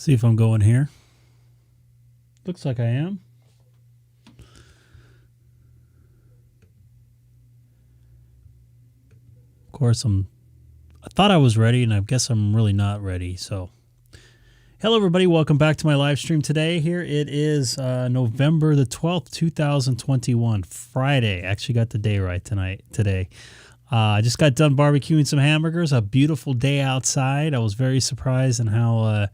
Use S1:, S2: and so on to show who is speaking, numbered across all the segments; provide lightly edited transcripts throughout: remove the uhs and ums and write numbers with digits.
S1: See if I'm going here. Looks like I am. Of course, I thought I was ready, and I guess I'm really not ready. So, hello, everybody. Welcome back to my live stream today. Here it is November the 12th, 2021, Friday. Actually got the day right today. I just got done barbecuing some hamburgers. A beautiful day outside. I was very surprised in how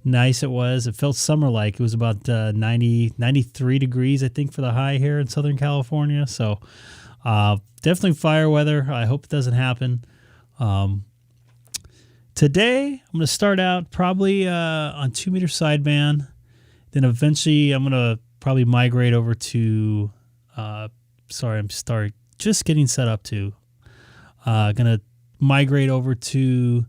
S1: nice it was. It felt summer-like. It was about 93 degrees, I think, for the high here in Southern California. So definitely fire weather. I hope it doesn't happen. Today, I'm going to start out probably on 2-meter sideband. Then eventually, I'm going to probably migrate over to, just getting set up to. Going to migrate over to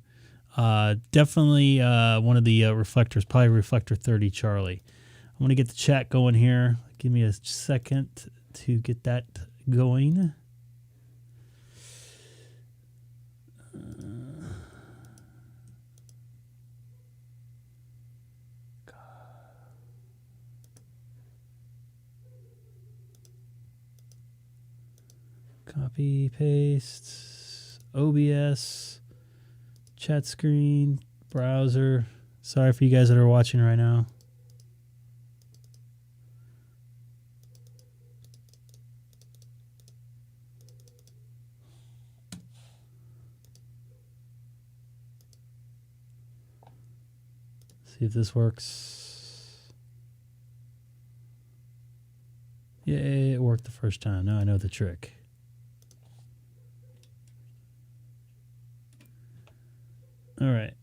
S1: definitely one of the reflectors, probably reflector 30 Charlie. I'm going to get the chat going here. Give me a second to get that going. Copy, paste, OBS, chat screen, browser. Sorry for you guys that are watching right now. See if this works. Yeah, it worked the first time. Now I know the trick. All right.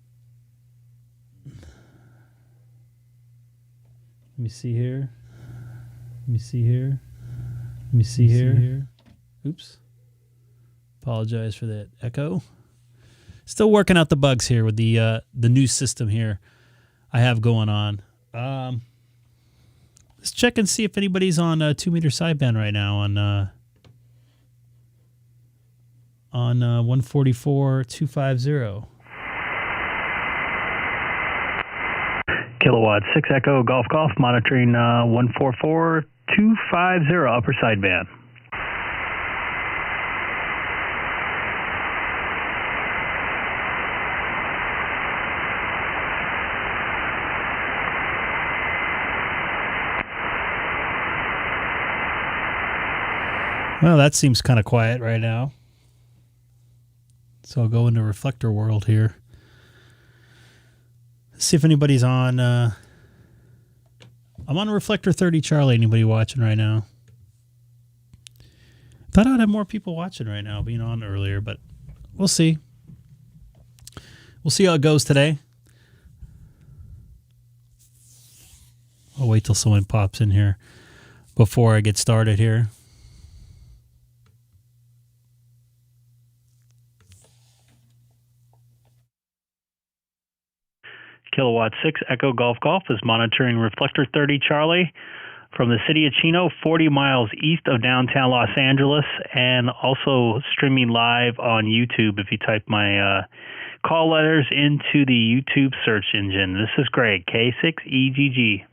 S1: Let me see here. Oops. Apologize for that echo. Still working out the bugs here with the new system here I have going on. Let's check and see if anybody's on 2-meter sideband right now on 144.250. Kilowatt 6 Echo Golf monitoring 144.250 upper sideband. Well, that seems kind of quiet right now. So I'll go into reflector world here. See if anybody's on. I'm on a reflector 30 Charlie. Anybody watching right now? Thought I'd have more people watching right now, being on earlier, but we'll see. We'll see how it goes today. I'll wait till someone pops in here before I get started here. Kilowatt 6 Echo Golf is monitoring reflector 30 Charlie from the city of Chino, 40 miles east of downtown Los Angeles, and also streaming live on YouTube if you type my call letters into the YouTube search engine. This is Greg, K6EGG.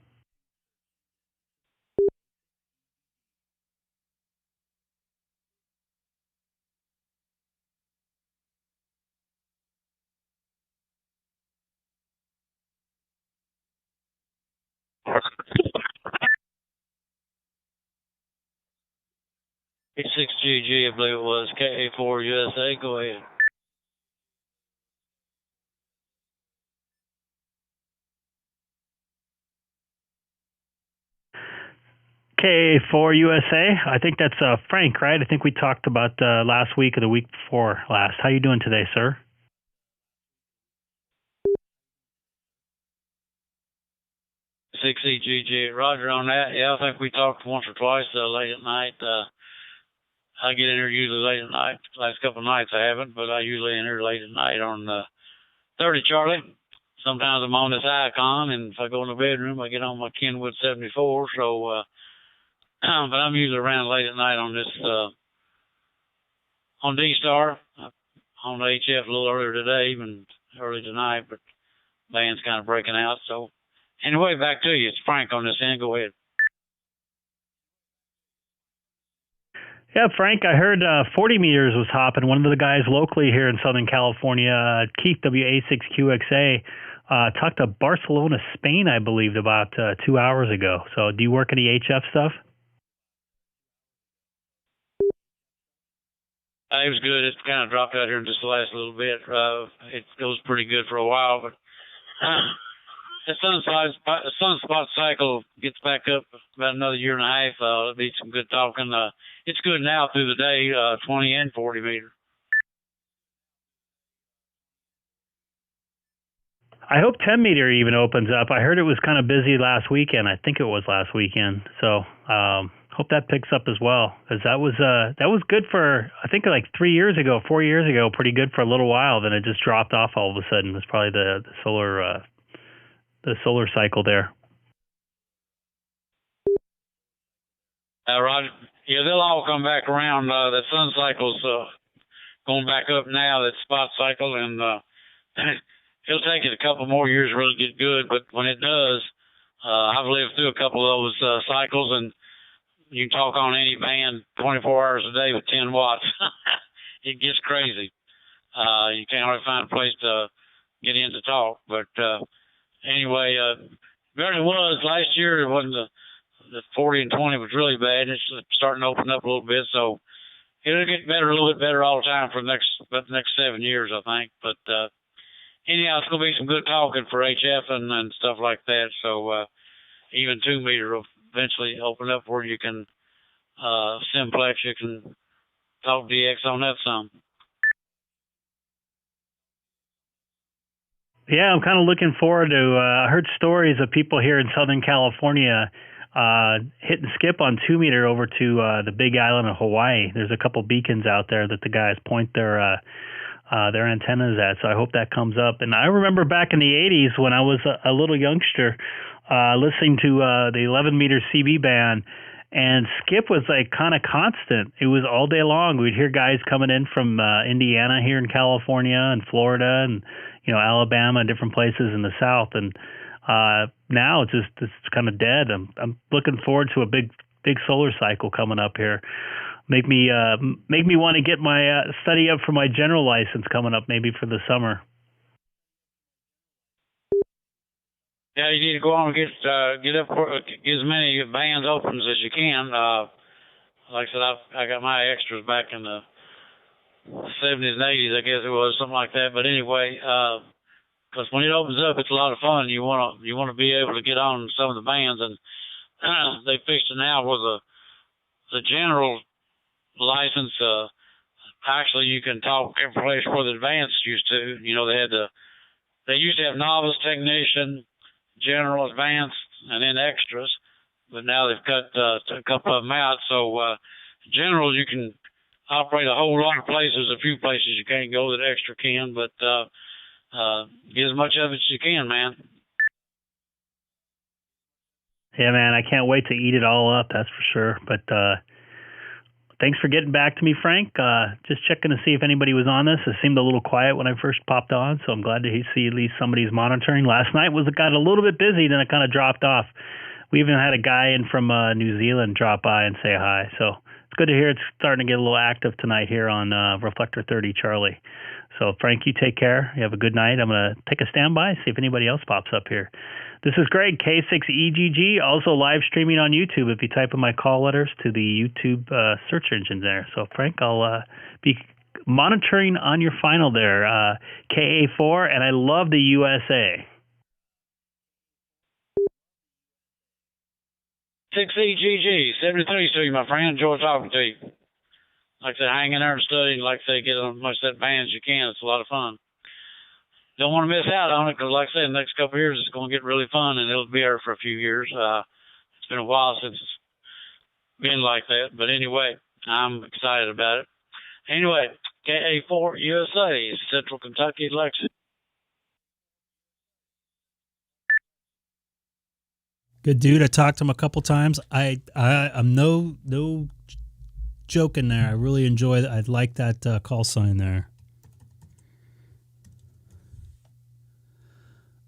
S2: K6EGG, I believe it was. K4USA, go ahead.
S1: K4USA, I think that's Frank, right? I think we talked about last week or the week before last. How you doing today, sir?
S2: K6EGG, Roger on that. Yeah, I think we talked once or twice late at night. I get in here usually late at night. Last couple of nights I haven't, but I usually enter late at night on 30 Charlie. Sometimes I'm on this Icom, and if I go in the bedroom, I get on my Kenwood 74. So, but I'm usually around late at night on this on DStar. On the HF a little earlier today, even early tonight, but band's kind of breaking out. So Anyway, back to you. It's Frank on this end. Go ahead.
S1: Yeah, Frank, I heard 40 meters was hopping. One of the guys locally here in Southern California, Keith WA6QXA, talked to Barcelona, Spain, I believe, about 2 hours ago. So do you work any HF stuff?
S2: It was good. It kind of dropped out here in just the last little bit. It was pretty good for a while, but the sunspot cycle gets back up about another year and a half. It'll be some good talking. It's good now through the day, 20 and 40 meters.
S1: I hope 10 meter even opens up. I heard it was kind of busy last weekend. I think it was last weekend. So hope that picks up as well, because that was good for, I think, like 4 years ago, pretty good for a little while. Then it just dropped off all of a sudden. It's probably the solar cycle there.
S2: Roger. Yeah, they'll all come back around. The sun cycle's going back up now, that spot cycle, and it'll take it a couple more years to really get good. But when it does, I've lived through a couple of those cycles, and you can talk on any band 24 hours a day with 10 watts. It gets crazy. You can't hardly find a place to get in to talk. But anyway, there it was. Last year, it wasn't the 40 and 20 was really bad. It's starting to open up a little bit, so it'll get better, a little bit better all the time for the next 7 years, I think. But anyhow, it's going to be some good talking for HF and stuff like that. So even 2 meter will eventually open up where you can simplex, you can talk DX on that some.
S1: Yeah, I'm kind of looking forward to. I heard stories of people here in Southern California hit and skip on 2 meter over to the Big Island of Hawaii. There's a couple beacons out there that the guys point their antennas at. So I hope that comes up. And I remember back in the 80s when I was a little youngster, listening to the 11 meter CB band, and skip was like kind of constant. It was all day long. We'd hear guys coming in from Indiana here in California and Florida and Alabama and different places in the South. And now it's kind of dead. I'm looking forward to a big solar cycle coming up here. Make me want to get my study up for my general license coming up maybe for the summer.
S2: Yeah, you need to go on and get as many bands opens as you can. Like I said, I got my extras back in the 70s and 80s, I guess it was, something like that. But anyway, because when it opens up, it's a lot of fun. You want to be able to get on some of the bands, and they fixed it now with the general license. Actually, you can talk every place where the advanced used to. They used to have novice, technician, general, advanced, and then extras, but now they've cut a couple of them out. So general, you can operate a whole lot of places. A few places you can't go that extra can, but get as much of it as you can, man.
S1: Yeah, man, I can't wait to eat it all up, that's for sure. But thanks for getting back to me, Frank. Just checking to see if anybody was on this. It seemed a little quiet when I first popped on, so I'm glad to see at least somebody's monitoring. Last night got a little bit busy, then it kind of dropped off. We even had a guy in from New Zealand drop by and say hi. So it's good to hear it's starting to get a little active tonight here on Reflector 30 Charlie. So, Frank, you take care. You have a good night. I'm going to take a standby, see if anybody else pops up here. This is Greg, K6EGG, also live streaming on YouTube if you type in my call letters to the YouTube search engine there. So, Frank, I'll be monitoring on your final there, KA4, and I love the USA.
S2: K6EGG, 73 to you, my friend. Enjoy talking to you. Like I said, hang in there and study, and like I say, get on as much of that band as you can. It's a lot of fun. Don't want to miss out on it, because like I said, the next couple of years it's going to get really fun, and it'll be there for a few years. It's been a while since it's been like that, but anyway, I'm excited about it. Anyway, KA4 USA, Central Kentucky, Lexington.
S1: Good dude. I talked to him a couple times. I'm no joking there. I really enjoy that. I like that call sign there.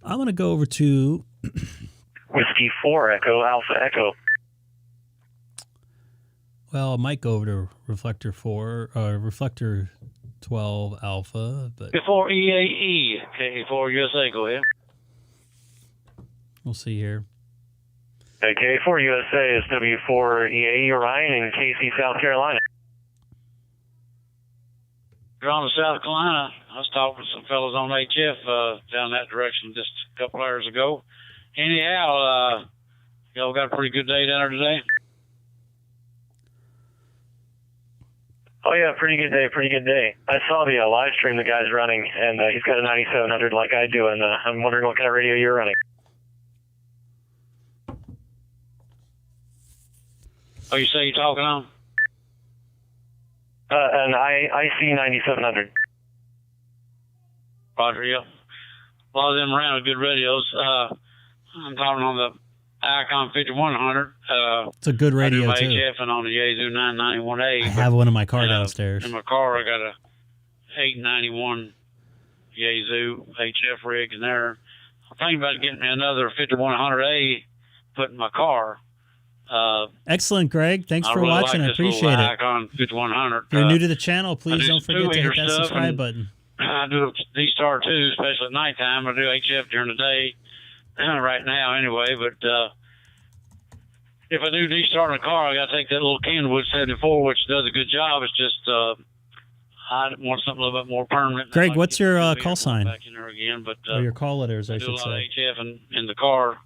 S1: I'm going to go over to
S3: Whiskey 4 Echo Alpha Echo.
S1: Well, it might go over to reflector 4, reflector 12 Alpha, but
S2: Before EAE, K4 USA, go ahead.
S1: we'll see here.
S3: K4 USA is W4 EAE Orion in Casey, South Carolina.
S2: Drawn to South Carolina. I was talking with some fellas on HF down that direction just a couple hours ago. Anyhow, y'all got a pretty good day down there today?
S3: Oh yeah, pretty good day. I saw the live stream the guy's running, and he's got a 9700 like I do, and I'm wondering what kind of radio you're running.
S2: Oh, you say you're talking on?
S3: An IC-9700.
S2: Roger, yeah. A lot of them around with good radios. I'm talking on the Icom 5100.
S1: It's a good radio,
S2: I do my
S1: too.
S2: HF and on the Yaesu 991A.
S1: I have one in my car downstairs.
S2: In my car, I got a 891 Yaesu HF rig in there. I'm thinking about getting me another 5100A put in my car.
S1: Excellent, Greg. Thanks for
S2: really
S1: watching.
S2: like
S1: I appreciate it.
S2: Icon 5100.
S1: If you're new to the channel, please don't forget to hit
S2: 2-meter
S1: that
S2: stuff,
S1: subscribe
S2: and
S1: button.
S2: I do DStar too, especially at nighttime. I do HF during the day, right now anyway. But if I do DStar in the car, I got to take that little Kenwood 74, which does a good job. It's just I want something a little bit more permanent.
S1: Greg, what's your call sign?
S2: Back in there again, but
S1: Or your call letters, I
S2: do a
S1: should
S2: lot of
S1: say.
S2: HF in the car,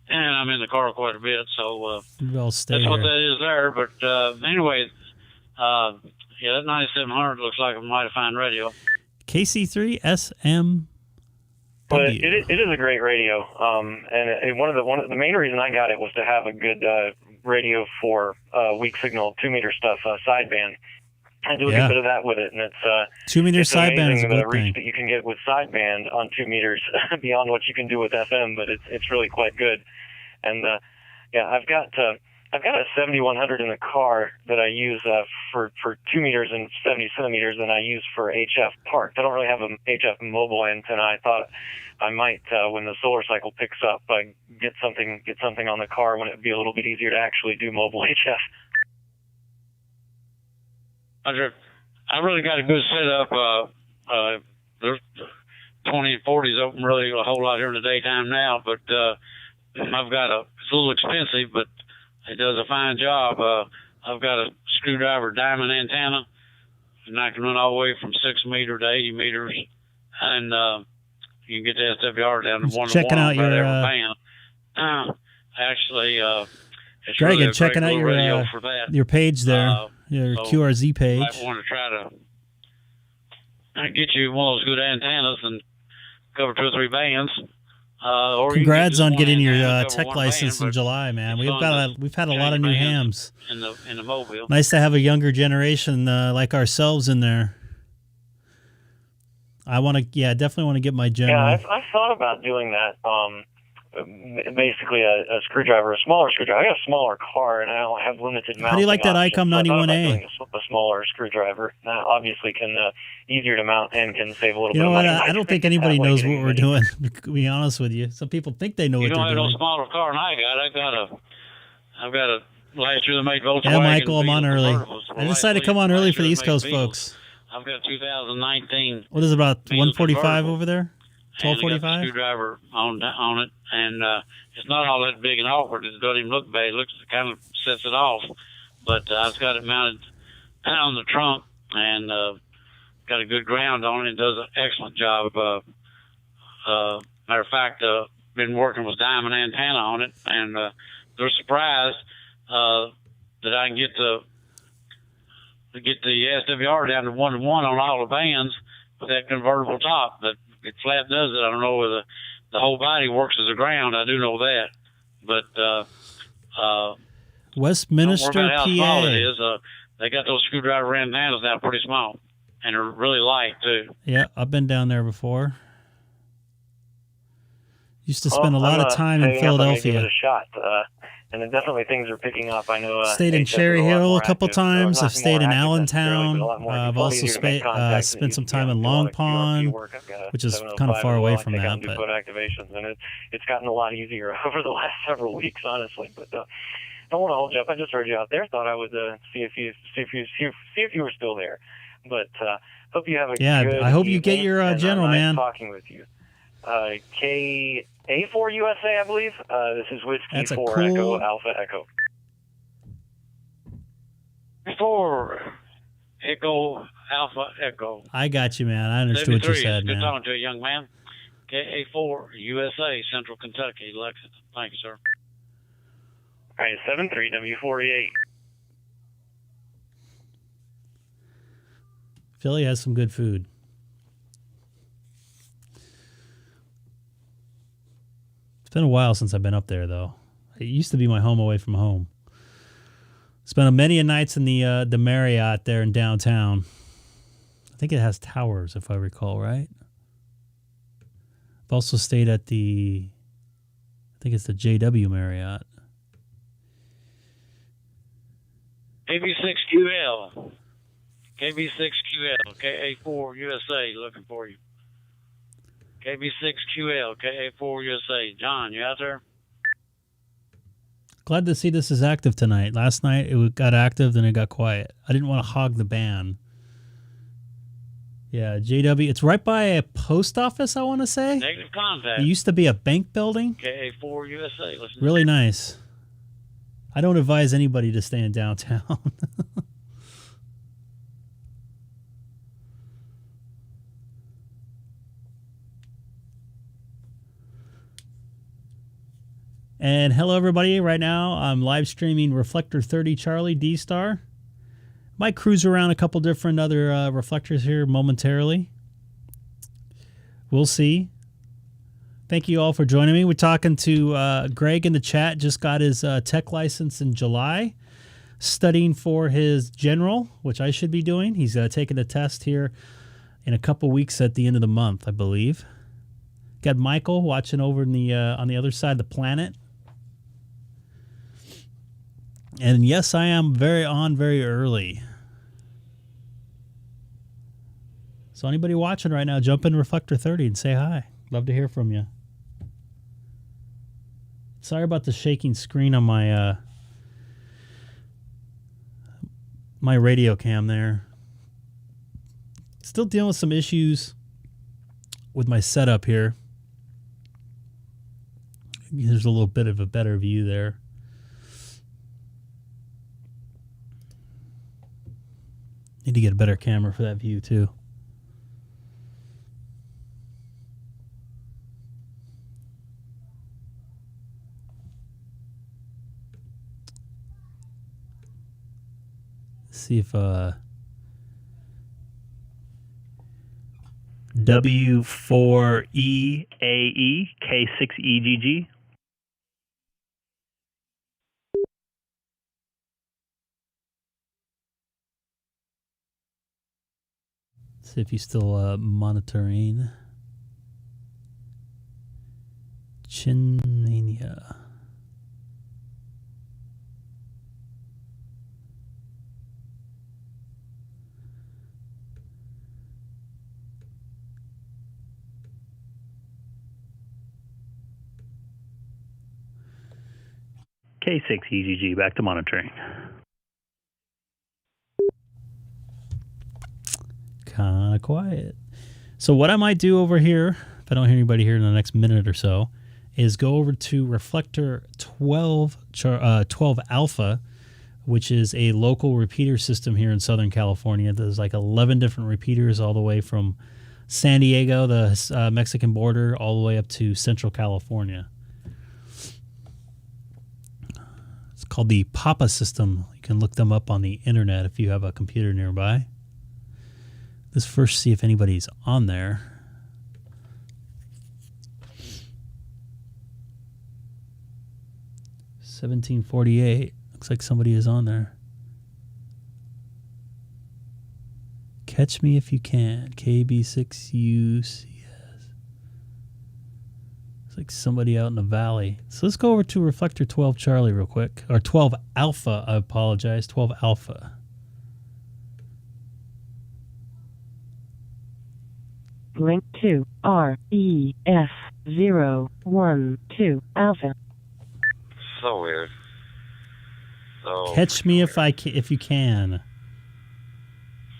S2: and I'm in the car quite a bit, so
S1: Maybe I'll stay
S2: that's what
S1: here.
S2: that is there. But anyway, yeah, that 9700 looks like a mighty fine radio.
S1: KC3SM.
S3: But it is a great radio, and one of the main reason I got it was to have a good radio for weak signal 2-meter stuff, sideband. I do a good bit of that with it, and it's
S1: 2-meter sideband is a
S3: the
S1: good
S3: reach
S1: thing.
S3: that you can get with sideband on 2 meters beyond what you can do with FM, but it's really quite good. And yeah, I've got a 7100 in the car that I use for 2 meters and 70 centimeters, and I use for HF parked. I don't really have an HF mobile antenna. I thought I might, when the solar cycle picks up, get something on the car when it would be a little bit easier to actually do mobile HF.
S2: I really got a good setup. There's 20 and 40s open really a whole lot here in the daytime now, but I've got it's a little expensive, but it does a fine job. I've got a screwdriver diamond antenna, and I can run all the way from 6 meter to 80 meters, and you can get the SWR down to 1 to 1
S1: checking out
S2: about
S1: your,
S2: every band. Actually, it's
S1: Greg,
S2: really
S1: and checking out
S2: radio for that.
S1: your page there, your
S2: so
S1: QRZ page.
S2: You might want to try to get you one of those good antennas and cover 2 or 3 bands. Or
S1: Congrats on getting your
S2: cover
S1: tech
S2: one
S1: license
S2: band,
S1: in July, man.
S2: it's
S1: We've had a lot of new
S2: bands
S1: hams.
S2: in the mobile.
S1: Nice to have a younger generation like ourselves in there. Definitely want to get my general.
S3: Yeah, I've thought about doing that. Basically, a screwdriver, a smaller screwdriver. I got a smaller car, and I don't have limited mounting.
S1: How do you like that
S3: options,
S1: Icom
S3: so I thought about
S1: 91A?
S3: doing a smaller screwdriver. Now, obviously, can easier to mount and can save a little
S1: You
S3: bit
S1: know
S3: of
S1: what?
S3: money.
S1: I don't think anybody knows what we're doing, to be honest with you. Some people think they know
S2: You
S1: what
S2: don't
S1: they're
S2: have no
S1: doing.
S2: smaller car than I got. I've got a last year they made Volkswagen.
S1: Yeah, Michael, I'm on
S2: Beetle
S1: early.
S2: convertibles.
S1: I decided to come on early for the East Coast folks.
S2: I've got 2019.
S1: What is it, about
S2: Beetle
S1: 145
S2: convertible.
S1: over there?
S2: And I got the
S1: 1245?
S2: screwdriver on it, and it's not all that big and awkward. It doesn't even look bad. It kind of sets it off. But I've got it mounted on the trunk, and got a good ground on it. It does an excellent job. Matter of fact, been working with diamond antenna on it, and they're surprised that I can get the SWR down to 1 to 1 on all the bands with that convertible top. But it flat does it. I don't know whether the whole body works as a ground. I do know that, but
S1: Westminster,
S2: don't worry about how small
S1: PA.
S2: it is. They got those screwdriver antennas now pretty small, and they're really light too.
S1: Yeah, I've been down there before. Used to spend a lot of time in
S3: I'm gonna give it
S1: Philadelphia.
S3: a shot. and then definitely things are picking up. I know
S1: stayed in
S3: HF is
S1: Cherry
S3: a lot
S1: Hill
S3: more
S1: a couple
S3: active, or
S1: times. I've
S3: not
S1: stayed
S3: more
S1: in
S3: active necessarily, but
S1: Allentown.
S3: a lot more. It's
S1: I've
S3: a lot
S1: also
S3: easier to make contacts than it
S1: spent
S3: used
S1: some
S3: to be
S1: time
S3: able
S1: in
S3: to do all
S1: Long
S3: the QRP
S1: Pond,
S3: work. I've got a
S1: which is
S3: 705
S1: kind of far
S3: as
S1: away
S3: well. I
S1: from
S3: take out
S1: that.
S3: and do
S1: But
S3: code activations, and it's gotten a lot easier over the last several weeks, honestly. But don't want to hold you up. I just heard you out there. Thought I would see if you were still there. But hope you have a good
S1: I hope you get
S3: evening,
S1: your
S3: and,
S1: general,
S3: nice
S1: man.
S3: talking with you. KA4 USA, I believe. This is Whiskey 4 Echo Alpha Echo.
S2: 4 Echo Alpha Echo.
S1: I got you, man. I understood what you said,
S2: Good
S1: man.
S2: talking to you, young man. KA4 USA, Central Kentucky, Lexington. Thank you, sir.
S3: All right, 73W48.
S1: Philly has some good food. It's been a while since I've been up there, though. It used to be my home away from home. Spent many a nights in the Marriott there in downtown. I think it has towers, if I recall, right? I've also stayed at I think it's the JW Marriott.
S2: KB6QL. KB6QL. KA4 USA, looking for you. KB6QL. KA4 USA. John, you out there?
S1: Glad to see this is active tonight. Last night it got active, then it got quiet. I didn't want to hog the ban. Yeah, JW. It's right by a post office, I want to say.
S2: Negative contact.
S1: It used to be a bank building.
S2: KA4 USA. Listen.
S1: Really nice. I don't advise anybody to stay in downtown. And hello, everybody. Right now, I'm live streaming Reflector 30 Charlie DStar. Might cruise around a couple different other reflectors here momentarily. We'll see. Thank you all for joining me. We're talking to Greg in the chat. Just got his tech license in July. Studying for his general, which I should be doing. He's taking a test here in a couple weeks at the end of the month, I believe. Got Michael watching over in the on the other side of the planet. And yes, I am very early. So anybody watching right now, jump in Reflector 30 and say hi. Love to hear from you. Sorry about the shaking screen on my my radio cam there. Still dealing with some issues with my setup here. There's a little bit of a better view there. Need to get a better camera for that view too. Let's see if W4EAE K6EGG. See if he's still monitoring. Chinmania. K6EGG, back to monitoring. Kind of quiet. So what I might do over here, if I don't hear anybody here in the next minute or so, is go over to Reflector 12 Alpha, which is a local repeater system here in Southern California. There's like 11 different repeaters all the way from San Diego, the Mexican border, all the way up to Central California. It's called the Papa system. You can look them up on the internet if you have a computer nearby. Let's first see if anybody's on there. $17.48. Looks like somebody is on there. Catch me if you can. KB6UCS. like somebody out in the valley. So let's go over to reflector 12 Charlie real quick. Or 12 Alpha, I apologize. 12 Alpha.
S4: Link to REF012 Alpha.
S5: So weird. So
S1: Catch me
S5: weird.
S1: if you can.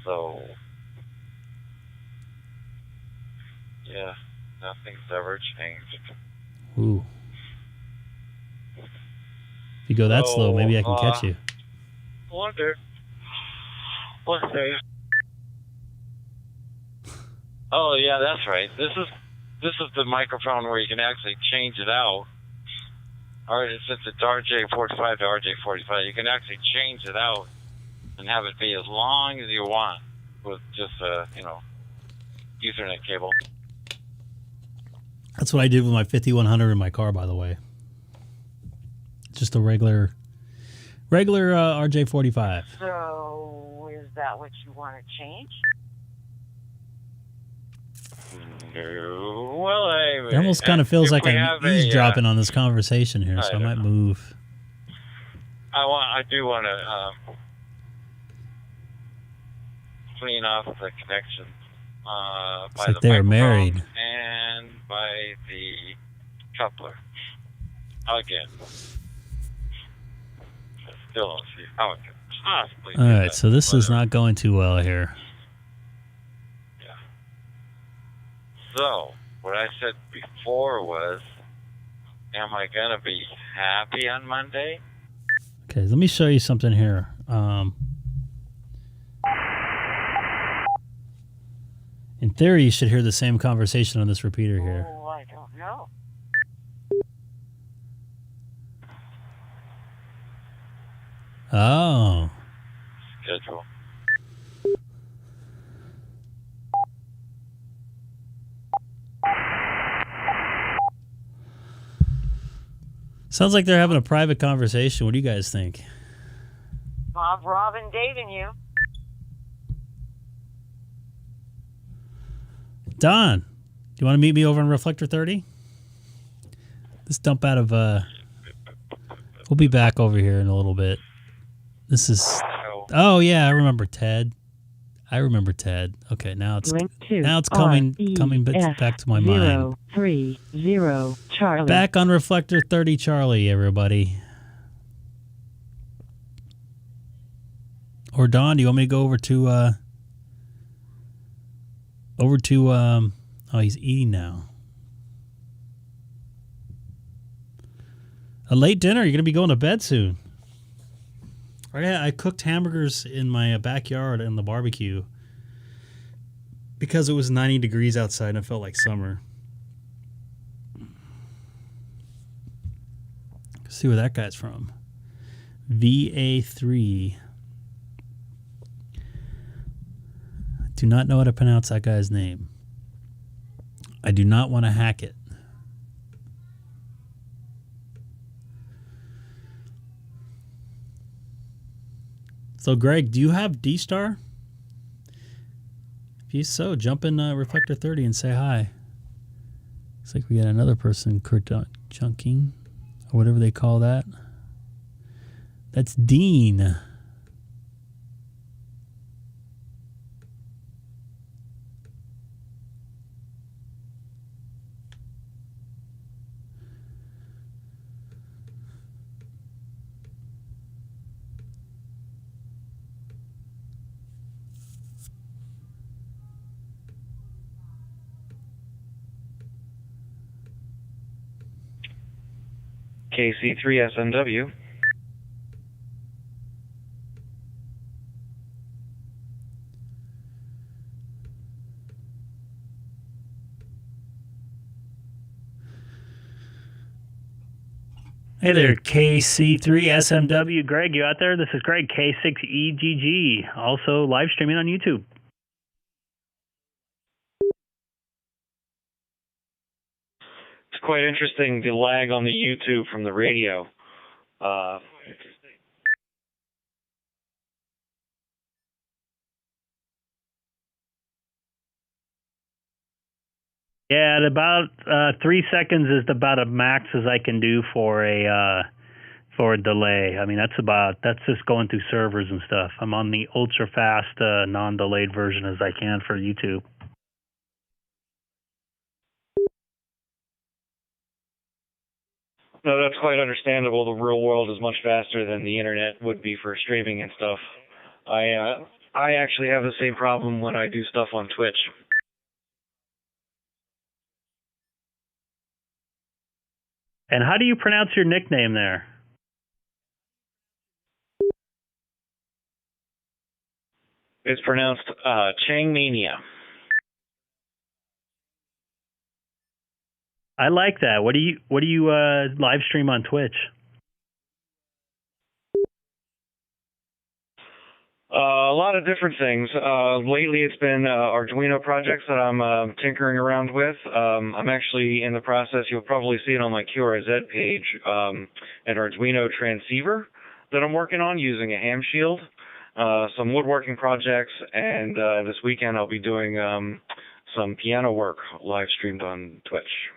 S5: So yeah, nothing's ever changed.
S1: Ooh. If you go that slow, maybe I can catch you.
S5: Wonder. Let's see. Oh yeah, that's right. This is the microphone where you can actually change it out. Or since it's RJ45 to RJ45, you can actually change it out and have it be as long as you want with just a Ethernet cable.
S1: That's what I did with my 5100 in my car, by the way. Just a regular RJ45.
S4: So, is that what you want to change?
S5: No. Well,
S1: It almost kind of feels like I'm eavesdropping on this conversation here, so I might move.
S5: I do want to clean off the connection by
S1: It's like
S5: the
S1: they're
S5: microphone
S1: married.
S5: and by the coupler. Again. Still don't see how it could possibly do
S1: All right,
S5: that,
S1: so this is
S5: whatever.
S1: not going too well here.
S5: Yeah. So, what I said before was, am I going to be happy on Monday?
S1: Okay, let me show you something here. In theory, you should hear the same conversation on this repeater here.
S4: Oh, I don't know.
S1: Oh.
S5: Schedule.
S1: Sounds like they're having a private conversation. What do you guys think?
S4: Bob, Robin, Dave, and you.
S1: Don, do you want to meet me over in Reflector 30? Let's dump out of... We'll be back over here in a little bit. This is... Oh, yeah, I remember Ted. Okay, now it's coming back to my mind.
S4: 030 Charlie.
S1: Back on Reflector 30 Charlie, everybody. Or Don, do you want me to go over to oh, he's eating now. A late dinner? You're going to be going to bed soon. I cooked hamburgers in my backyard in the barbecue because it was 90 degrees outside and it felt like summer. Let's see where that guy's from. VA3. I do not know how to pronounce that guy's name. I do not want to hack it. So, Greg, do you have DStar? If you so, jump in Reflector 30 and say hi. Looks like we got another person chunking, or whatever they call that. That's Dean.
S3: KC3SMW.
S1: Hey there, K6EGG. Greg, you out there? This is Greg, K6EGG, also live streaming on YouTube.
S3: It's quite interesting, the lag on the YouTube from the radio.
S1: Yeah, at about 3 seconds is about a max as I can do for a delay. I mean, that's just going through servers and stuff. I'm on the ultra fast, non-delayed version as I can for YouTube.
S3: No, that's quite understandable. The real world is much faster than the internet would be for streaming and stuff. I actually have the same problem when I do stuff on Twitch.
S1: And how do you pronounce your nickname there?
S3: It's pronounced Changmania.
S1: I like that. What do you live stream on Twitch?
S3: A lot of different things. Lately, it's been Arduino projects that I'm tinkering around with. I'm actually in the process. You'll probably see it on my QRZ page. An Arduino transceiver that I'm working on using a ham shield. Some woodworking projects, and this weekend I'll be doing some piano work live streamed on Twitch.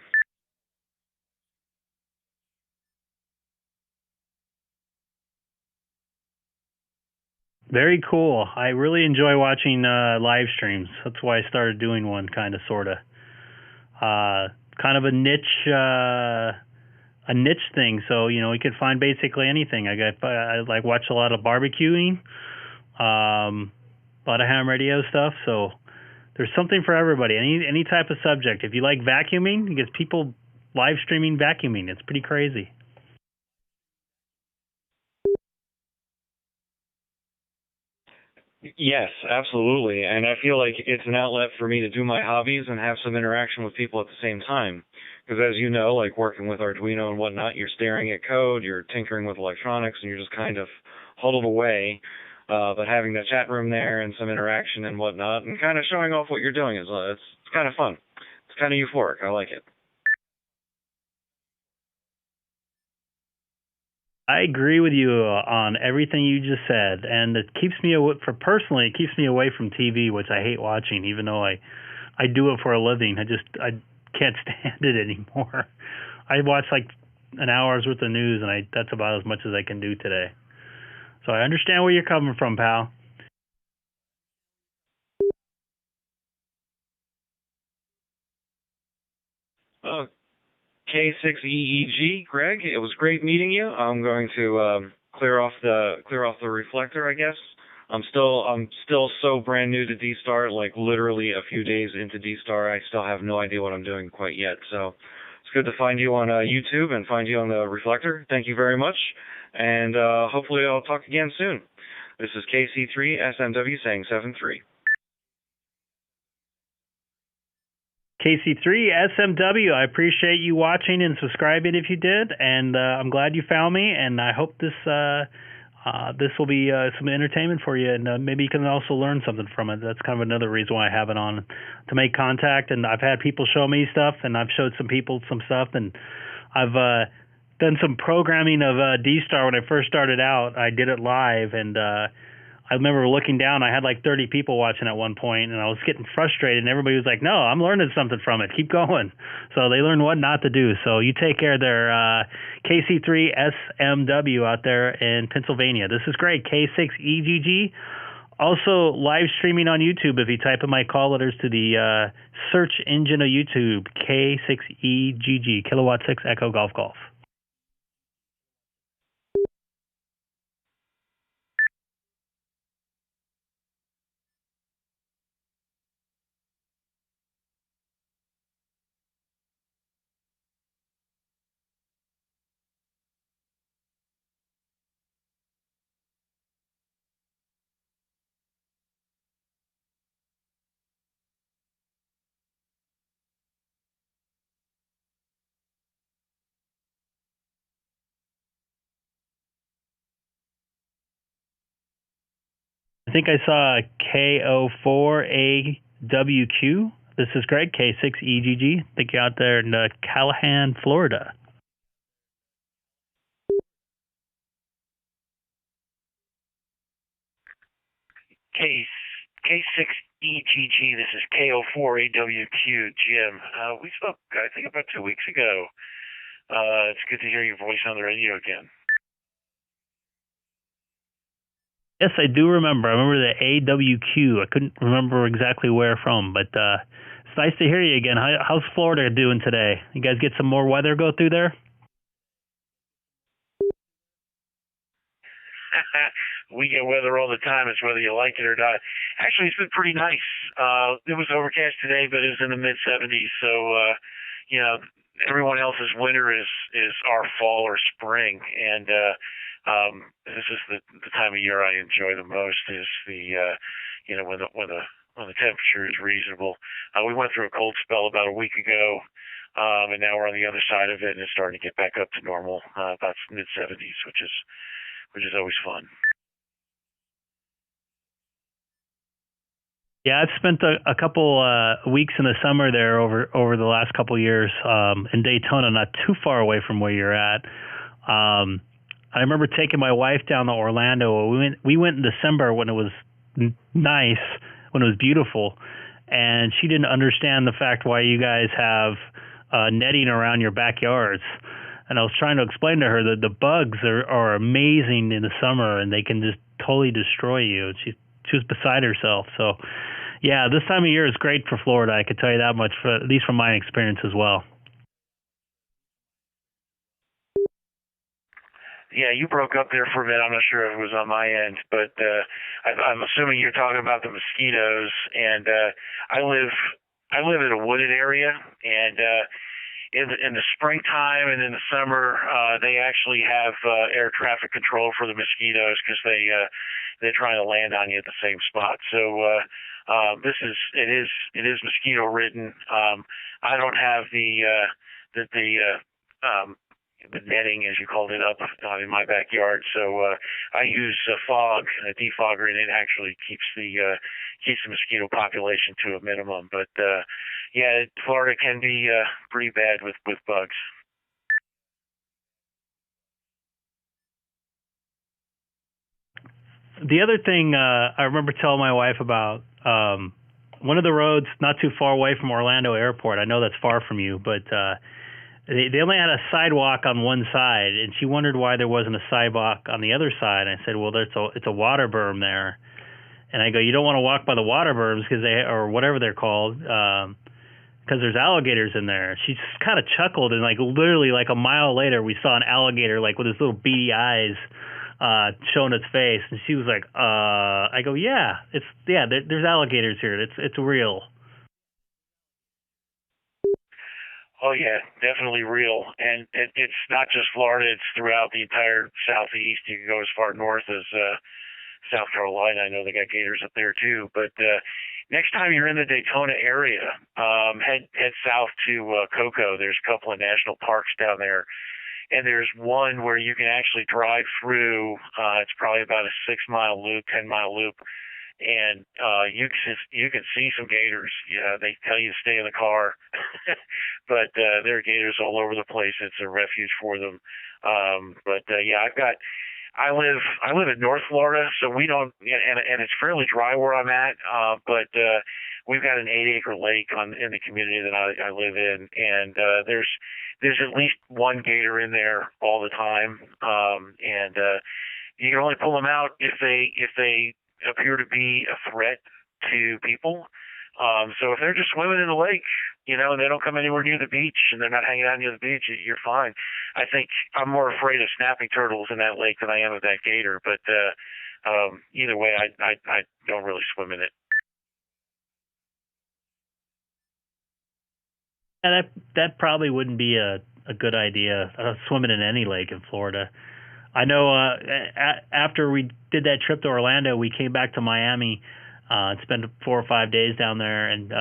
S1: Very cool. I really enjoy watching live streams. That's why I started doing one, kind of, sort of. Kind of a niche thing. So you could find basically anything. I like watch a lot of barbecuing, a lot of ham radio stuff. So there's something for everybody. Any type of subject. If you like vacuuming, you get people live streaming vacuuming. It's pretty crazy.
S3: Yes, absolutely. And I feel like it's an outlet for me to do my hobbies and have some interaction with people at the same time. Because as you know, like working with Arduino and whatnot, you're staring at code, you're tinkering with electronics, and you're just kind of huddled away. But having the chat room there and some interaction and whatnot, and kind of showing off what you're doing it's kind of fun. It's kind of euphoric. I like it.
S1: I agree with you on everything you just said, and it keeps me personally. It keeps me away from TV, which I hate watching, even though I do it for a living. I can't stand it anymore. I watch like an hour's worth of news, and that's about as much as I can do today. So I understand where you're coming from, pal.
S3: K6EGG, Greg. It was great meeting you. I'm going to clear off the reflector, I guess. I'm still so brand new to DStar, like literally a few days into DStar. I still have no idea what I'm doing quite yet. So it's good to find you on YouTube and find you on the reflector. Thank you very much, and hopefully I'll talk again soon. This is KC3SMW saying 7-3.
S1: KC3SMW, I appreciate you watching and subscribing if you did, and I'm glad you found me, and I hope this will be some entertainment for you, and maybe you can also learn something from it. That's kind of another reason why I have it on, to make contact, and I've had people show me stuff, and I've showed some people some stuff, and I've done some programming of DStar when I first started out. I did it live, and I remember looking down, I had like 30 people watching at one point, and I was getting frustrated, and everybody was like, no, I'm learning something from it. Keep going. So they learned what not to do. So you take care there, KC3SMW out there in Pennsylvania. This is great, K6EGG. Also live streaming on YouTube if you type in my call letters to the search engine of YouTube, K6EGG, Kilowatt 6 Echo Golf Golf. I think I saw a K04AWQ. This is Greg, K6EGG. I think you're out there in Callahan, Florida.
S3: K6 K6EGG. This is K04AWQ, Jim. We spoke, I think, about 2 weeks ago. It's good to hear your voice on the radio again.
S1: Yes, I do remember. I remember the AWQ. I couldn't remember exactly where from, but it's nice to hear you again. How's Florida doing today? You guys get some more weather go through there?
S3: We get weather all the time. It's whether you like it or not. Actually, it's been pretty nice. It was overcast today, but it was in the mid-70s. So, everyone else's winter is our fall or spring. And this is the time of year I enjoy the most. Is when the temperature is reasonable. We went through a cold spell about a week ago, and now we're on the other side of it, and it's starting to get back up to normal, about mid-70s, which is always fun.
S1: Yeah, I've spent a couple weeks in the summer there over the last couple of years in Daytona, not too far away from where you're at. I remember taking my wife down to Orlando. We went in December when it was nice, when it was beautiful, and she didn't understand the fact why you guys have netting around your backyards. And I was trying to explain to her that the bugs are amazing in the summer, and they can just totally destroy you. She was beside herself. So, yeah, this time of year is great for Florida. I could tell you that much, at least from my experience as well.
S3: Yeah, you broke up there for a minute. I'm not sure if it was on my end, but I'm assuming you're talking about the mosquitoes. And I live in a wooded area, and in the springtime and in the summer, they actually have air traffic control for the mosquitoes because they're trying to land on you at the same spot. So it is mosquito ridden. I don't have the netting, as you called it, up in my backyard. So I use a defogger, and it actually keeps the mosquito population to a minimum. But yeah, Florida can be pretty bad with bugs.
S1: The other thing I remember telling my wife about, one of the roads not too far away from Orlando Airport. I know that's far from you, but they only had a sidewalk on one side, and she wondered why there wasn't a sidewalk on the other side. I said, well, it's a water berm there. And I go, you don't want to walk by the water berms or whatever they're called, because there's alligators in there. She just kind of chuckled, and literally a mile later, we saw an alligator with his little beady eyes showing its face, and she was like, I go, yeah, there's alligators here. It's real.
S3: Oh yeah, definitely real. And it's not just Florida, it's throughout the entire southeast. You can go as far north as South Carolina. I know they got gators up there too. But next time you're in the Daytona area, head south to Cocoa. There's a couple of national parks down there. And there's one where you can actually drive through. It's probably about a 6-mile loop, 10-mile loop. And you can see some gators. Yeah, they tell you to stay in the car, but there are gators all over the place. It's a refuge for them. Yeah, I live in North Florida, so we don't, and it's fairly dry where I'm at. But we've got an 8-acre lake in the community that I live in, and there's at least one gator in there all the time. And you can only pull them out if they appear to be a threat to people. So if they're just swimming in the lake, and they don't come anywhere near the beach, and they're not hanging out near the beach, you're fine. I think I'm more afraid of snapping turtles in that lake than I am of that gator. But either way, I don't really swim in it.
S1: Yeah, that probably wouldn't be a good idea, swimming in any lake in Florida. I know after we did that trip to Orlando, we came back to Miami and spent 4 or 5 days down there, and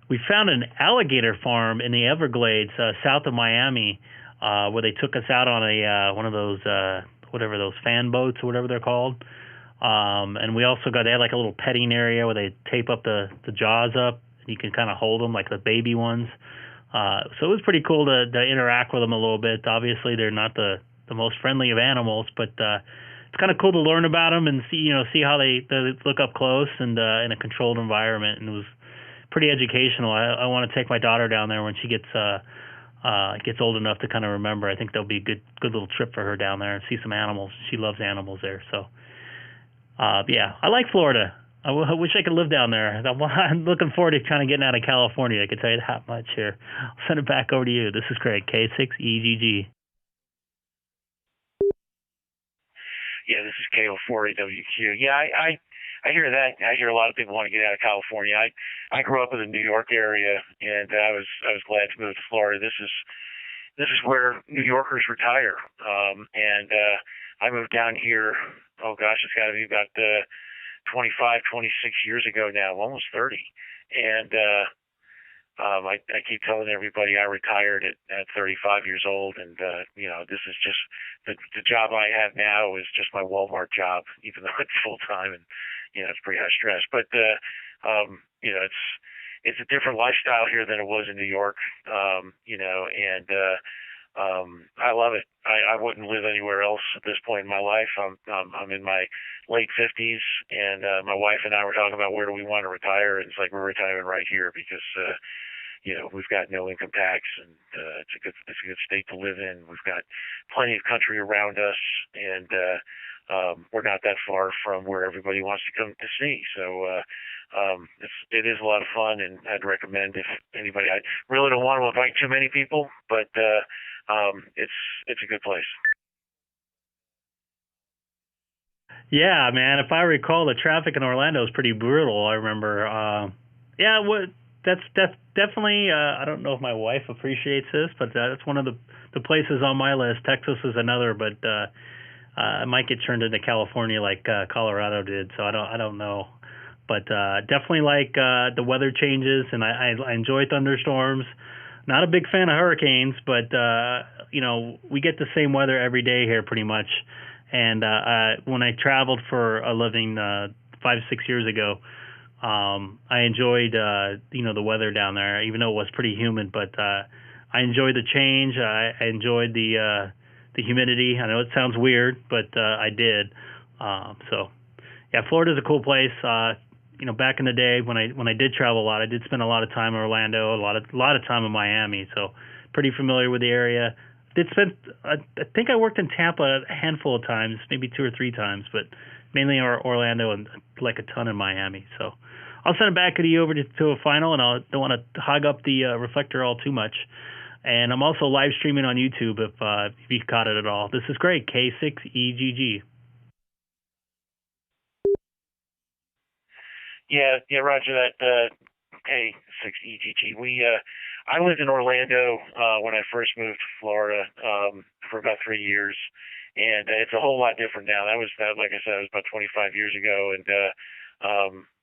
S1: we found an alligator farm in the Everglades south of Miami where they took us out on one of those whatever those fan boats or whatever they're called. And we also they had a little petting area where they tape up the jaws up, and you can kind of hold them like the baby ones. So it was pretty cool to interact with them a little bit. Obviously, they're not the most friendly of animals, but it's kind of cool to learn about them and see how they look up close and in a controlled environment. And it was pretty educational. I want to take my daughter down there when she gets old enough to kind of remember. I think that'll be a good little trip for her down there and see some animals. She loves animals there. So, yeah, I like Florida. I wish I could live down there. I'm looking forward to kind of getting out of California. I can tell you that much here. I'll send it back over to you. This is Craig, K6EGG.
S3: Yeah, this is K4AWQ. Yeah, I hear that. I hear a lot of people want to get out of California. I grew up in the New York area, and I was glad to move to Florida. This is where New Yorkers retire. And I moved down here. Oh gosh, it's got to be about 25, 26 years ago now, almost 30. And I keep telling everybody I retired at 35 years old, and this is just the job I have now is just my Walmart job, even though it's full time and it's pretty high stress. But it's a different lifestyle here than it was in New York, and I love it. I wouldn't live anywhere else at this point in my life. I'm in my late 50s, and my wife and I were talking about where do we want to retire, and it's like we're retiring right here because we've got no income tax, and it's a good state to live in. We've got plenty of country around us, and we're not that far from where everybody wants to come to see. So it is a lot of fun, and I'd recommend if anybody. I really don't want to invite too many people, but it's a good place.
S1: Yeah, man. If I recall, the traffic in Orlando is pretty brutal. I remember. That's definitely. I don't know if my wife appreciates this, but that's one of the places on my list. Texas is another, but it might get turned into California like Colorado did. So I don't know, but definitely like the weather changes, and I enjoy thunderstorms. Not a big fan of hurricanes, but we get the same weather every day here pretty much. And when I traveled for a living 5-6 years ago, I enjoyed the weather down there, even though it was pretty humid. But I enjoyed the change. I enjoyed the humidity. I know it sounds weird, but I did. So yeah, Florida's a cool place. Back in the day when I did travel a lot, I did spend a lot of time in Orlando, a lot of time in Miami. So pretty familiar with the area. I think I worked in Tampa a handful of times, maybe 2 or 3 times, but mainly Orlando and like a ton in Miami. So I'll send it back to you over to a final, and I don't want to hog up the reflector all too much. And I'm also live streaming on YouTube if you caught it at all. This is great, K6EGG.
S3: Yeah, Roger that. K6EGG. I lived in Orlando when I first moved to Florida for about 3 years, and it's a whole lot different now. Like I said, it was about 25 years ago, and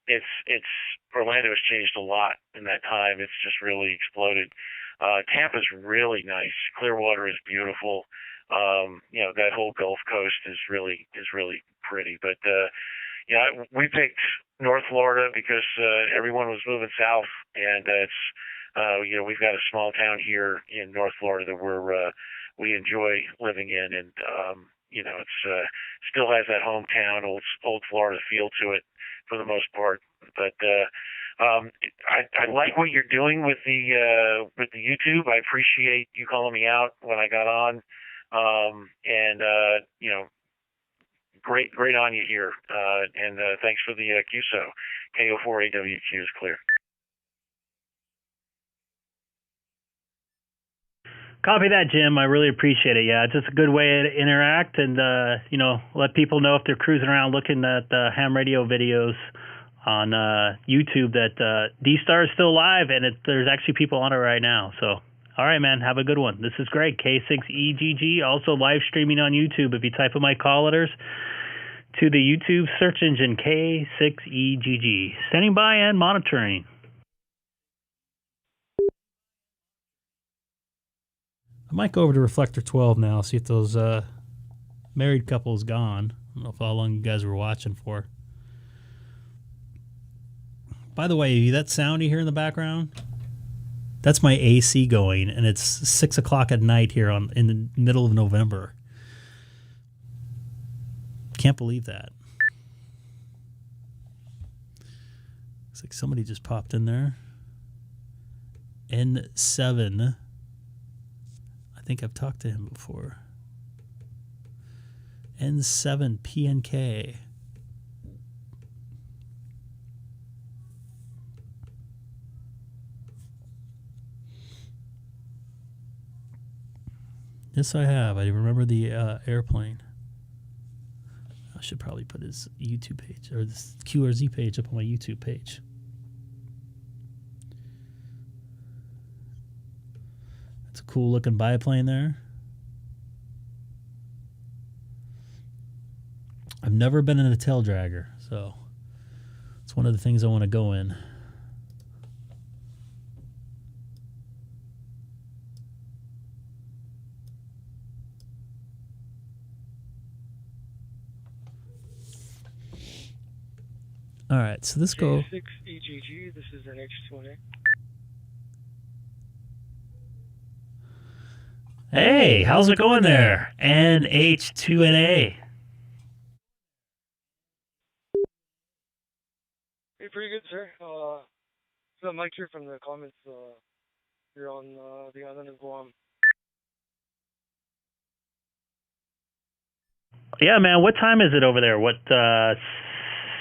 S3: it's Orlando has changed a lot in that time. It's just really exploded. Tampa's really nice. Clearwater is beautiful. That whole Gulf Coast is really pretty. But we picked North Florida because everyone was moving south, and it's we've got a small town here in North Florida that we enjoy living in, and it's still has that hometown old Florida feel to it for the most part. But I like what you're doing with the YouTube. I appreciate you calling me out when I got on, and great on you here, and thanks for the QSO. KO4AWQ is clear.
S1: Copy that, Jim. I really appreciate it. Yeah, it's just a good way to interact and, let people know if they're cruising around looking at the ham radio videos on YouTube that DStar is still live, and there's actually people on it right now. So, all right, man, have a good one. This is Greg, K6EGG, also live streaming on YouTube. If you type in my call letters to the YouTube search engine, K6EGG. Standing by and monitoring. I might go over to Reflector 12 now, see if those married couple's gone. I don't know how long you guys were watching for. By the way, that sound you hear in the background, that's my AC going, and it's 6 o'clock at night here in the middle of November. can't believe that. Looks like somebody just popped in there. N7. I think I've talked to him before. N7 PNK. Yes, I have. I remember the airplane. I should probably put his YouTube page or this QRZ page up on my YouTube page. That's a cool looking biplane there. I've never been in a tail dragger, so it's one of the things I want to go in. All right, so this go.
S6: K6EGG, this is NH2NA.
S1: Hey, how's it going there? NH2NA.
S6: Hey, pretty good, sir. So Mike here from the comments. You're on the island of Guam.
S1: Yeah, man. What time is it over there? What,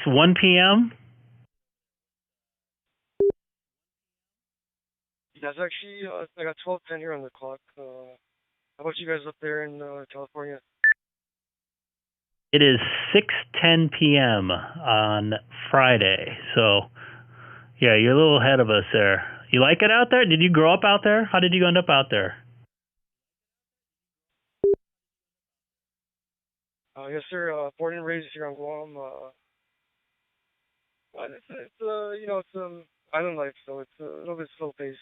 S1: 1 p.m.?
S6: Yeah, it's actually, I got 12:10 here on the clock. How about you guys up there in California?
S1: It is 6:10 p.m. on Friday. So, yeah, you're a little ahead of us there. You like it out there? Did you grow up out there? How did you end up out there?
S6: Yes, sir. Born and raised here on Guam. It's you know, it's island life, so it's a little bit slow paced.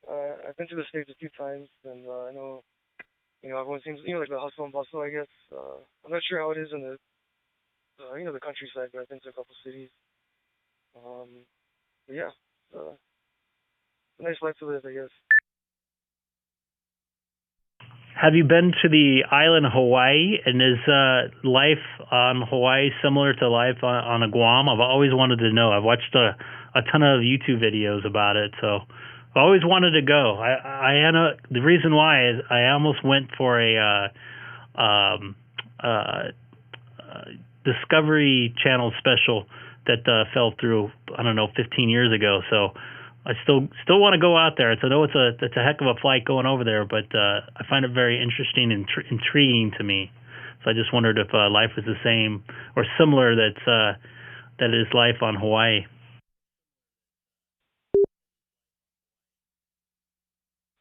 S6: I've been to the States a few times, and I know, you know, everyone seems, you know, like the hustle and bustle, I guess. I'm not sure how it is in the, you know, the countryside, but I've been to a couple cities. But yeah, it's a nice life to live, I guess.
S1: Have you been to the island of Hawaii? And is life on Hawaii similar to life on a Guam? I've always wanted to know. I've watched a ton of YouTube videos about it, so I always wanted to go. I know the reason why is I almost went for a Discovery Channel special that fell through, I don't know, 15 years ago. So I still want to go out there. I know it's a heck of a flight going over there, but I find it very interesting and intriguing to me. So I just wondered if life is the same or similar that is life on Hawaii.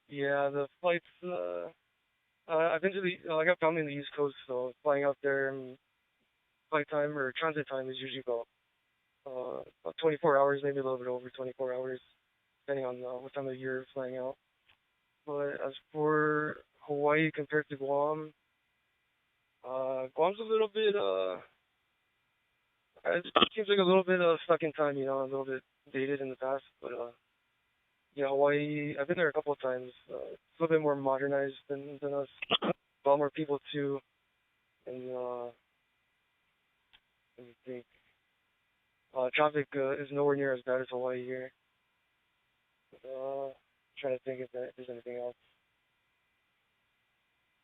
S6: Yeah, the flights. I've been to I got family in the East Coast, so flying out there, and flight time or transit time is usually about 24 hours, maybe a little bit over 24 hours, depending on what time of the year you're flying out. But as for Hawaii compared to Guam, Guam's a little bit, it seems like a little bit stuck in time, you know, a little bit dated in the past. But yeah, Hawaii, I've been there a couple of times. It's a little bit more modernized than us. A lot more people too, and let me think. Traffic is nowhere near as bad as Hawaii here. Trying to think if there's anything else.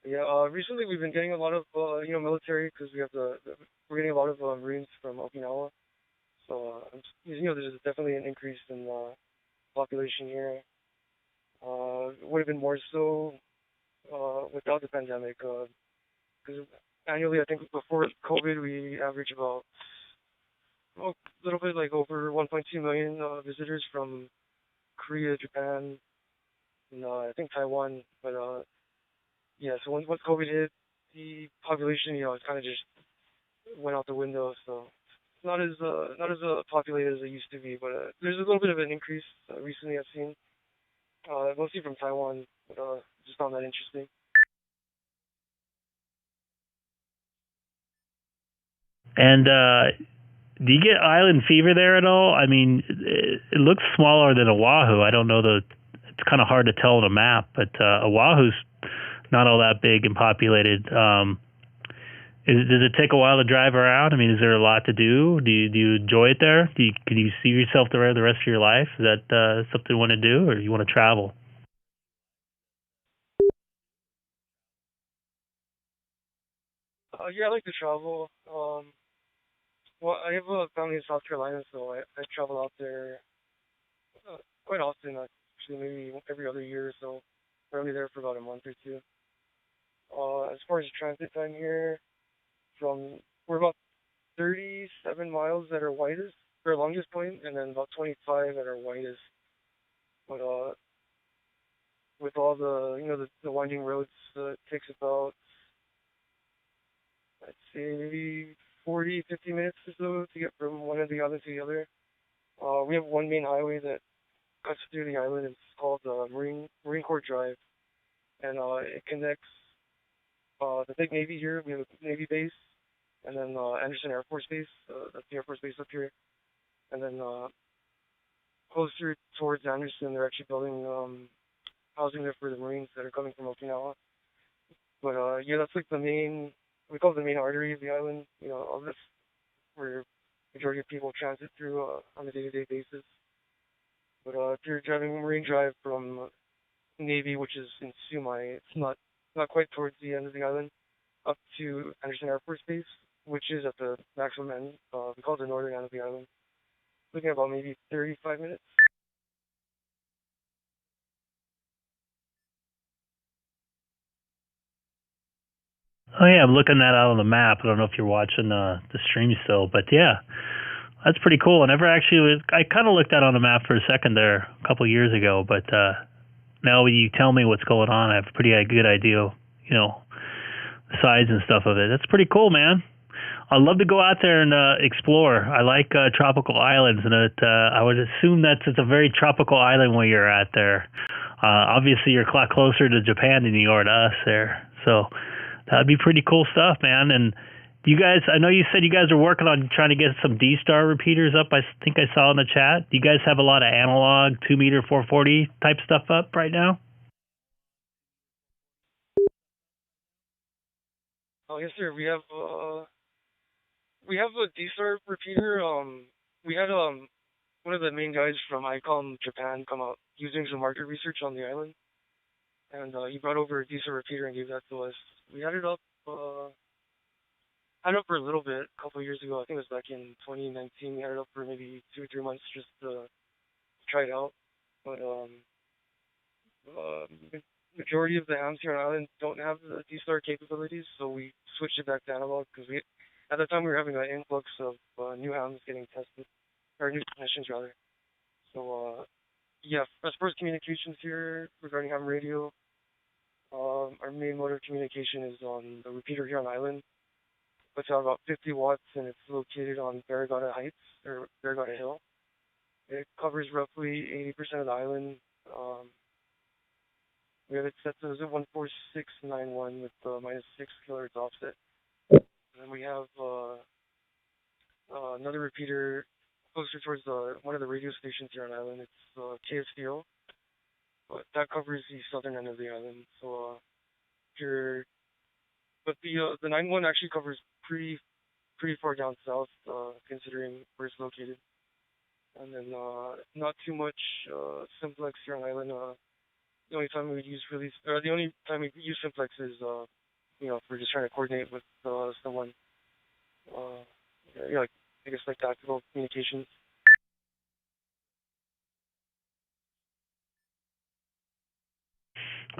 S6: But yeah, recently we've been getting a lot of you know, military, because we're getting a lot of Marines from Okinawa. So you know, there's definitely an increase in population here. It would have been more so without the pandemic, because annually, I think before COVID, we average about a little bit like over 1.2 million visitors from Korea, Japan, and I think Taiwan. But yeah, so once COVID hit, the population, you know, it kind of just went out the window. So it's not as populated as it used to be. But there's a little bit of an increase recently I've seen, mostly from Taiwan. But just found that interesting.
S1: And do you get island fever there at all? I mean, it looks smaller than Oahu. I don't know it's kind of hard to tell on a map, but Oahu's not all that big and populated. Does it take a while to drive around? I mean, is there a lot to do? Do you enjoy it there? Can you see yourself there the rest of your life? Is that something you want to do, or do you want to travel?
S6: Yeah, I like to travel. Well, I have a family in South Carolina, so I travel out there quite often. Actually, maybe every other year or so. I'm only there for about a month or two. As far as transit time here, we're about 37 miles at our widest, our longest point, and then about 25 at our widest. But with all the the winding roads, it takes about, I'd say, maybe 40, 50 minutes or so to get from one end of the island to the other. We have one main highway that cuts through the island. It's called Marine Corps Drive, and it connects the big Navy here. We have a Navy base, and then Anderson Air Force Base. That's the Air Force Base up here. And then closer towards Anderson, they're actually building housing there for the Marines that are coming from Okinawa. But yeah, that's like the main. We call it the main artery of the island. All this where majority of people transit through on a day-to-day basis. But if you're driving Marine Drive from Navy, which is in Sumai, it's not quite towards the end of the island, up to Anderson Air Force Base, which is at the maximum end. We call it the northern end of the island. Looking at about maybe 35 minutes.
S1: Oh yeah, I'm looking at out on the map. I don't know if you're watching the stream still, but yeah, that's pretty cool. I kind of looked at it on the map for a second there a couple of years ago, but now when you tell me what's going on, I have a pretty good idea, the size and stuff of it. That's pretty cool, man. I'd love to go out there and explore. I like tropical islands, and I would assume it's a very tropical island when you're out there. Obviously, you're a lot closer to Japan than you are to us there, so that'd be pretty cool stuff, man. And you guys, I know you said you guys are working on trying to get some DStar repeaters up. I think I saw in the chat. Do you guys have a lot of analog 2-meter 440 type stuff up right now?
S6: Oh yes, sir. We have a DStar repeater. We had one of the main guys from Icom Japan come out. He was doing some market research on the island, and he brought over a DStar repeater and gave that to us. We had it up for a little bit, a couple of years ago. I think it was back in 2019. We had it up for maybe 2 or 3 months just to try it out. But majority of the hams here on the island don't have the DStar capabilities, so we switched it back to analog because at the time we were having an influx of new hams getting tested, or new technicians rather. So yeah, as far as communications here regarding ham radio, our main mode of communication is on the repeater here on the island. It's about 50 watts, and it's located on Barragata Heights, or Barragata Hill. It covers roughly 80% of the island. We have it set to 14691 with -6 kHz offset. And then we have another repeater closer towards one of the radio stations here on the island. It's KSDO, but that covers the southern end of the island. So but the 91 actually covers pretty far down south, considering where it's located. And then not too much simplex here on the island. The only time we use simplex is if we're just trying to coordinate with someone. Like I guess like tactical communications.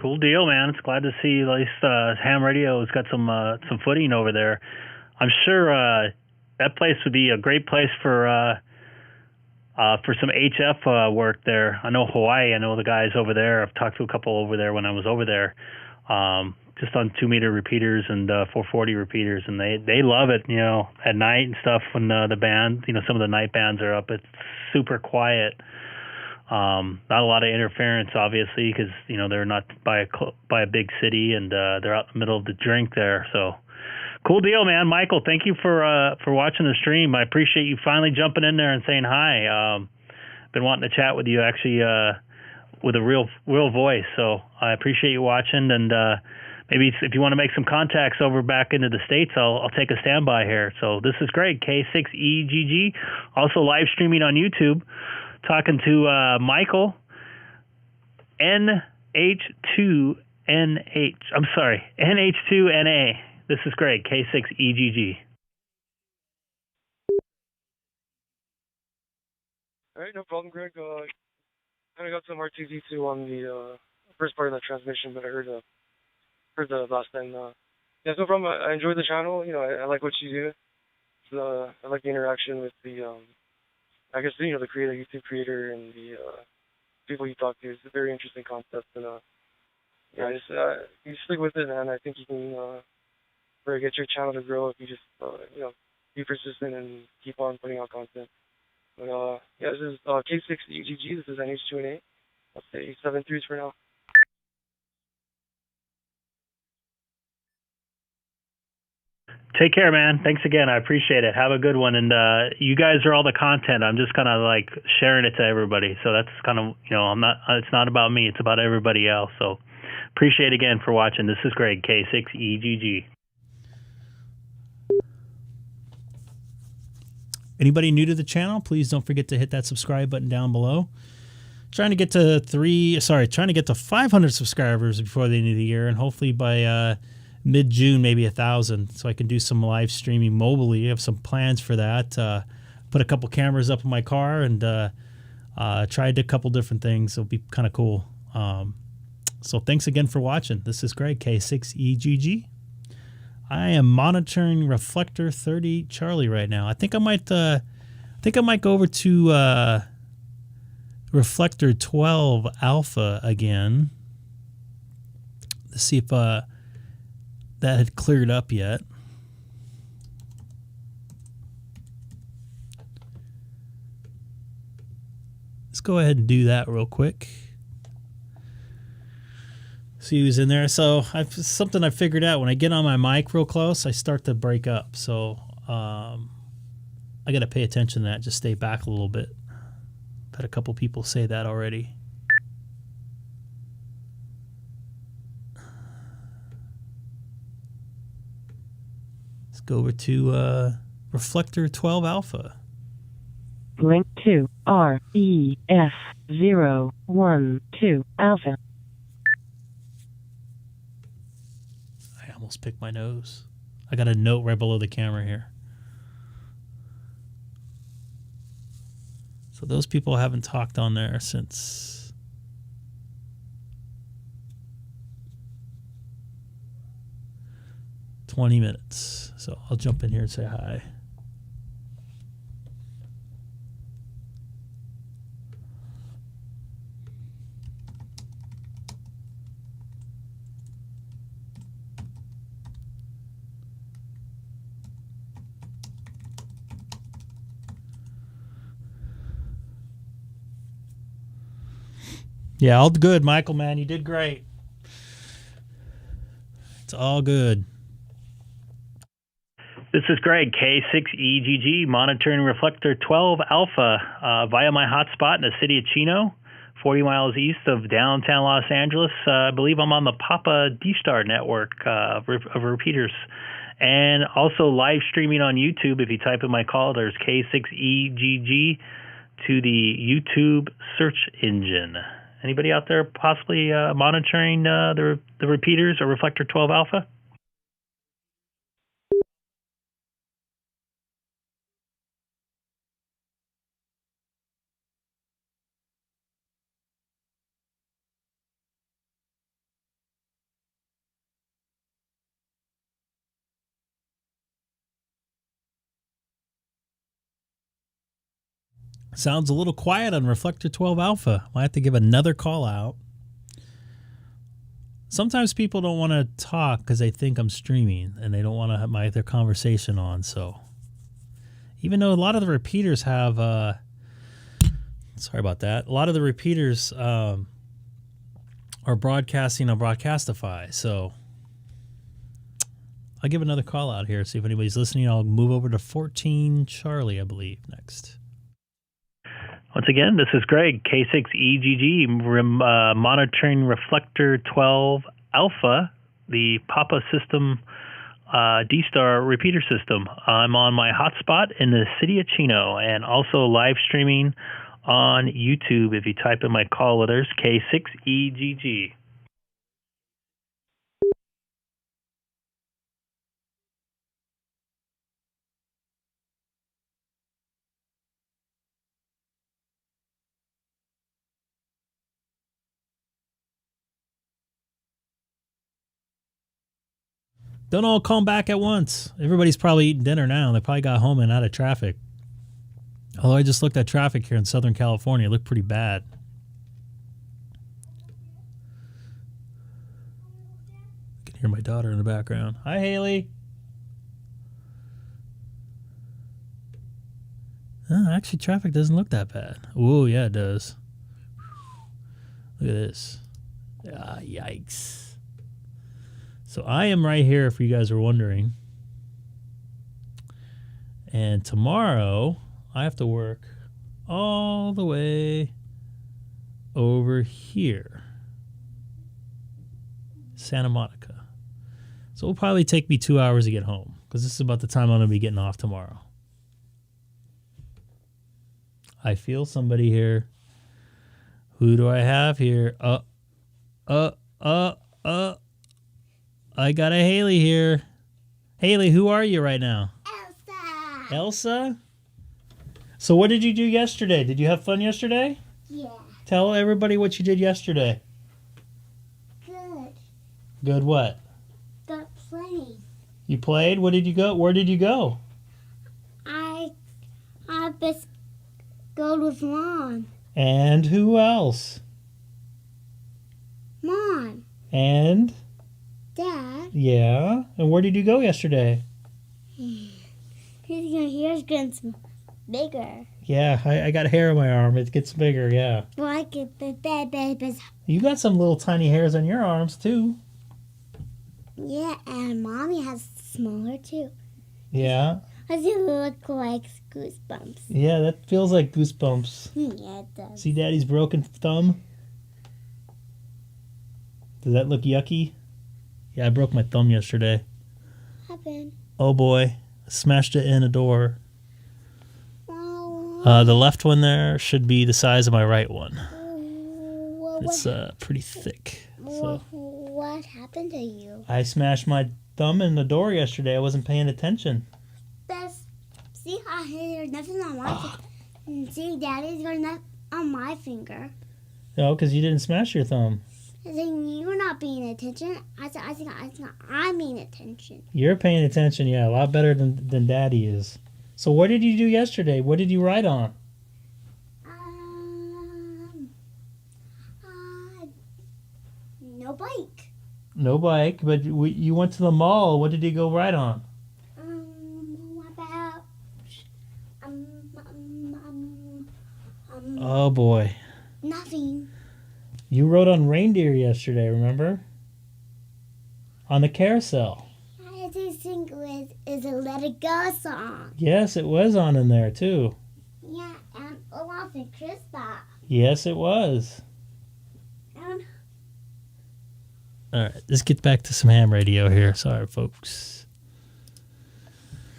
S1: Cool deal, man. It's glad to see at least ham radio has got some footing over there. I'm sure that place would be a great place for some HF work there. I know Hawaii. I know the guys over there. I've talked to a couple over there when I was over there, just on 2-meter repeaters and 440 repeaters, and they love it. At night and stuff when the band, some of the night bands are up. It's super quiet. Not a lot of interference, obviously, because they're not by a big city, and they're out in the middle of the drink there. So, cool deal, man. Michael, thank you for watching the stream. I appreciate you finally jumping in there and saying hi. Been wanting to chat with you actually with a real voice. So I appreciate you watching, and maybe if you want to make some contacts over back into the States, I'll take a standby here. So this is Greg, K6EGG, also live streaming on YouTube, talking to Michael, NH2NA. This is Greg, K6EGG.
S6: All right, no problem, Greg. Kind of got some R2D2 on the first part of the transmission, but I heard the last time. Yeah, no problem. I enjoy the channel. You know, I like what you do. I like the interaction with the, I guess, you know, the YouTube creator and the people you talk to. It's a very interesting concept, and yeah, just you stick with it, and I think you can really get your channel to grow if you just you know, be persistent and keep on putting out content. But yeah, this is K6EGG. This is NH2NA. I'll say 7-3s for now.
S1: Take care, man. Thanks again. I appreciate it. Have a good one. And you guys are all the content. I'm just kind of like sharing it to everybody. So that's kind of, you know, it's not about me. It's about everybody else. So appreciate it again for watching. This is Greg, K6EGG. Anybody new to the channel, please don't forget to hit that subscribe button down below. Trying to get to 500 subscribers before the end of the year, and hopefully by mid-June, maybe 1,000, so I can do some live streaming mobily. I have some plans for that. Put a couple cameras up in my car and tried a couple different things. It'll be kind of cool. So thanks again for watching. This is Greg, K6EGG. I am monitoring reflector 30 Charlie right now. I think I might go over to reflector 12 alpha again. Let's see if that had cleared up yet. Let's go ahead and do that real quick. See who's in there. So something I figured out, when I get on my mic real close, I start to break up. So I got to pay attention to that. Just stay back a little bit. I've had a couple people say that already. Let's go over to reflector 12 alpha.
S4: Link to REF012 alpha.
S1: I almost picked my nose. I got a note right below the camera here. So those people haven't talked on there since "20 minutes. So I'll jump in here and say hi. Yeah, all good, Michael, man. You did great. It's all good. This is Greg, K6EGG, monitoring reflector 12 alpha via my hotspot in the city of Chino, 40 miles east of downtown Los Angeles. I believe I'm on the Papa DStar network of repeaters. And also live streaming on YouTube. If you type in my call, there's K6EGG to the YouTube search engine. Anybody out there possibly monitoring the repeaters or reflector 12 alpha? Sounds a little quiet on reflector 12 alpha. Might have to give another call out. Sometimes people don't want to talk because they think I'm streaming and they don't want to have their conversation on. So even though a lot of the repeaters have, sorry about that. A lot of the repeaters are broadcasting on Broadcastify. So I'll give another call out here. See if anybody's listening. I'll move over to 14 Charlie, I believe, next. Once again, this is Greg, K6EGG, monitoring reflector 12 alpha the Papa system DStar repeater system. I'm on my hotspot in the city of Chino and also live streaming on YouTube if you type in my call letters K6EGG. Don't all come back at once. Everybody's probably eating dinner now. They probably got home and out of traffic. Although I just looked at traffic here in Southern California. It looked pretty bad. I can hear my daughter in the background. Hi, Haley. Actually, traffic doesn't look that bad. Oh, yeah, it does. Look at this. Ah, yikes. So I am right here if you guys are wondering. And tomorrow I have to work all the way over here. Santa Monica. So it'll probably take me 2 hours to get home because this is about the time I'm going to be getting off tomorrow. I feel somebody here. Who do I have here? I got a Haley here. Haley, who are you right now?
S7: Elsa.
S1: Elsa? So what did you do yesterday? Did you have fun yesterday?
S7: Yeah.
S1: Tell everybody what you did yesterday.
S7: Good.
S1: Good what?
S7: Got playing.
S1: You played? What did you go? Where did you go?
S7: I just go with Mom.
S1: And who else?
S7: Mom.
S1: And?
S7: Dad.
S1: Yeah. And where did you go yesterday?
S7: Here's getting bigger.
S1: Yeah, I got hair on my arm. It gets bigger, yeah.
S7: Like the babies.
S1: You got some little tiny hairs on your arms, too.
S7: Yeah, and Mommy has smaller too.
S1: Yeah.
S7: Does it look like goosebumps?
S1: Yeah, that feels like goosebumps.
S7: Yeah, it does.
S1: See Daddy's broken thumb? Does that look yucky? Yeah, I broke my thumb yesterday.
S7: Happened.
S1: Oh boy, I smashed it in a door.
S7: Oh,
S1: The left one there should be the size of my right one.
S7: what,
S1: It's pretty thick. So
S7: what happened to you?
S1: I smashed my thumb in the door yesterday. I wasn't paying attention.
S7: See, there's nothing on my finger. See, Daddy's got nothing on my finger.
S1: No, because you didn't smash your thumb.
S7: I think you're not paying attention. I think I'm paying attention.
S1: You're paying attention, yeah, a lot better than Daddy is. So what did you do yesterday? What did you ride on?
S7: No bike.
S1: No bike, but you went to the mall. What did you go ride on?
S7: About
S1: Oh boy.
S7: nothing.
S1: You rode on reindeer yesterday, remember? On the carousel.
S7: I just think is a Let It Go song.
S1: Yes, it was on in there too.
S7: Yeah, and Olaf and Krista.
S1: Yes, it was.
S7: And
S1: All right, let's get back to some ham radio here. Sorry, folks.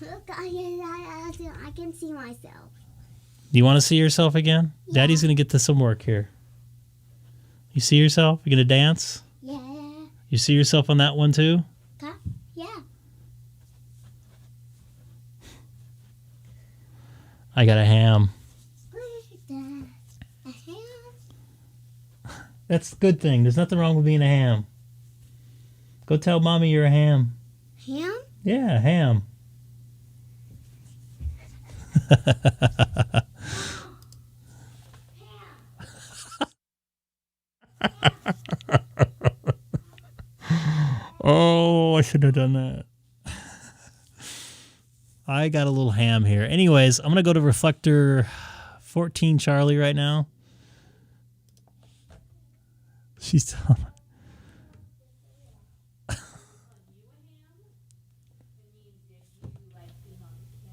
S7: look, I can see myself.
S1: Do you want to see yourself again?
S7: Yeah.
S1: Daddy's going to get to some work here. You see yourself? You going to dance?
S7: Yeah.
S1: You see yourself on that one too?
S7: Yeah.
S1: I got a ham.
S7: A ham?
S1: That's a good thing. There's nothing wrong with being a ham. Go tell Mommy you're a ham.
S7: Ham?
S1: Yeah, ham. Oh, I shouldn't have done that. I got a little ham here. Anyways, I'm going to go to reflector 14 Charlie right now. She's telling me.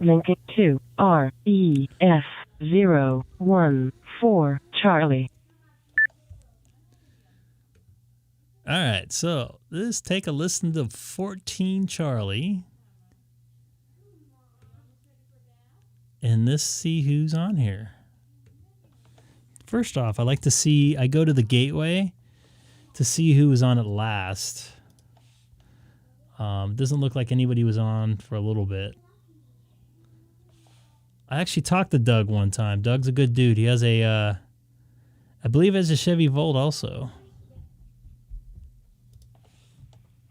S4: Linking to REF014 Charlie.
S1: All right, so let's take a listen to 14 Charlie. And let's see who's on here. First off, I go to the gateway to see who was on it last. Doesn't look like anybody was on for a little bit. I actually talked to Doug one time. Doug's a good dude. He has I believe he has a Chevy Volt also.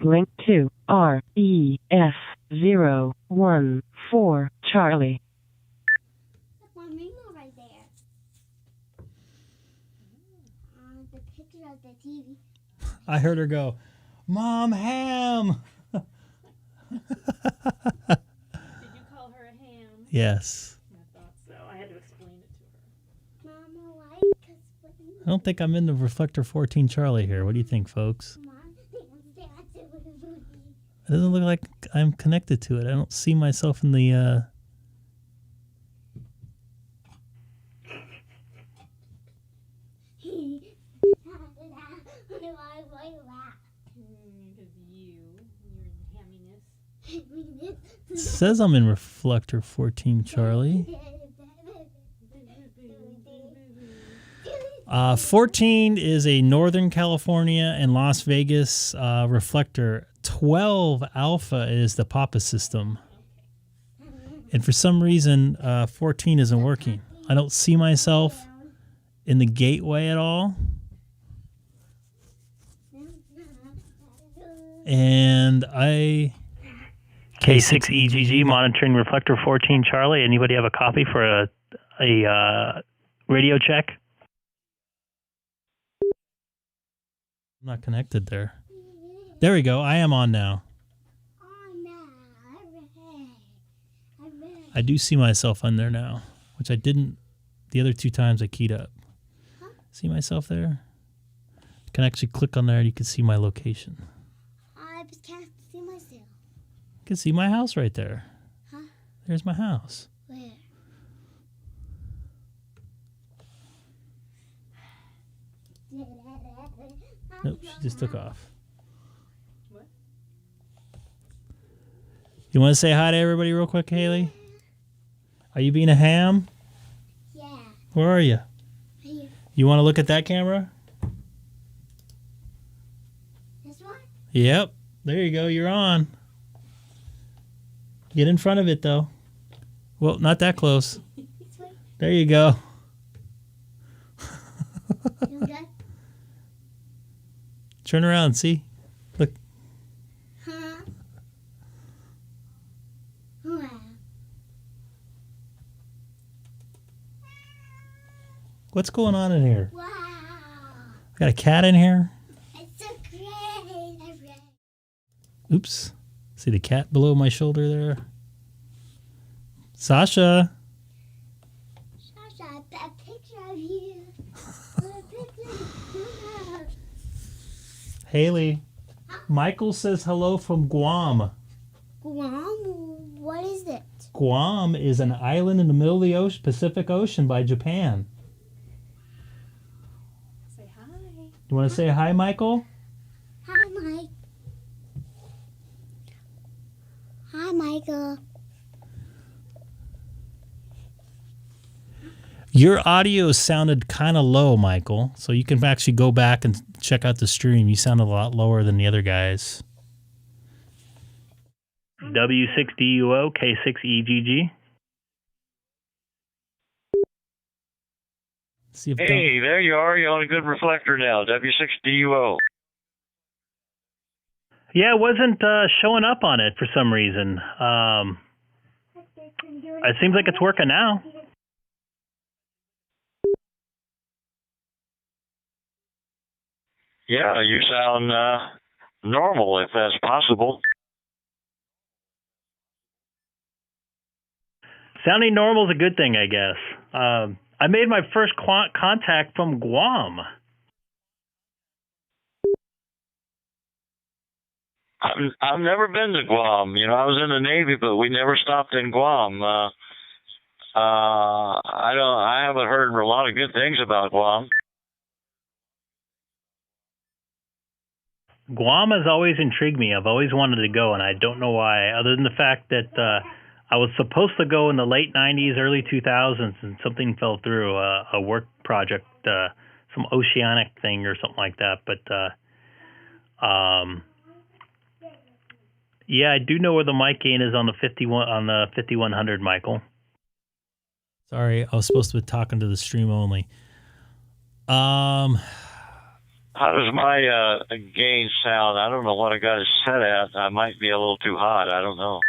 S4: Link to REF014 Charlie.
S7: Look, my rainbow right there. The picture of the TV.
S1: I heard her go, "Mom, ham."
S8: Did you call her a ham?
S1: Yes.
S8: I thought so. I had to explain it to her.
S7: Mama, why?
S1: I don't think I'm in the Reflector 14 Charlie here. What do you think, folks? It doesn't look like I'm connected to it. I don't see myself in the
S8: Because your hamminess.
S1: it says I'm in Reflector 14 Charlie. 14 is a Northern California and Las Vegas Reflector. 12 Alpha is the Papa system. And for some reason, 14 isn't working. I don't see myself in the gateway at all. And K6EGG monitoring Reflector 14 Charlie. Anybody have a copy for a radio check? I'm not connected there. There we go. I am on now. I do see myself on there now, which I didn't the other two times I keyed up. See myself there? I can actually click on there and you can see my location.
S7: I can't see myself.
S1: You can see my house right there.
S7: Huh?
S1: There's my house.
S7: Where?
S1: Nope, she just took off.
S8: What?
S1: You want to say hi to everybody real quick, Haley? Are you being a ham?
S7: Yeah.
S1: Where are you?
S7: Here.
S1: You want to look at that camera?
S7: This one?
S1: Yep. There you go. You're on. Get in front of it, though. Well, not that close.
S7: This way?
S1: There you go.
S7: You good?
S1: Turn around. See? Look.
S7: Huh? Wow.
S1: What's going on in here?
S7: Wow.
S1: Got a cat in here?
S7: It's so great. I read.
S1: Oops. See the cat below my shoulder there? Sasha.
S7: Sasha, that picture of you. That picture of you.
S1: Haley. Michael says hello from Guam.
S7: Guam? What is it?
S1: Guam is an island in the middle of the ocean, Pacific Ocean by Japan.
S8: Say hi.
S1: You want to say hi, Michael?
S7: Hi, Mike. Hi, Michael.
S1: Your audio sounded kind of low, Michael, so you can actually go back and check out the stream. You sounded a lot lower than the other guys. W6DUO, K6EGG. See if
S2: Hey, there you are. You're on a good reflector now. W6DUO.
S1: Yeah, it wasn't showing up on it for some reason. It seems like it's working now.
S2: Yeah, you sound normal if that's possible.
S1: Sounding normal is a good thing, I guess. I made my first contact from Guam.
S2: I've never been to Guam. You know, I was in the Navy, but we never stopped in Guam. I haven't heard a lot of good things about Guam.
S1: Guam has always intrigued me. I've always wanted to go, and I don't know why, other than the fact that I was supposed to go in the late 90s, early 2000s, and something fell through, a work project, some oceanic thing or something like that. But yeah, I do know where the mic gain is on the 5100, Michael. Sorry, I was supposed to be talking to the stream only.
S5: How does my gain sound? I don't know what I got it set at. I might be a little too hot. I don't know.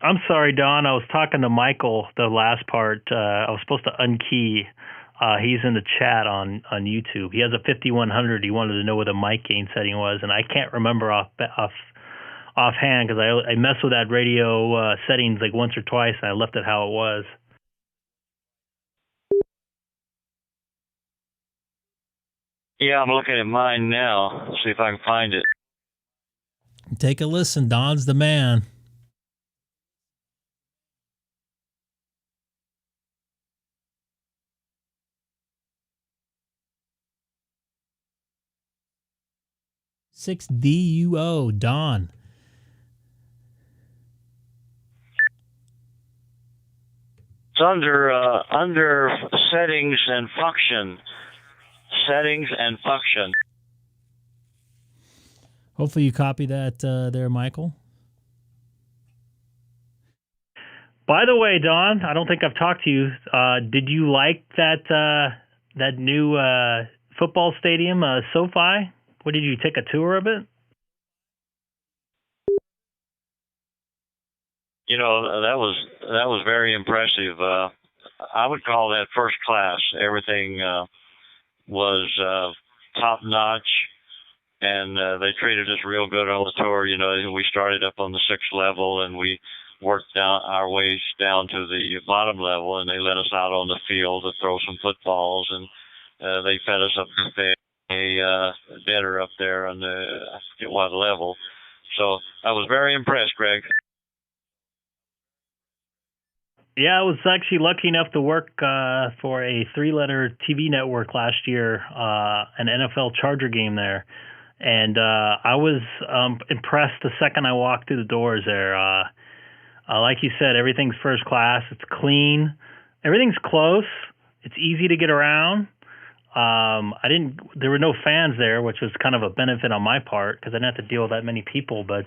S1: I'm sorry, Don. I was talking to Michael the last part. I was supposed to unkey. He's in the chat on YouTube. He has a 5100. He wanted to know what the mic gain setting was, and I can't remember offhand because I messed with that radio settings like once or twice, and I left it how it was.
S5: Yeah, I'm looking at mine now. See if I can find it.
S1: Take a listen. Don's the man. K6EGG, Don.
S5: It's under settings and function. Settings and function.
S1: Hopefully you copy that there, Michael. By the way, Don, I don't think I've talked to you. Did you like that new football stadium, SoFi? What, did you take a tour of it?
S5: You know, that was very impressive. I would call that first class. Everything was top notch, and they treated us real good on the tour. You know, we started up on the 6th level, and we worked down our ways down to the bottom level, and they let us out on the field to throw some footballs, and they fed us up a dinner up there on the, I forget what level. So I was very impressed, Greg.
S1: Yeah, I was actually lucky enough to work for a 3-letter TV network last year, an NFL Charger game there. And I was impressed the second I walked through the doors there. Like you said, everything's first class. It's clean. Everything's close. It's easy to get around. There were no fans there, which was kind of a benefit on my part because I didn't have to deal with that many people. But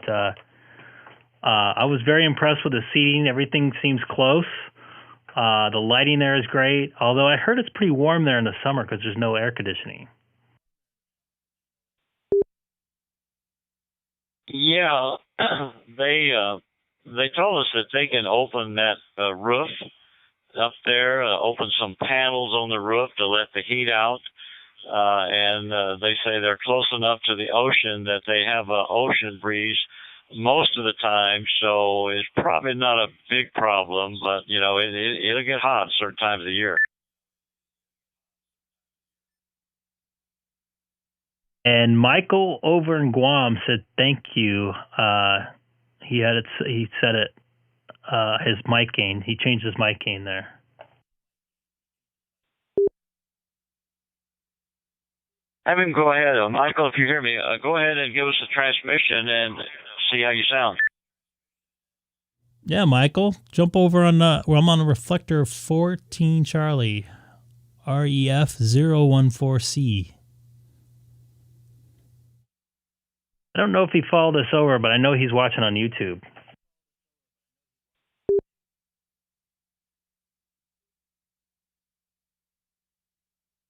S1: I was very impressed with the seating. Everything seems close. The lighting there is great, although I heard it's pretty warm there in the summer because there's no air conditioning.
S5: Yeah, they told us that they can open that roof up there, open some panels on the roof to let the heat out. And they say they're close enough to the ocean that they have an ocean breeze most of the time, so it's probably not a big problem, but, you know, it'll get hot certain times of the year.
S1: And Michael over in Guam said thank you. He said it, his mic gain. He changed his mic gain there.
S5: Have him go ahead. Michael, if you hear me, go ahead and give us a transmission and see how you sound.
S1: Yeah, Michael, jump over on, I'm on a reflector 14 Charlie, REF014C. I don't know if he followed us over, but I know he's watching on YouTube.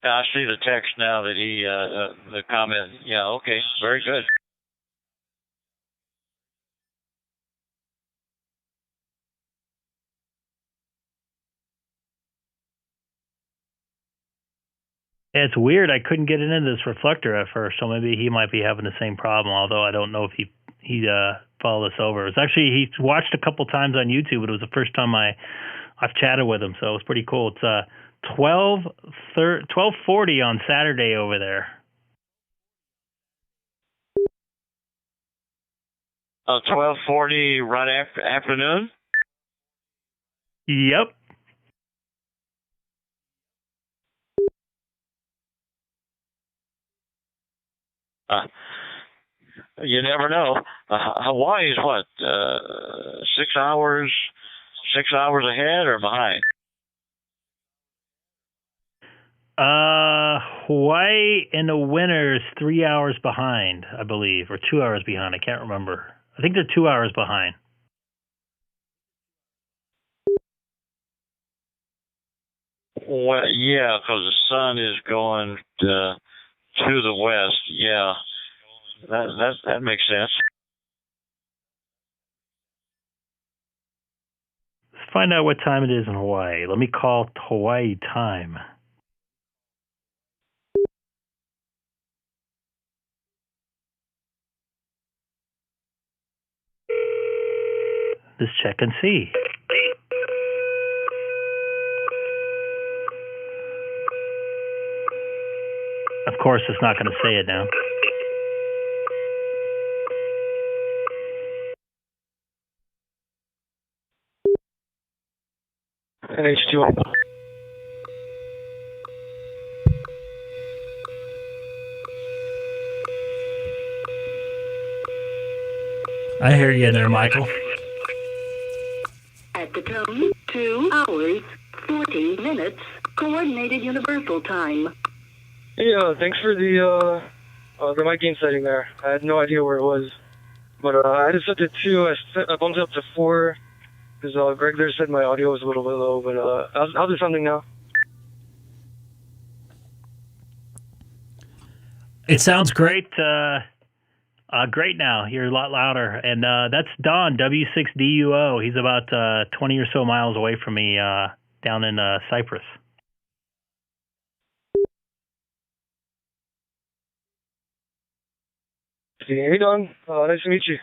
S5: I see the text now that the comment. Yeah, okay, very good.
S1: Yeah, it's weird. I couldn't get into this reflector at first, so maybe he might be having the same problem, although I don't know if he followed us over. It's actually, he watched a couple times on YouTube, but it was the first time I've chatted with him, so it was pretty cool. It's 12:40 on Saturday over there.
S5: 12:40 right afternoon?
S1: Yep.
S2: Uh, you never know. Hawaii is what, 6 hours, 6 hours ahead or behind?
S1: Hawaii in the winter is 3 hours behind, I believe, or 2 hours behind. I can't remember. I think they're 2 hours behind.
S2: Well, yeah, because the sun is going to the west. Yeah, that makes sense.
S1: Let's find out what time it is in Hawaii. Let me call Hawaii time. Let's check and see. Of course, it's not going to say it now.
S6: NH2.
S1: I hear you there, Michael.
S9: At the tone, 2 hours, 40 minutes, coordinated universal time.
S6: Hey, thanks for the mic gain setting there. I had no idea where it was. But I had it set to 2. I bumped it up to 4 because Greg there said my audio was a little bit low. But how's it sounding now?
S1: It sounds great. Great now. You're a lot louder. And that's Don, W6DUO. He's about 20 or so miles away from me down in Cyprus.
S6: Hey, Don. Nice to meet you.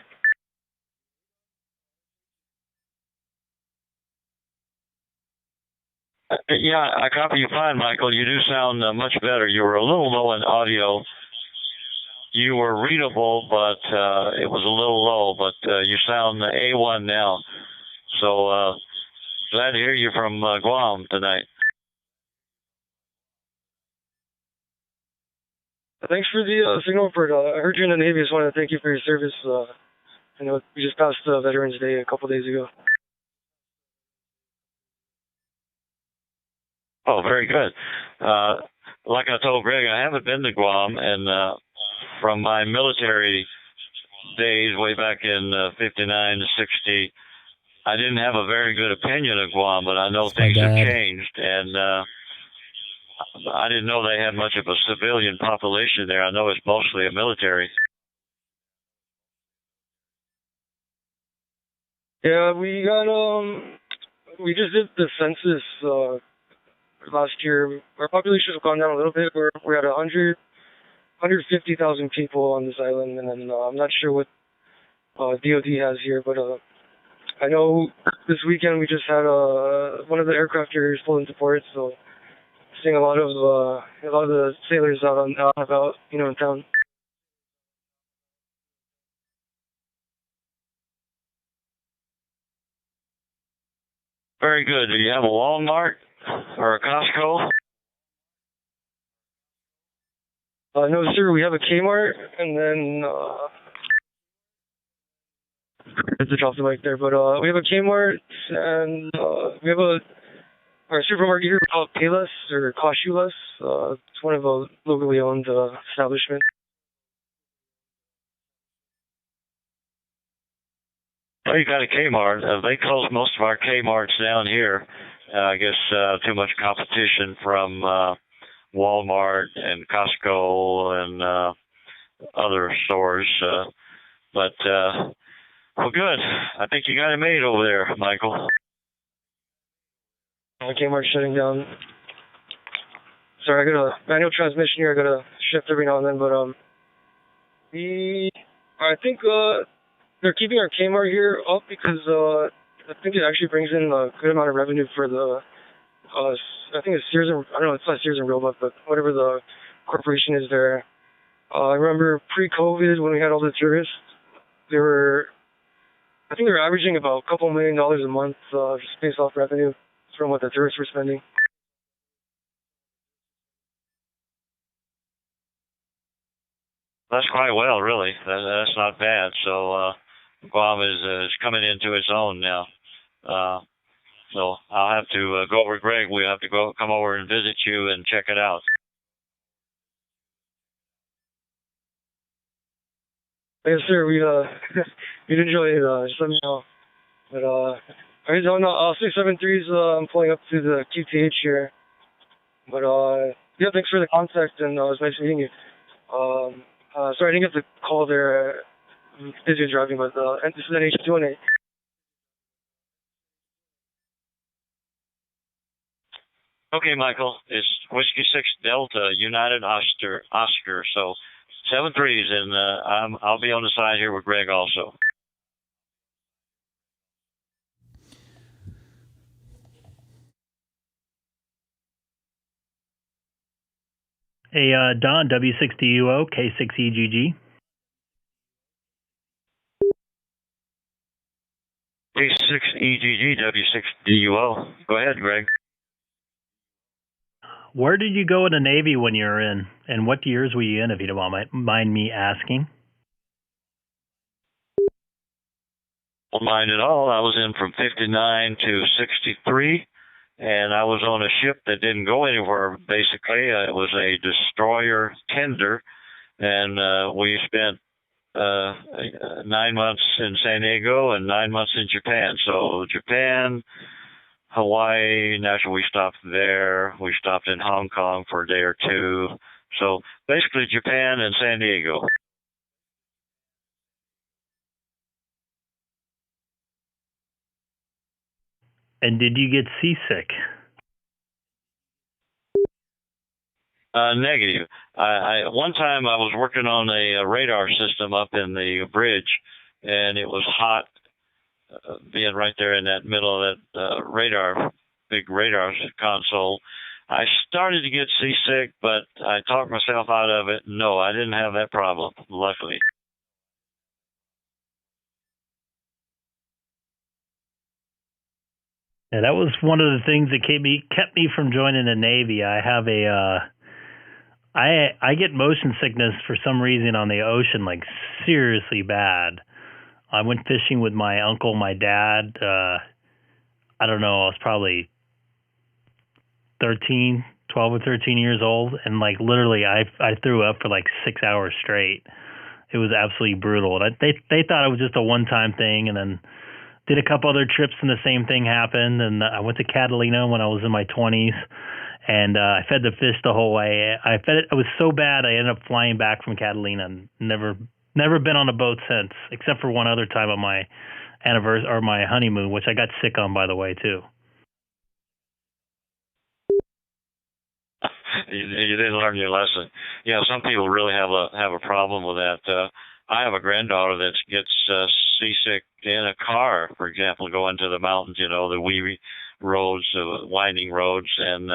S2: Yeah, I copy you fine, Michael. You do sound much better. You were a little low in audio. You were readable, but it was a little low. But you sound A1 now. So glad to hear you from Guam tonight.
S6: Thanks for the signal report. I heard you're in the Navy. I just wanted to thank you for your service. I know we just passed Veterans Day a couple days ago.
S2: Oh, very good. Like I told Greg, I haven't been to Guam, and from my military days way back in 59 to 60, I didn't have a very good opinion of Guam, but I know things have changed, and I didn't know they had much of a civilian population there. I know it's mostly a military.
S6: Yeah, we we just did the census last year. Our population has gone down a little bit. We're at 150,000 people on this island, and then I'm not sure what DOD has here, but I know this weekend we just had one of the aircraft carriers pull into port, so seeing a lot of the sailors out and about, in town.
S2: Very good. Do you have a Walmart or a Costco?
S6: No, sir. We have a Kmart, and then it's a drop the mic there, but we have a Kmart, and we have our supermarket here called Payless or Cosculess. It's one of the locally owned establishments.
S2: Well, you got a Kmart. They closed most of our Kmarts down here. I guess too much competition from Walmart and Costco and other stores. But well, good. I think you got it made over there, Michael.
S6: Kmart's shutting down. Sorry, I got a manual transmission here. I got to shift every now and then, but I think they're keeping our Kmart here up because I think it actually brings in a good amount of revenue for the I think it's Sears and I don't know, it's not Sears and Roebuck, but whatever the corporation is there. I remember pre-COVID when we had all the tourists, I think they were averaging about a couple $1 million a month just based off revenue from what the tourists were spending.
S2: That's quite well, really. That's not bad. So Guam is coming into its own now. So I'll have to go over, Greg. We have to come over and visit you and check it out.
S6: Yes, sir. We'd enjoy it. Just let me know. But all right, on 673's I'm pulling up to the QTH here. But yeah, thanks for the contact, and it was nice meeting you. Sorry, I didn't get the call there. Busy driving, but and this is NH218.
S2: Okay, Michael. It's Whiskey 6 Delta United Oscar. So 73's, and I'll be on the side here with Greg also.
S1: Hey, Don, W6DUO, K6EGG.
S2: K6EGG, W6DUO. Go ahead, Greg.
S1: Where did you go in the Navy when you were in? And what years were you in, if you don't mind me asking?
S2: Don't mind at all. I was in from 59 to 63, and I was on a ship that didn't go anywhere, basically. It was a destroyer tender, and we spent 9 months in San Diego and 9 months in Japan. So Japan, Hawaii, naturally we stopped there. We stopped in Hong Kong for a day or two. So basically Japan and San Diego.
S1: And did you get seasick?
S2: Negative. One time I was working on a radar system up in the bridge, and it was hot being right there in that middle of that big radar console. I started to get seasick, but I talked myself out of it. No, I didn't have that problem, luckily.
S1: Yeah, that was one of the things that kept me from joining the Navy. I have I get motion sickness for some reason on the ocean, like seriously bad. I went fishing with my uncle, my dad. I don't know, I was probably 12 or 13 years old, and like literally I threw up for like 6 hours straight. It was absolutely brutal. And they thought it was just a one-time thing, and then did a couple other trips and the same thing happened. And I went to Catalina when I was in my 20s, and I fed the fish the whole way. It was so bad I ended up flying back from Catalina and never been on a boat since, except for one other time on my anniversary or my honeymoon, which I got sick on, by the way, too.
S2: You didn't learn your lesson. Yeah, some people really have a problem with that. I have a granddaughter that gets seasick in a car, for example, going to the mountains, the wee roads, winding roads, and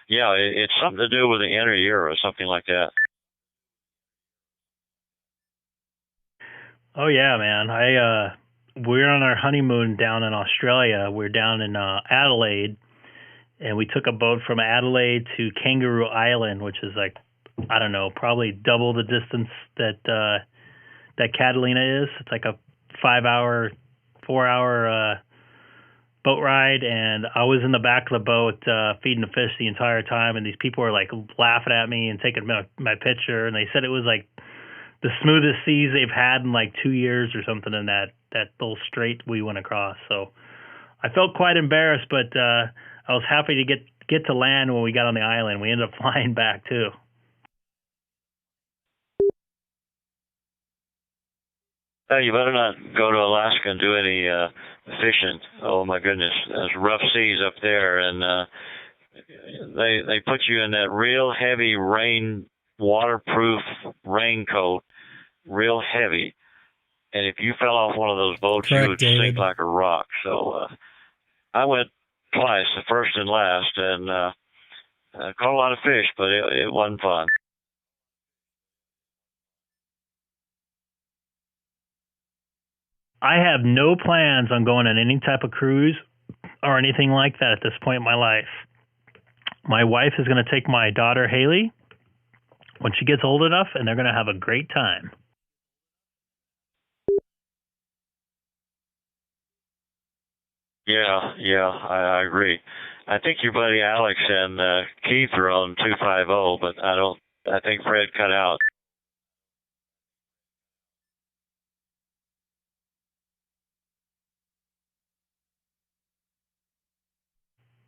S2: yeah, it's something to do with the inner ear or something like that.
S1: Oh yeah, man. We're on our honeymoon down in Australia. We're down in Adelaide, and we took a boat from Adelaide to Kangaroo Island, which is like, I don't know, probably double the distance that Catalina is. It's like a 4-hour boat ride, and I was in the back of the boat feeding the fish the entire time, and these people were like laughing at me and taking my picture, and they said it was like the smoothest seas they've had in like 2 years or something in that little strait we went across. So I felt quite embarrassed, but I was happy to get to land when we got on the island. We ended up flying back too.
S2: You better not go to Alaska and do any fishing. Oh my goodness, there's rough seas up there, and they put you in that real heavy waterproof raincoat, real heavy. And if you fell off one of those boats, you would sink like a rock. So I went twice, the first and last, and caught a lot of fish, but it wasn't fun.
S1: I have no plans on going on any type of cruise or anything like that at this point in my life. My wife is going to take my daughter, Haley. when she gets old enough, and they're going to have a great time.
S5: Yeah, I agree. I think your buddy Alex and Keith are on 250, but I think Fred cut out.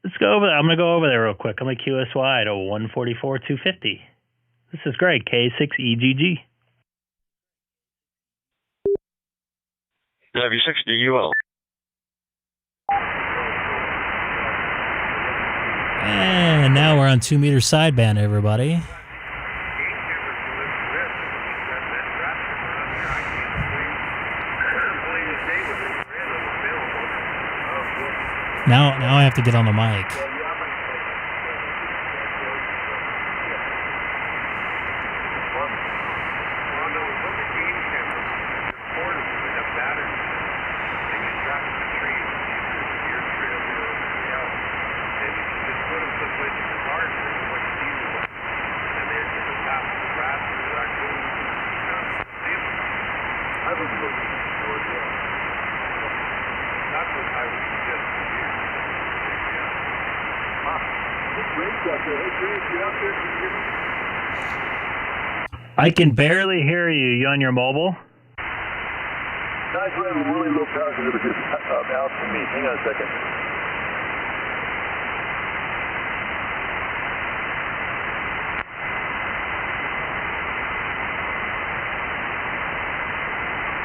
S1: Let's go over there. I'm going to go over there real quick. I'm going to QSY to 144.250. This is Greg, K6EGG.
S5: W6DUO.
S1: And now we're on 2 meter sideband, everybody. Now I have to get on the mic. I can barely hear you. You on your mobile?
S10: Guys, you have a really low power because it was just out to me. Hang on a second.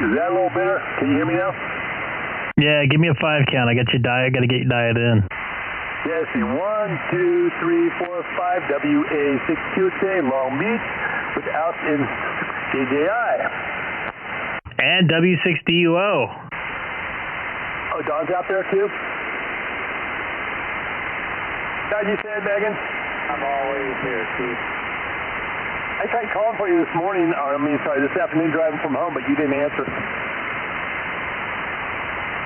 S10: Is that a little better? Can you hear me now?
S1: Yeah, give me a 5 count. I got you dialed. I got to get you dialed in.
S10: Yeah, see, 1, 2, 3, 4, 5, WA6QJ, Long Beach, without in KJI.
S1: And W6DUO.
S10: Oh, Don's out there too? How'd you say it, Megan? I'm always here, Steve. I tried calling for you this morning, this afternoon driving from home, but you didn't answer.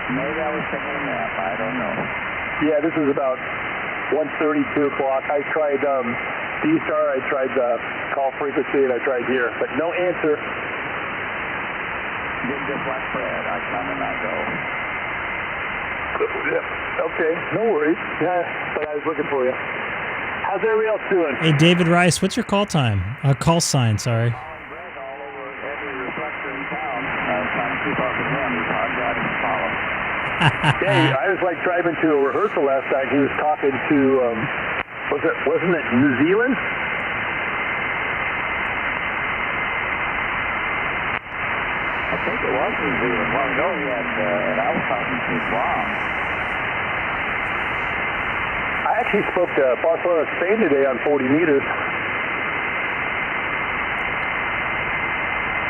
S10: Maybe I was taking a nap, I don't know. Yeah, this is about 1:30, 2 o'clock. I tried DStar, I tried call frequency, and I tried here, but no answer. Did just like Fred, I come and I go. Okay, no worries. Yeah, but I was looking for you. How's everybody else doing?
S1: Hey, David Rice, what's your call time? Call sign, sorry.
S10: All over every reflector in town. Trying to keep up with him. He's hard driving to follow. Yeah, I was like driving to a rehearsal last night. He was talking to, wasn't it New Zealand? I think it was New Zealand. Well, no, and I was talking to Guam. I actually spoke to Barcelona, Spain today on 40 meters.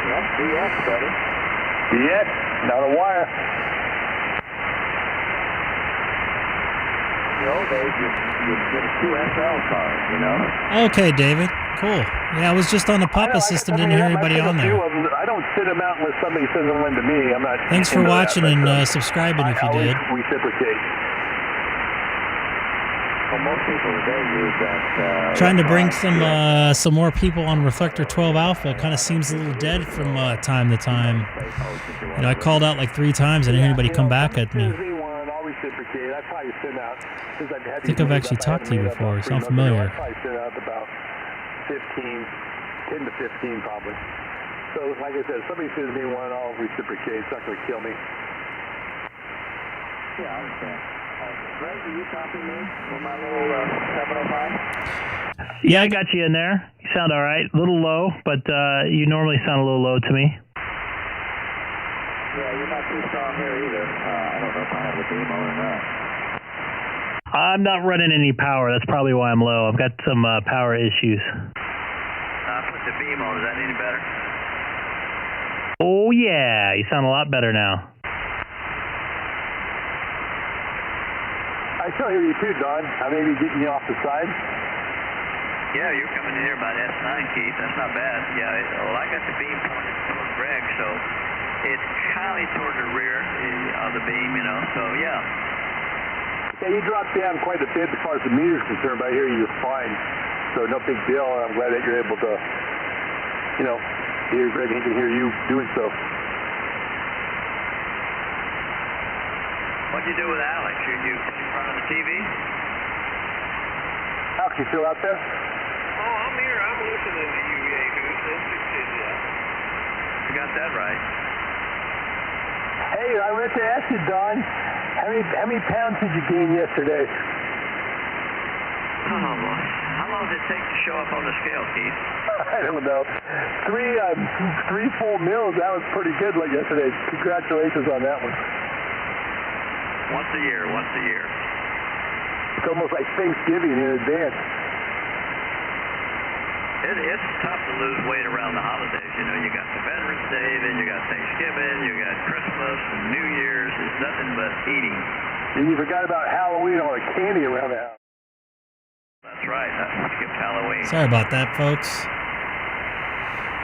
S10: That's DX, buddy. DX, not a wire. In the old days, you'd get a 2SL card, you know?
S1: Okay, David. Cool. Yeah, I was just on the Papa system. Didn't hear anybody on there.
S10: I don't send them out unless somebody sends them in to me. I'm not.
S1: Thanks for watching and subscribing if you did.
S10: Reciprocate. Well, most people today use that.
S1: Trying to bring some more people on Reflector 12 Alpha. It kind of seems a little dead from time to time. You know, I called out like 3 times and anybody come back at me. I think I've actually talked to you before. You sound familiar.
S10: I probably sent out about 10 to 15 probably. So like I said, if somebody sends me one, I'll reciprocate. It's not going to kill me. Yeah, I understand. Greg, do you copy me with my little 705?
S1: Yeah, I got you in there. You sound all right. A little low, but you normally sound a little low to me.
S10: Yeah, you're not too strong here either. I don't know if I have the beam on or not.
S1: I'm not running any power. That's probably why I'm low. I've got some power issues.
S10: Put the beam on. Is that any better?
S1: Oh, yeah. You sound a lot better now.
S10: I still hear you too, Don. I may be getting you off the side.
S11: Yeah, you're coming in here about S9, Keith. That's not bad. Yeah, well, I got the beam pointed toward Greg, so it's kind of toward the rear of the beam, you know, so yeah.
S10: Yeah, you dropped down quite a bit as far as the meter's concerned, but I hear you're fine. So no big deal. I'm glad that you're able to you know, hear Greg and he can hear you doing so.
S11: What'd you do with Alex? You put in front of the TV?
S10: Alex, you still out there?
S11: Oh, I'm here. I'm listening to you, Yahoos. You got that right.
S10: Hey, I meant to ask you, Don, how many pounds did you gain yesterday?
S11: Oh, boy. How long did it take to show up on the scale, Keith?
S10: I don't know. Three full meals. That was pretty good like yesterday. Congratulations on that one.
S11: Once a year.
S10: It's almost like Thanksgiving in advance.
S11: It's tough to lose weight around the holidays. You know, you got the Veterans Day, then you got Thanksgiving, you got Christmas and New Year's. It's nothing but eating.
S10: And you forgot about Halloween, all the candy around the house.
S11: That's right. I skipped Halloween.
S1: Sorry about that, folks.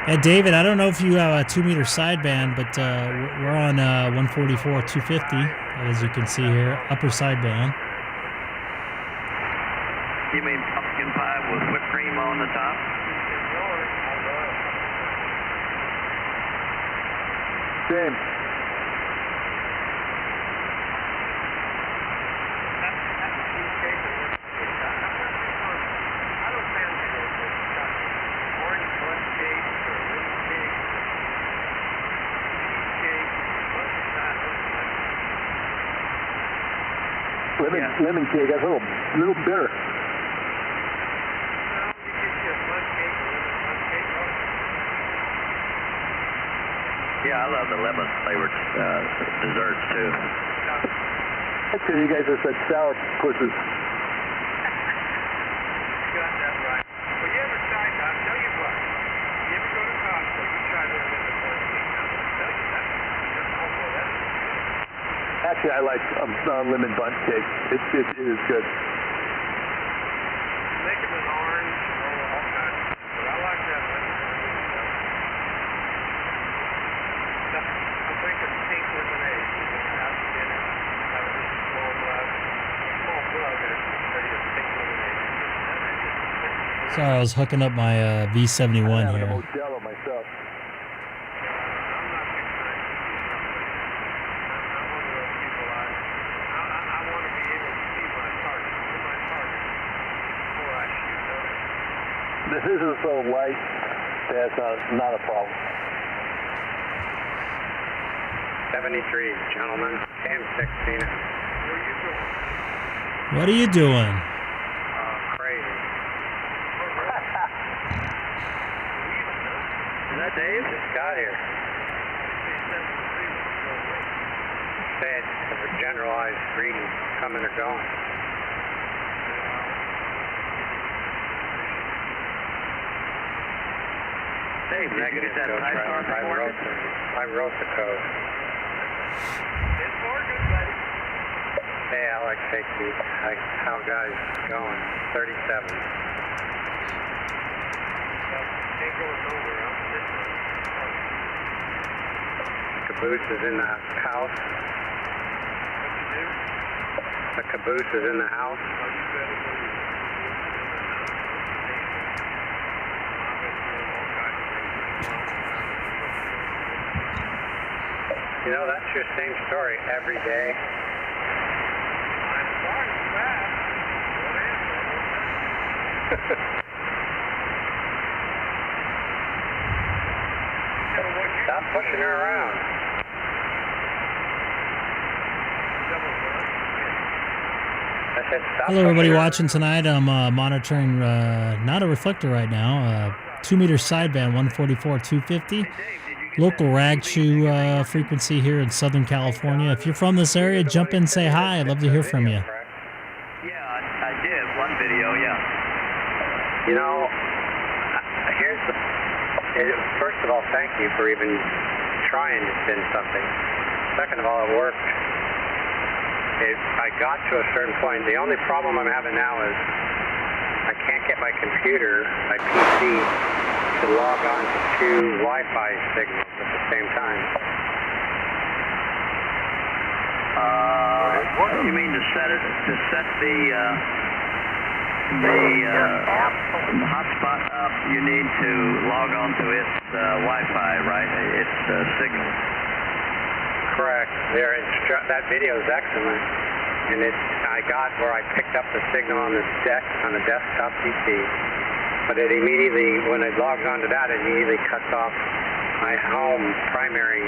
S1: Hey, David, I don't know if you have a 2-meter sideband, but we're on 144 250, as you can see here, upper sideband.
S11: You mean pumpkin pie with whipped cream on the top?
S10: Same. Lemon cake, that's a little bitter.
S11: Yeah, I love the lemon flavored desserts too.
S10: That's because you guys are such sour pusses.
S11: You got that right. Well, you ever tried, I'll tell you what, you ever go to Costco, you try the lemon buns cake. I'll tell you that.
S10: Actually, I like lemon bundt cake. It is good.
S11: Make them in orange, all kinds of stuff, but I like that lemon. I'm drinking pink lemonade. After dinner, have a small mug, and ready to pink lemonade.
S1: Sorry, I was hooking up my V71 here.
S10: I'm Modelo myself. This is so light that's not a problem.
S12: 73, gentlemen, K6EGG.
S1: What are you doing?
S12: Crazy. Is that Dave? Just got here. Said a generalized reading coming or going.
S11: Dave, did you get that
S12: I wrote the code.
S11: It's more good, buddy.
S12: Hey, Alex, hey, Keith. How guys going? 37.
S11: Ain't going nowhere.
S12: The caboose is in the house.
S11: What you do?
S12: The caboose is in the house.
S11: Oh, you better believe it.
S12: You know, that's your same story every day.
S11: I'm sorry you asked.
S12: Stop pushing her around. I said stop.
S1: Hello, everybody watching tonight. I'm monitoring not a reflector right now. 2-meter sideband, 144 250. Local rag chew frequency here in Southern California. If you're from this area, jump in, say hi. I'd love to hear from you.
S11: Yeah, I did. One video, yeah.
S12: You know, first of all, thank you for even trying to send something. Second of all, it worked. I got to a certain point. The only problem I'm having now is I can't get my computer, my PC, to log on to 2 Wi-Fi signals at the same time.
S11: You mean to set the hotspot up? You need to log log on to its Wi-Fi, right? Its signal.
S12: Correct. That video is excellent, and I got where I picked up the signal on the desktop PC, but it immediately, when it logs onto that, it immediately cuts off my home primary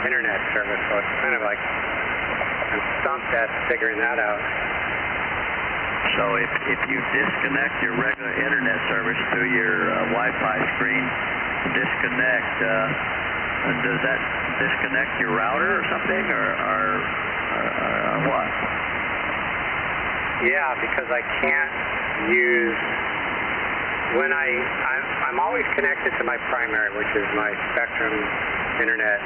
S12: internet service. So it's kind of like I'm stumped at figuring that out.
S11: So if you disconnect your regular internet service through your Wi-Fi screen, disconnect. Does that disconnect your router or something, or what?
S12: Yeah, because I can't use when I'm always connected to my primary, which is my Spectrum internet,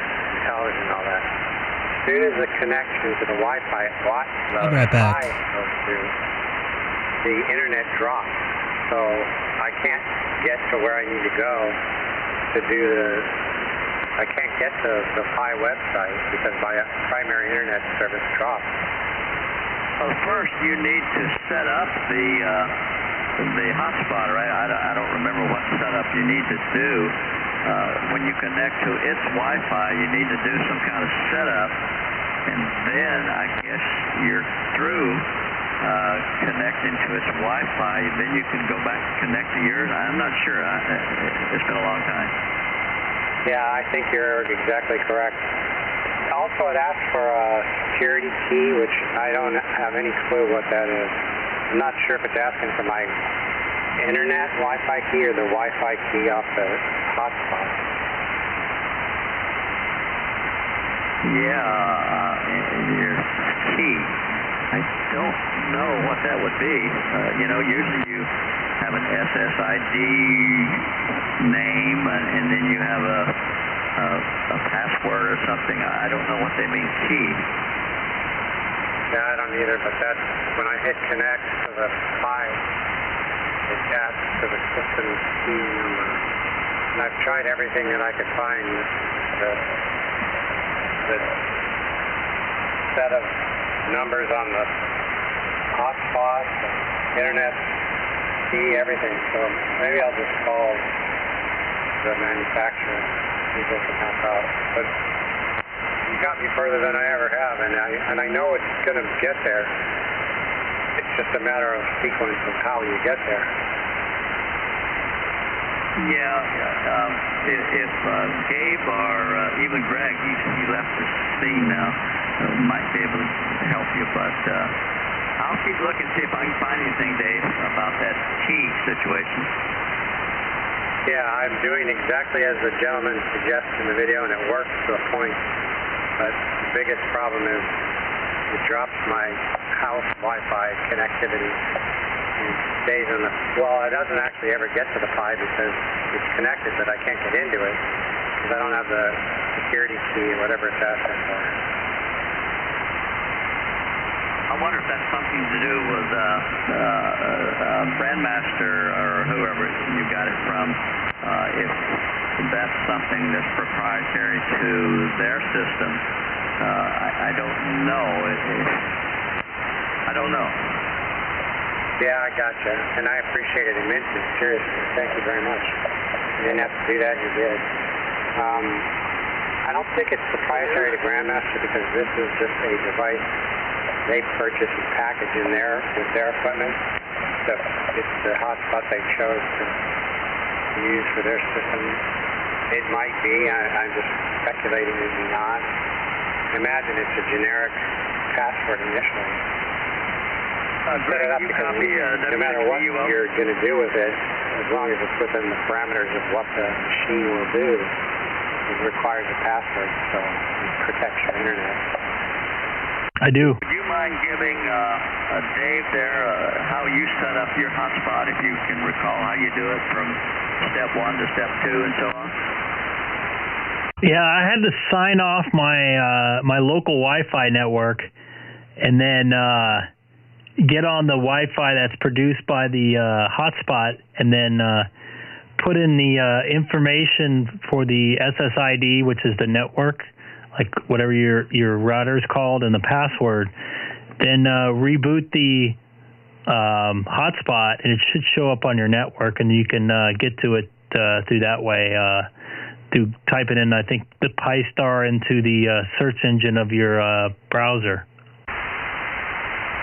S12: television, and all that. As soon as the connection to the Wi-Fi
S1: I'll be right back.
S12: goes through, the internet drops. So I can't get to where I need to go to do I can't get to the Pi website because my primary internet service dropped.
S11: Well, first you need to set up the hotspot, right? I don't remember what setup you need to do. When you connect to its Wi-Fi, you need to do some kind of setup, and then I guess you're through connecting to its Wi-Fi. Then you can go back and connect to yours. I'm not sure. It's been a long time.
S12: Yeah, I think you're exactly correct. Also, it asked for a security key, which I don't have any clue what that is. I'm not sure if it's asking for my internet Wi-Fi key or the Wi-Fi key off the hotspot.
S11: Yeah, your key. I don't know what that would be. Usually you have an SSID name, and then you have a password or something. I don't know what they mean, key.
S12: Yeah, I don't either, but that's when I hit connect to the Pi, it asks for the system key number. And I've tried everything that I could find. The set of numbers on the hotspot, the internet key, everything. So maybe I'll just call the manufacturer, see if they can help out. But you got me further than I ever have, and I know it's going to get there. It's just a matter of sequence of how you get there.
S11: Yeah, if Gabe or even Greg, he left the scene now, might be able to help you, but I'll keep looking, see if I can find anything, Dave, about that key situation.
S12: Yeah, I'm doing exactly as the gentleman suggests in the video, and it works to a point. But the biggest problem is it drops my house Wi-Fi connectivity. And stays on it doesn't actually ever get to the Pi because it's connected, but I can't get into it because I don't have the security key or whatever it's asking for.
S11: I wonder if that's something to do with Brandmaster or whoever you got it from. If that's something that's proprietary to their system, I don't know. I don't know.
S12: Yeah, I gotcha, and I appreciate it immensely. Seriously, thank you very much. You didn't have to do that, you did. I don't think it's proprietary to Grandmaster because this is just a device they purchase and package in there with their equipment. It's the hotspot they chose to use for their system. It might be. I'm just speculating maybe not. I imagine it's a generic password initially.
S11: Greg, you copy
S12: no matter what you're going to do with it, as long as it's within the parameters of what the machine will do, it requires a password, so it protects your internet.
S1: I do.
S11: Would you mind giving Dave there how you set up your hotspot, if you can recall how you do it from step 1 to step 2 and so on?
S1: Yeah, I had to sign off my local Wi-Fi network and then get on the Wi-Fi that's produced by the hotspot, and then put in the information for the SSID, which is the network, like whatever your router is called, and the password. Then reboot the hotspot, and it should show up on your network, and you can get to it through that way. Through typing in, I think, the Pi-Star into the search engine of your browser.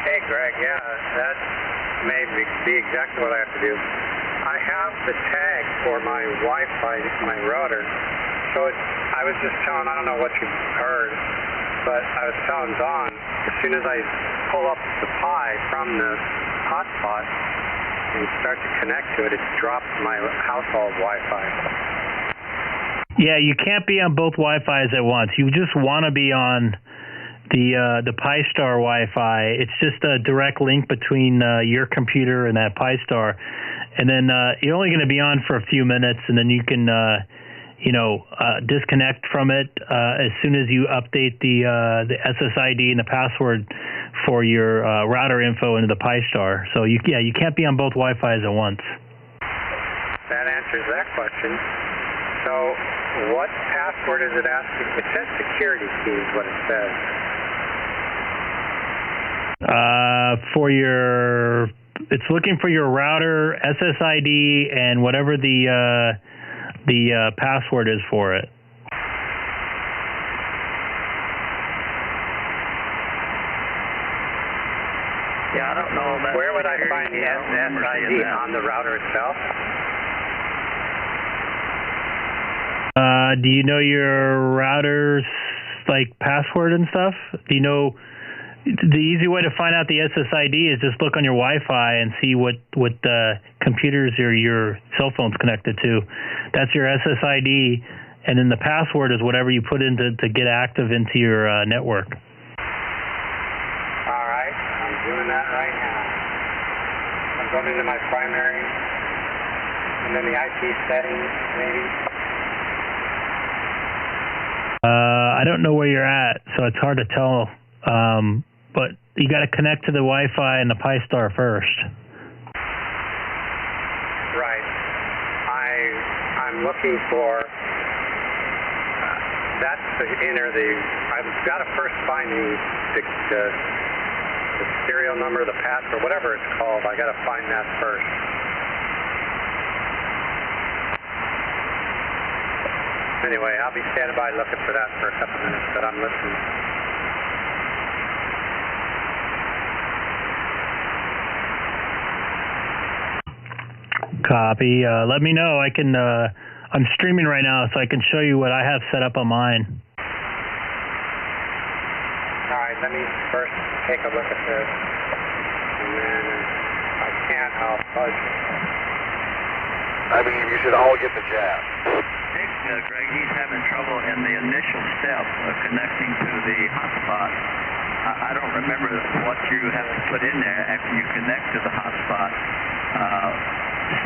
S12: Hey, Greg, yeah, that may be exactly what I have to do. I have the tag for my Wi-Fi, my router, so I was just telling, I don't know what you heard, but I was telling Don, as soon as I pull up the Pi from the hotspot and start to connect to it, it drops my household Wi-Fi.
S1: Yeah, you can't be on both Wi-Fis at once. You just want to be on the Pi-Star Wi-Fi. It's just a direct link between your computer and that Pi-Star, and then you're only going to be on for a few minutes, and then you can disconnect from it as soon as you update the SSID and the password for your router info into the Pi-Star. So you can't be on both Wi-Fis at once.
S12: That answers that question. So what password is it asking? It says security key is what it says.
S1: It's looking for your router, SSID, and whatever the password is for it.
S11: Yeah, I don't know.
S12: Where would I find the SSID? On the router itself?
S1: Do you know your router's password and stuff? Do you know the easy way to find out the SSID is just look on your Wi-Fi and see what computers or your cell phone's connected to. That's your SSID, and then the password is whatever you put in to get active into your network.
S12: All right, I'm doing that right now. I'm going into my primary, and then the IP settings, maybe.
S1: I don't know where you're at, so it's hard to tell. But you got to connect to the Wi-Fi and the Pi-Star first.
S12: Right. I'm looking for. That's the I've got to first find the serial number, the password, whatever it's called. I got to find that first. Anyway, I'll be standing by looking for that for a couple minutes, but I'm listening.
S1: Copy. Let me know. I can. I'm streaming right now, so I can show you what I have set up on mine.
S12: All right, let me first take a look at this, and then if I can't, I'll fudge.
S10: I mean, you should all get the jab.
S11: Greg, he's having trouble in the initial step of connecting to the hotspot. I don't remember what you have to put in there after you connect to the hotspot.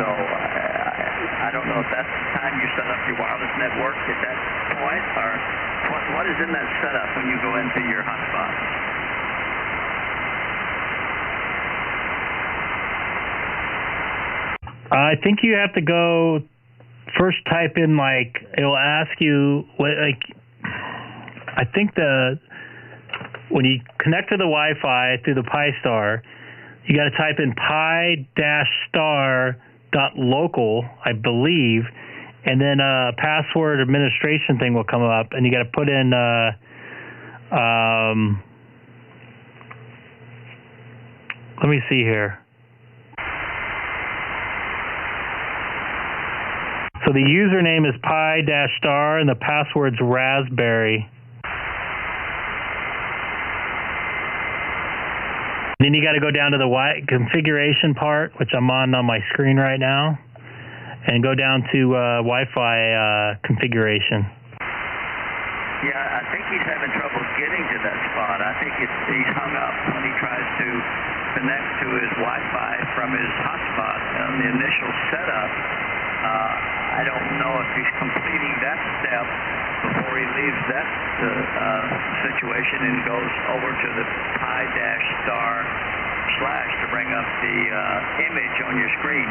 S11: So I don't know if that's the time you set up your wireless network at that point, or what is in that setup when you go into your hotspot?
S1: I think you have to go first type in, it'll ask you I think when you connect to the Wi-Fi through the Pi-Star, you got to type in pi-star.local, I believe, and then a password administration thing will come up, and you got to put in let me see here. So the username is pi-star and the password's raspberry. Then you got to go down to the configuration part, which I'm on my screen right now, and go down to Wi-Fi configuration.
S11: Yeah, I think he's having trouble getting to that spot. I think he's hung up when he tries to connect to his Wi-Fi from his hotspot on the initial setup. I don't know if he's completing that step before he leaves that situation and goes over to the pi-star/ to bring up the image on your screen.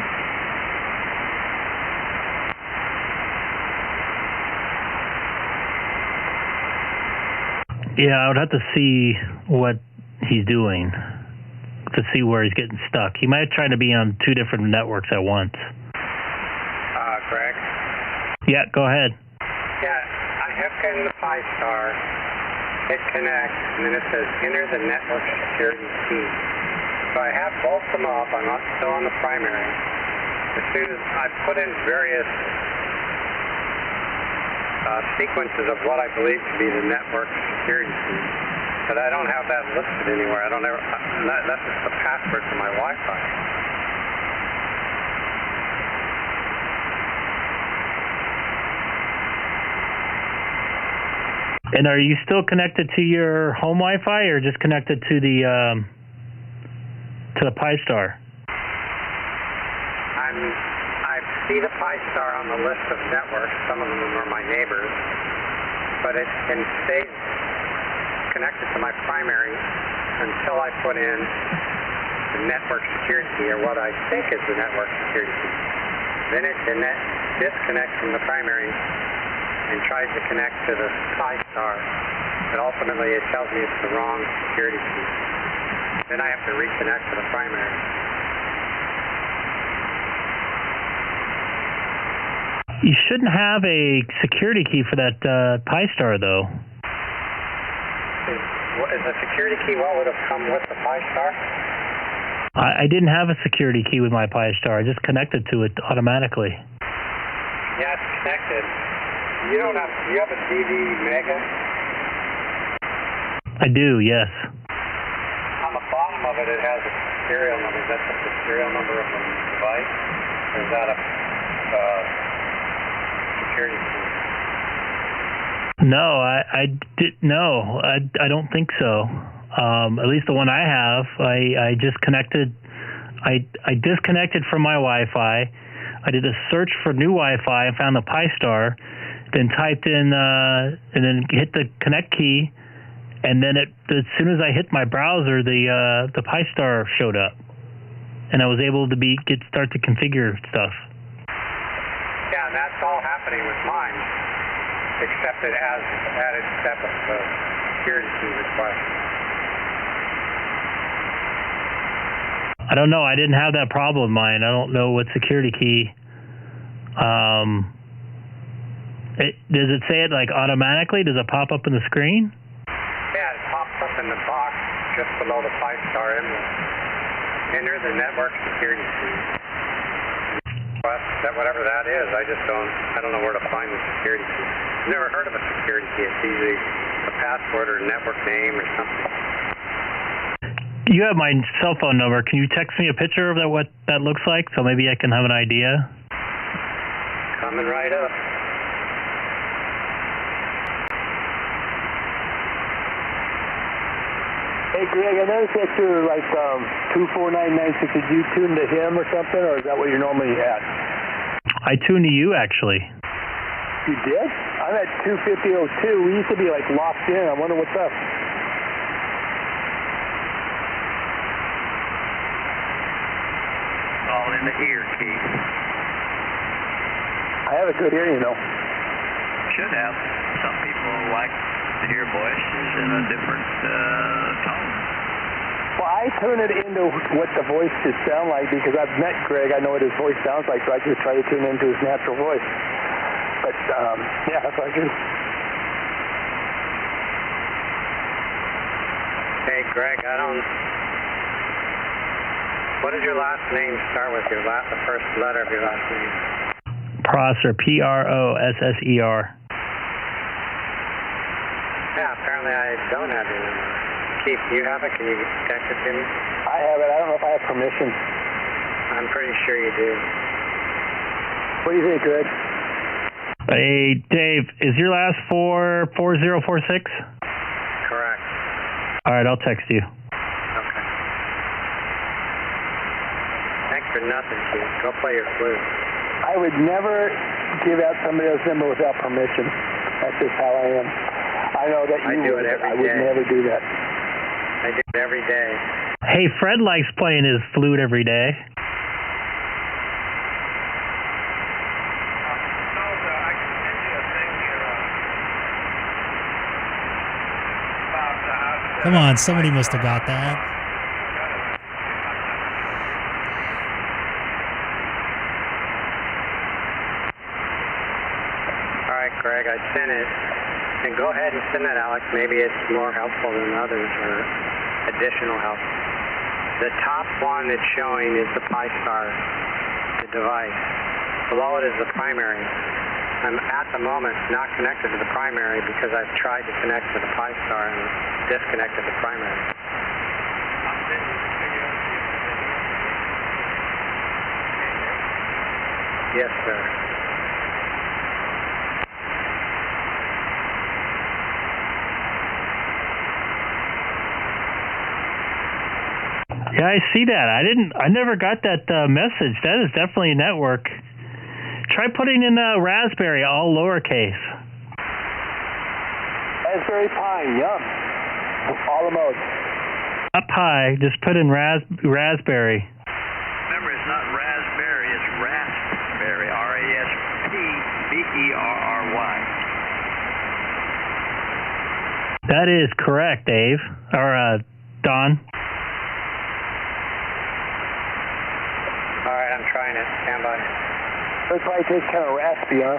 S1: Yeah, I would have to see what he's doing to see where he's getting stuck. He might try to be on two different networks at once.
S12: Greg?
S1: Yeah, go ahead.
S12: Yeah, I have gotten the Pi-Star, hit connect, and then it says enter the network security key. So I have both of them up. I'm not still on the primary. As soon as I put in various sequences of what I believe to be the network security key, but I don't have that listed anywhere. That's just the password for my Wi-Fi.
S1: And are you still connected to your home Wi-Fi, or just connected to the Pi-Star?
S12: I see the Pi-Star on the list of networks. Some of them are my neighbors, but it can stay connected to my primary until I put in the network security key, or what I think is the network security key. Then it disconnects from the primary and tries to connect to the Pi-Star, but ultimately it tells me it's the wrong security key. Then I have to reconnect to the primary.
S1: You shouldn't have a security key for that Pi-Star, though.
S12: Is the security key what would have come with the Pi-Star?
S1: I didn't have a security key with my Pi-Star. I just connected to it automatically.
S12: Yeah, it's connected. You have a DV Mega?
S1: I do, yes.
S12: On the bottom of it, it has a serial number. Is that the serial number of the device? Or is that a security key?
S1: No, I don't think so. At least the one I have, I just connected. I disconnected from my Wi-Fi. I did a search for new Wi-Fi and found the Pi-Star. Then typed in and then hit the connect key, and then as soon as I hit my browser, the Pi-Star showed up, and I was able to start to configure stuff.
S12: Yeah, and that's all happening with mine, except it has added step of the security key request.
S1: I don't know. I didn't have that problem, mine. I don't know what security key. Does it say it like automatically? Does it pop up in the screen?
S12: Yeah, it pops up in the box just below the Pi-Star image. Enter the network security key. Whatever that is, I don't know where to find the security key. I've never heard of a security key. It's usually a password or a network name or something.
S1: You have my cell phone number. Can you text me a picture of what that looks like, so maybe I can have an idea?
S12: Coming right up.
S10: Hey, Greg, I noticed that you're like 24996. Did you tune to him or something, or is that what you're normally at?
S1: I tuned to you, actually.
S10: You did? I'm at 250.02. We used to be like locked in. I wonder what's up.
S11: All in the ear, Keith.
S10: I have a good hearing, though.
S11: Should have. Some people like to hear voices in a different tone.
S10: Well, I tune it into what the voice should sound like because I've met Greg. I know what his voice sounds like, so I just try to tune into his natural voice. But, yeah, that's what I do.
S12: Hey, Greg, what does your last name start with? The first letter of your last name?
S1: Prosser, Prosser.
S12: Yeah, apparently I don't have your number. Keith, do you have it? Can you text it to me?
S10: I have it. I don't know if I have permission.
S12: I'm pretty sure you do.
S10: What do you think, Greg?
S1: Hey, Dave, is your last 4046?
S12: Correct.
S1: All right, I'll text you.
S12: Okay. Thanks for nothing, Keith. Go play your flute.
S10: I would never give out somebody else's number without permission. That's just how I am. I know that you would. I would never do that.
S12: I do it every day.
S1: Hey, Fred likes playing his flute every day. Come on, somebody must have got that.
S12: Greg. I sent it. And go ahead and send that, Alex. Maybe it's more helpful than others or additional help. The top one it's showing is the Pi-Star, the device. Below it is the primary. I'm at the moment not connected to the primary because I've tried to connect to the Pi-Star and disconnected the primary. Yes, sir.
S13: Yeah, I see that. I never got that message. That is definitely a network. Try putting in Raspberry, all lowercase.
S10: Raspberry Pi, yum. All the modes.
S13: Not Pi, just put in Raspberry.
S11: Remember, it's not raspberry, it's raspberry. R-A-S-P-B-E-R-R-Y.
S13: That is correct, Dave. Or Don.
S12: All right, I'm trying it. Stand by.
S10: It probably tastes kind of raspy, huh?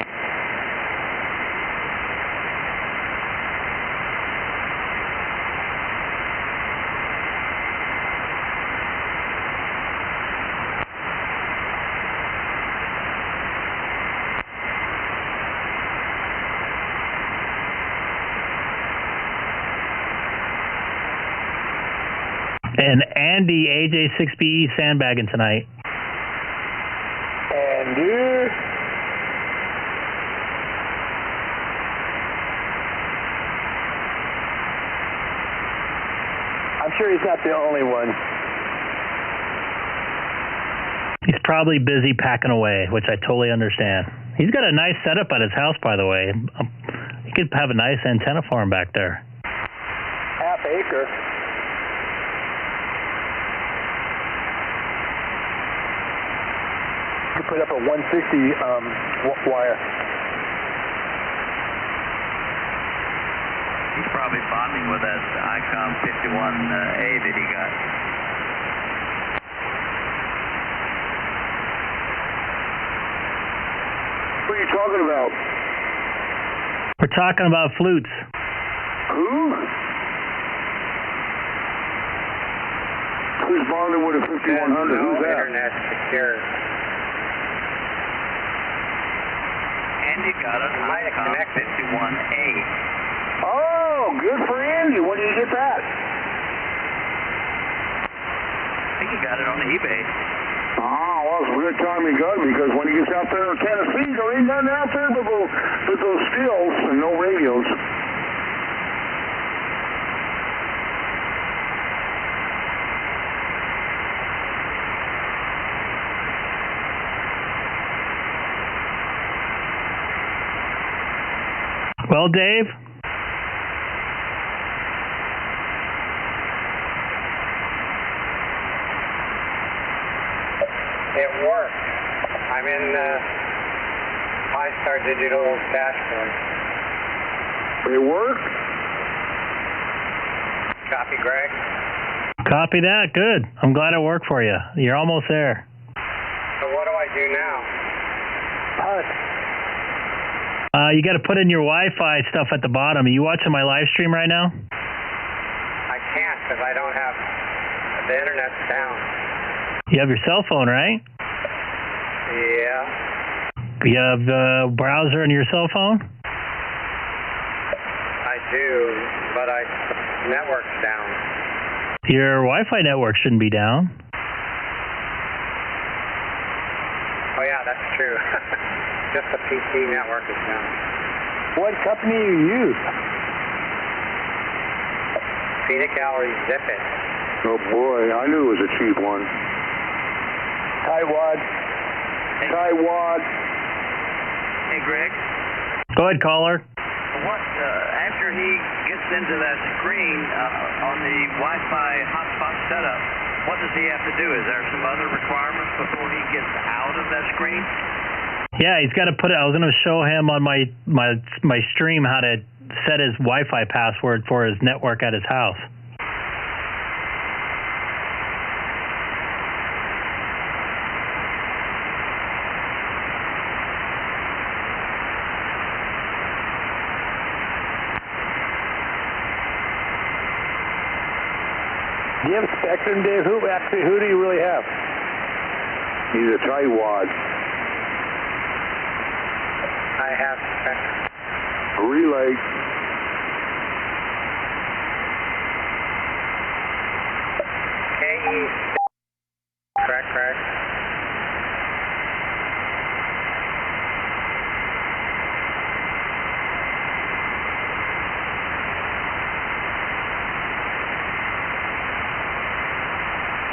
S13: And Andy, AJ6BE sandbagging tonight.
S10: Andy. I'm sure he's not the only one.
S13: He's probably busy packing away, which I totally understand. He's got a nice setup at his house, by the way. You could have a nice antenna for him back there.
S10: Half acre. You put up a 160 wire.
S11: He's probably bonding with that Icom 51A that he got.
S10: What are you talking about?
S13: We're talking about flutes.
S10: Who? Who's bonded with a 5100? Who's that?
S12: Internet secure.
S11: Andy got an Icom 51A.
S10: Oh, good for Andy. When did you get that?
S11: I think he got it on eBay.
S10: Oh, well, it's a good time he got it because when he gets out there in Tennessee, there ain't nothing out there but those stills and no radios.
S13: Well, Dave?
S12: It worked. I'm in Pi-Star Digital dashboard.
S10: It worked?
S12: Copy, Greg.
S13: Copy that. Good. I'm glad it worked for you. You're almost there.
S12: So what do I do now?
S13: You got to put in your Wi-Fi stuff at the bottom. Are you watching my live stream right now?
S12: I can't because I don't have the internet's down.
S13: You have your cell phone, right?
S12: Yeah.
S13: You have the browser on your cell phone?
S12: I do, but the network's down.
S13: Your Wi-Fi network shouldn't be down.
S12: Oh yeah, that's true. Just the PC network is down.
S10: What company do you use?
S12: Phoenix Gallery Zip It.
S10: Oh boy, I knew it was a cheap one. Taiwan.
S11: Hey, Greg.
S13: Go ahead, caller.
S11: What, after he gets into that screen on the Wi-Fi hotspot setup, what does he have to do? Is there some other requirements before he gets out of that screen?
S13: Yeah, he's got to put it. I was going to show him on my stream how to set his Wi-Fi password for his network at his house.
S10: Do you have spectrum, Dave? Who do you really have?
S14: He's a tri-wad.
S12: I have spectrum.
S14: Relay.
S12: KE. Correct.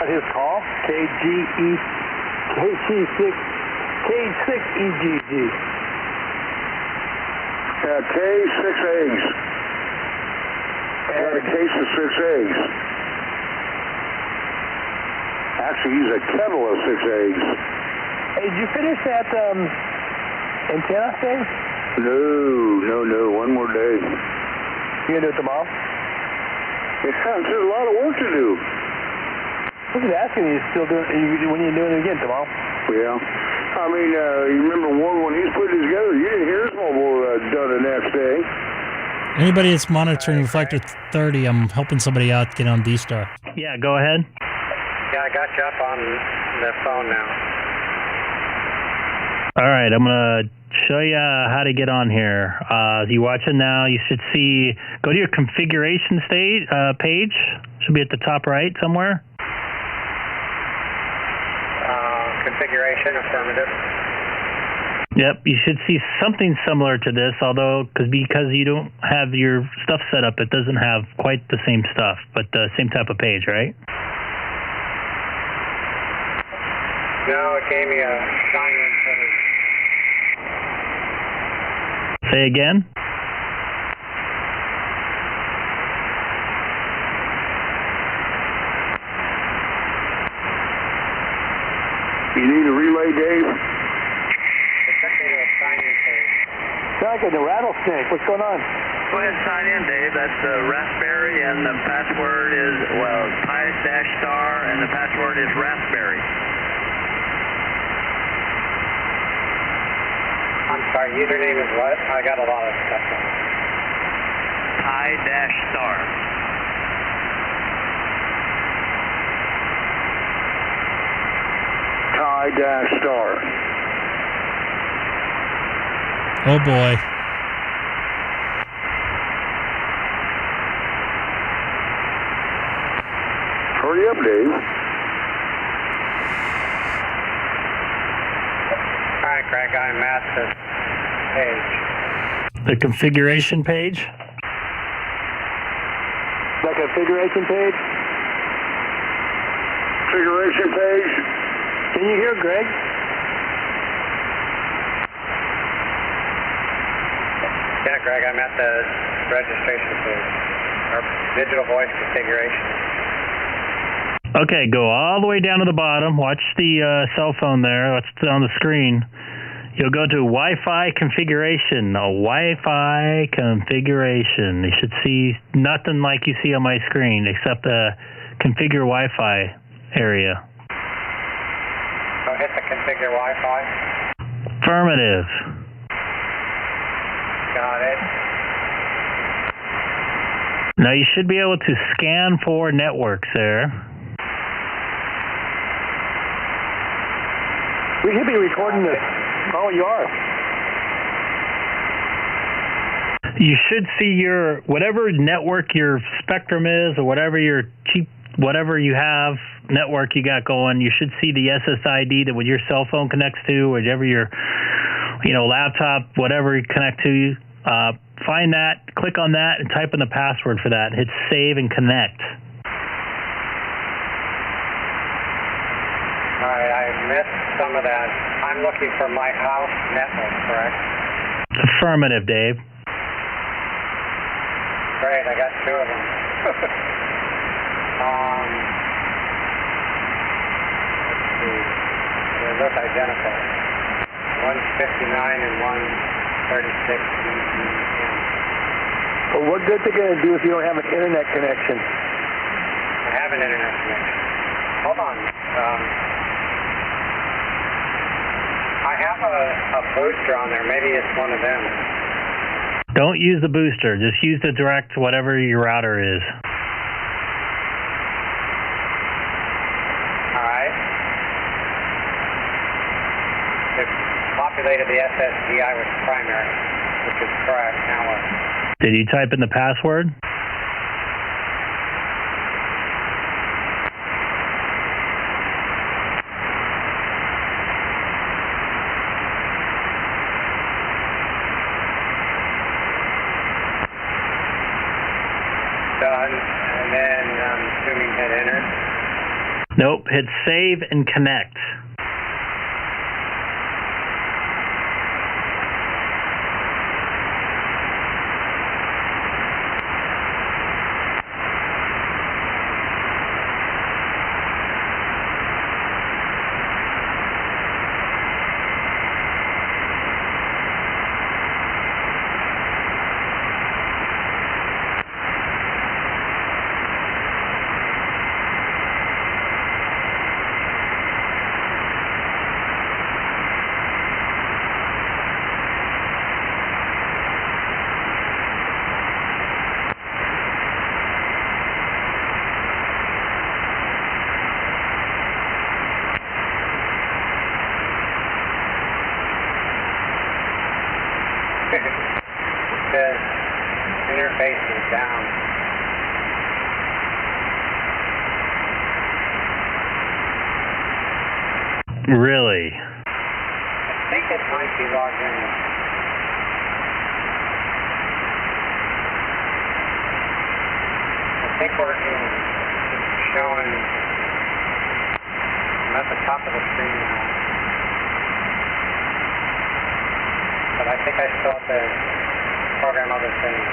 S10: His call? K6EGG.
S14: K6EGG. Got a case of 6 eggs. Actually, he's a kettle of 6 eggs.
S10: Hey, did you finish that antenna thing?
S14: No. One more day.
S10: You gonna do it tomorrow?
S14: Yeah, there's a lot of work to do.
S10: I was asking you, still doing? When are you doing it again tomorrow?
S14: Yeah. I mean, you remember Warren when he's put it together? You didn't hear his mobile done the next day.
S1: Anybody that's monitoring Reflector 30, I'm helping somebody out get on DStar.
S13: Yeah, go ahead.
S12: Yeah, I got you up on the phone now.
S13: All right, I'm going to show you how to get on here. You watching now, you should see, go to your configuration page. Should be at the top right somewhere.
S12: Configuration, affirmative.
S13: Yep, you should see something similar to this, although because you don't have your stuff set up, it doesn't have quite the same stuff, but the same type of page, right?
S12: No, it gave me a sign-in page.
S13: Say again?
S14: You need a relay, Dave?
S12: It took me to a sign-in page.
S10: Sounds like the rattlesnake. What's going on?
S11: Go ahead and sign in, Dave. That's Raspberry, and the password is, pi-star, and the password is Raspberry.
S12: I'm sorry, username is what? I got a lot of stuff.
S11: Pi-star.
S14: Pi-star.
S1: Oh boy.
S14: Hurry up, Dave.
S12: All right, Greg, I'm at this page.
S13: The configuration page?
S10: The configuration page?
S14: Configuration page?
S10: Can you hear Greg?
S12: Yeah, Greg, I'm at the registration page. Or digital voice configuration.
S13: Okay, go all the way down to the bottom. Watch the cell phone there. That's on the screen. You'll go to Wi-Fi configuration. Wi-Fi configuration. You should see nothing like you see on my screen except the configure Wi-Fi area.
S12: So hit the configure Wi-Fi.
S13: Affirmative.
S12: Got it.
S13: Now you should be able to scan for networks there.
S10: We should be recording this. Oh, you are.
S13: You should see your, whatever network your Spectrum is, or whatever your cheap, whatever you have, network you got going, you should see the SSID that what your cell phone connects to, whatever your, laptop, whatever you connect to. Find that, click on that, and type in the password for that. Hit save and connect.
S12: All right, I missed some of that. I'm looking for my house network, correct?
S13: It's affirmative, Dave.
S12: Great, I got two of them. Let's see. They look identical. 159 and 136 EGM.
S10: Well, what good's it going to do if you don't have an internet connection?
S12: I have an internet connection. Hold on. I have a booster on there. Maybe it's one of them.
S13: Don't use the booster. Just use the direct whatever your router is.
S12: related the SSDI with primary, which is correct. Now what?
S13: Did you type in the password?
S12: Done, and then I'm assuming hit enter.
S13: Nope, hit save and connect.
S12: The interface is down.
S13: Really?
S12: I think it might be logged in. I think we're showing. I'm at the top of the screen now. But I think I still have to program other things.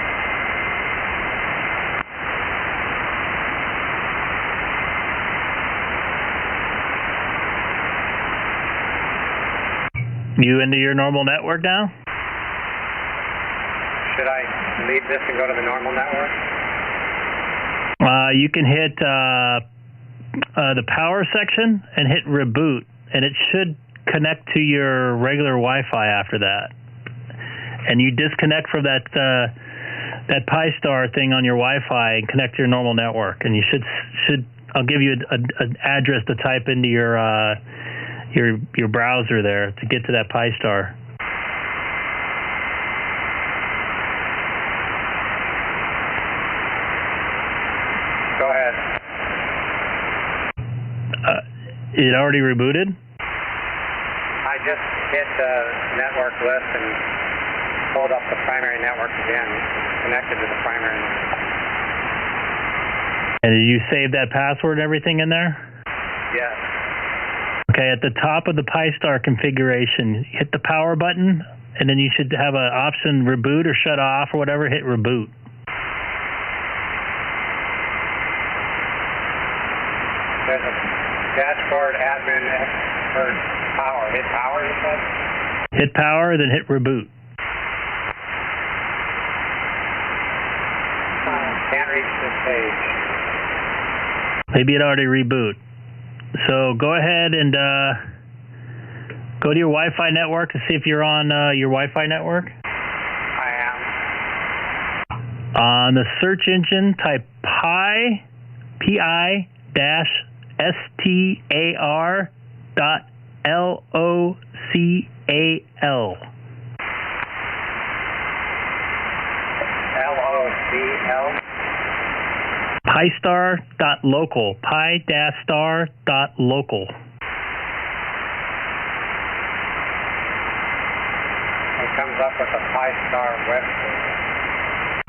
S13: You into your normal network now?
S12: Should I leave this and go to the normal network?
S13: You can hit the power section and hit reboot, and it should connect to your regular Wi-Fi after that. And you disconnect from that Pi-Star thing on your Wi-Fi and connect to your normal network. And you should I'll give you an address to type into your browser there to get to that Pi-Star.
S12: Go ahead.
S13: It already rebooted?
S12: I just hit the network list and pulled up the primary network again, connected to the primary network.
S13: And did you save that password and everything in there?
S12: Yes.
S13: Okay, at the top of the Pi-Star configuration, hit the power button, and then you should have an option reboot or shut off or whatever, hit reboot.
S12: There's a dashboard admin expert power. Hit power, you said?
S13: Hit power, then hit reboot.
S12: Can't reach this page.
S13: Maybe it already reboot. So go ahead and go to your Wi-Fi network to see if you're on your Wi-Fi network.
S12: I am.
S13: On the search engine, type Pi, Pi-STAR dot LOCAL.
S12: LOCL?
S13: Pi-star.local. Pi-star.local.
S12: It comes up with a Pi-Star website.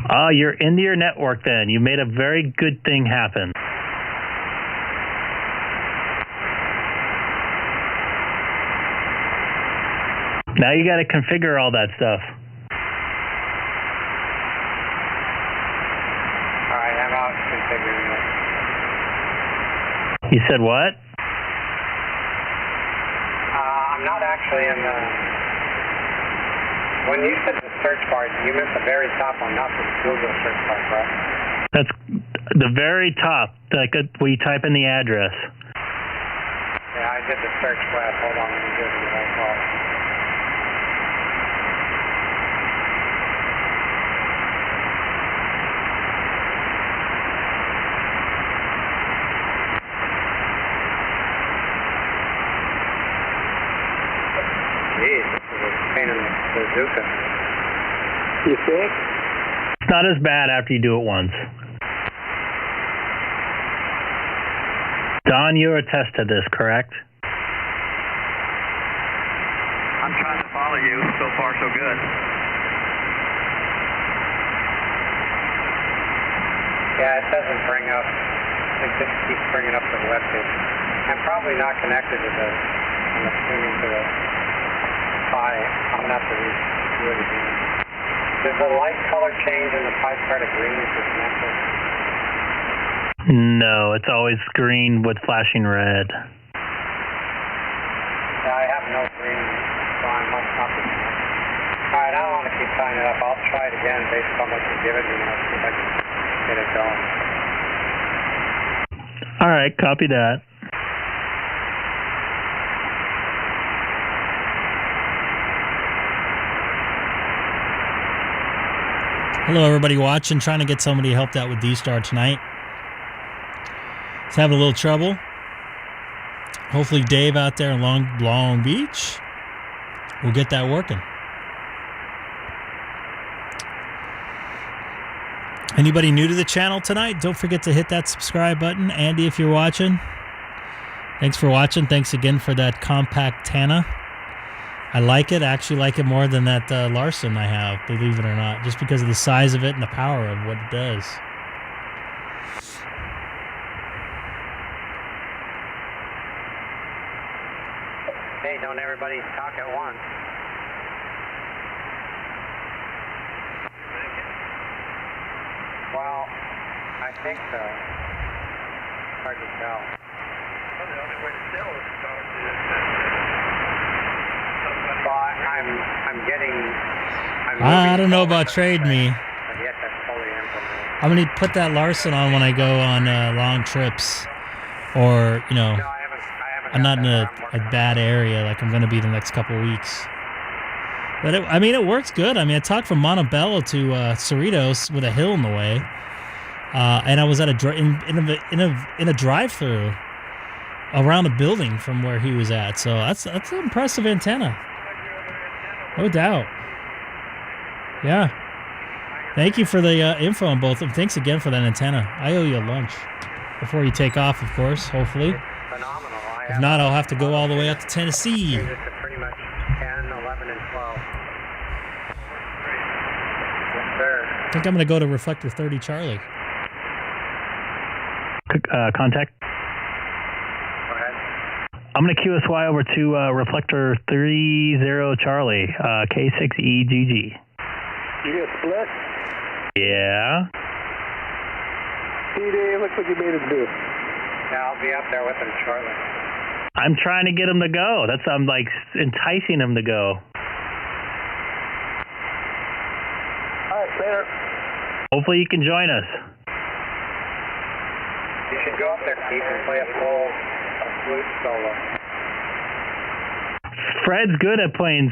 S13: Ah, you're into your network then. You made a very good thing happen. Now you got to configure all that stuff.
S12: All right, I'm out configuring it.
S13: You said what?
S12: I'm not actually in the... When you said the search bar, you meant the very top one, not the Google search bar, correct?
S13: That's the very top, like where you type in the address.
S12: Yeah, I did the search web. Hold on, let me do it in the right call. Jeez, this is a
S14: You think?
S13: It's not as bad after you do it once. Don, you're attest to this, correct?
S11: I'm trying to follow you. So far, so good.
S12: Yeah, it doesn't bring up. It just keeps bringing up the web page. I'm probably not connected to the. I'm assuming to the Pi. I'm gonna have to do it again. Does the light color change in the Pi chart of green if you're connected?
S13: No, it's always green with flashing red.
S12: Yeah, I have no green, so I must not be connected. Alright, I don't want to keep tying it up. I'll try it again based on what you give it me and I'll see if I can get it going.
S13: Alright, copy that.
S1: Hello, everybody watching. Trying to get somebody helped out with DStar tonight. He's having a little trouble. Hopefully Dave out there in Long Beach will get that working. Anybody new to the channel tonight, don't forget to hit that subscribe button. Andy, if you're watching, thanks for watching. Thanks again for that compact Tana. I like it. I actually like it more than that Larson I have, believe it or not, just because of the size of it and the power of what it does.
S12: Hey, don't everybody talk at once. Well, I think so. Hard to tell.
S11: Well, the only way to tell is to talk to somebody.
S12: Well, I'm getting.
S1: I don't know about Trade Me.
S12: But yet that's fully implemented.
S1: I'm going to put that Larson on when I go on long trips. Or, you know, I'm not in a bad area like I'm going to be the next couple of weeks. But, I mean, it works good. I mean, I talked from Montebello to Cerritos with a hill in the way. And I was at in a drive-through around the building from where he was at. So that's an impressive antenna. No doubt. Yeah. Thank you for the info on both of them. Thanks again for that antenna. I owe you a lunch before you take off, of course, hopefully.
S12: Phenomenal.
S1: If not, I'll have to go all the way up to Tennessee.
S12: Use it to pretty much 10, 11, and 12. Yes, sir.
S1: I think I'm going to go to Reflector 30 Charlie.
S13: Contact.
S12: Go ahead.
S13: I'm going to QSY over to Reflector 30 Charlie, K6EGG.
S14: You get split?
S13: Yeah.
S14: Dave, looks like you made it do.
S12: Yeah, I'll be up there with him shortly.
S13: I'm trying to get him to go. I'm like enticing him to go.
S14: All right, later.
S13: Hopefully you can join us.
S12: You should go up there, Keith, and play a full flute solo.
S13: Fred's good at playing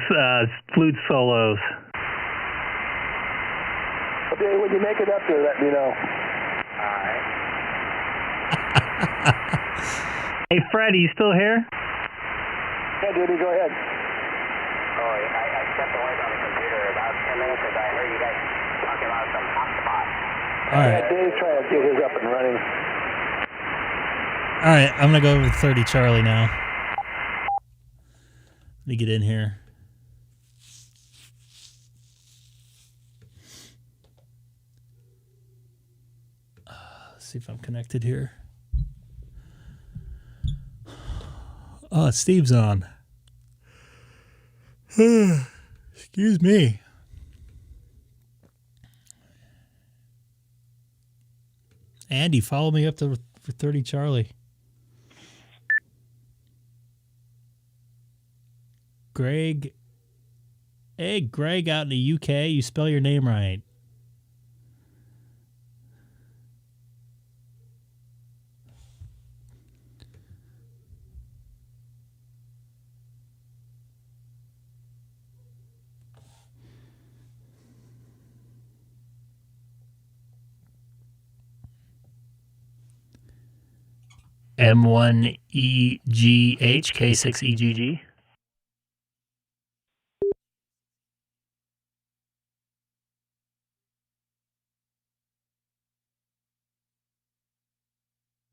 S13: flute solos.
S14: Okay, when you make it up there, let me know.
S12: Alright.
S13: Hey, Fred, are you still here?
S14: Yeah, Diddy, go ahead.
S15: Oh, I stepped away from the computer about 10 minutes because I heard you guys talking about some hotspot.
S1: All right.
S14: Dave's trying to get his up and running.
S1: All right, I'm going to go over to 30 Charlie now. Let me get in here. Let's see if I'm connected here. Oh, Steve's on. Excuse me. Andy, follow me up to for 30 Charlie. Greg. Hey, Greg out in the UK. You spell your name right. M1EGH K6EGG.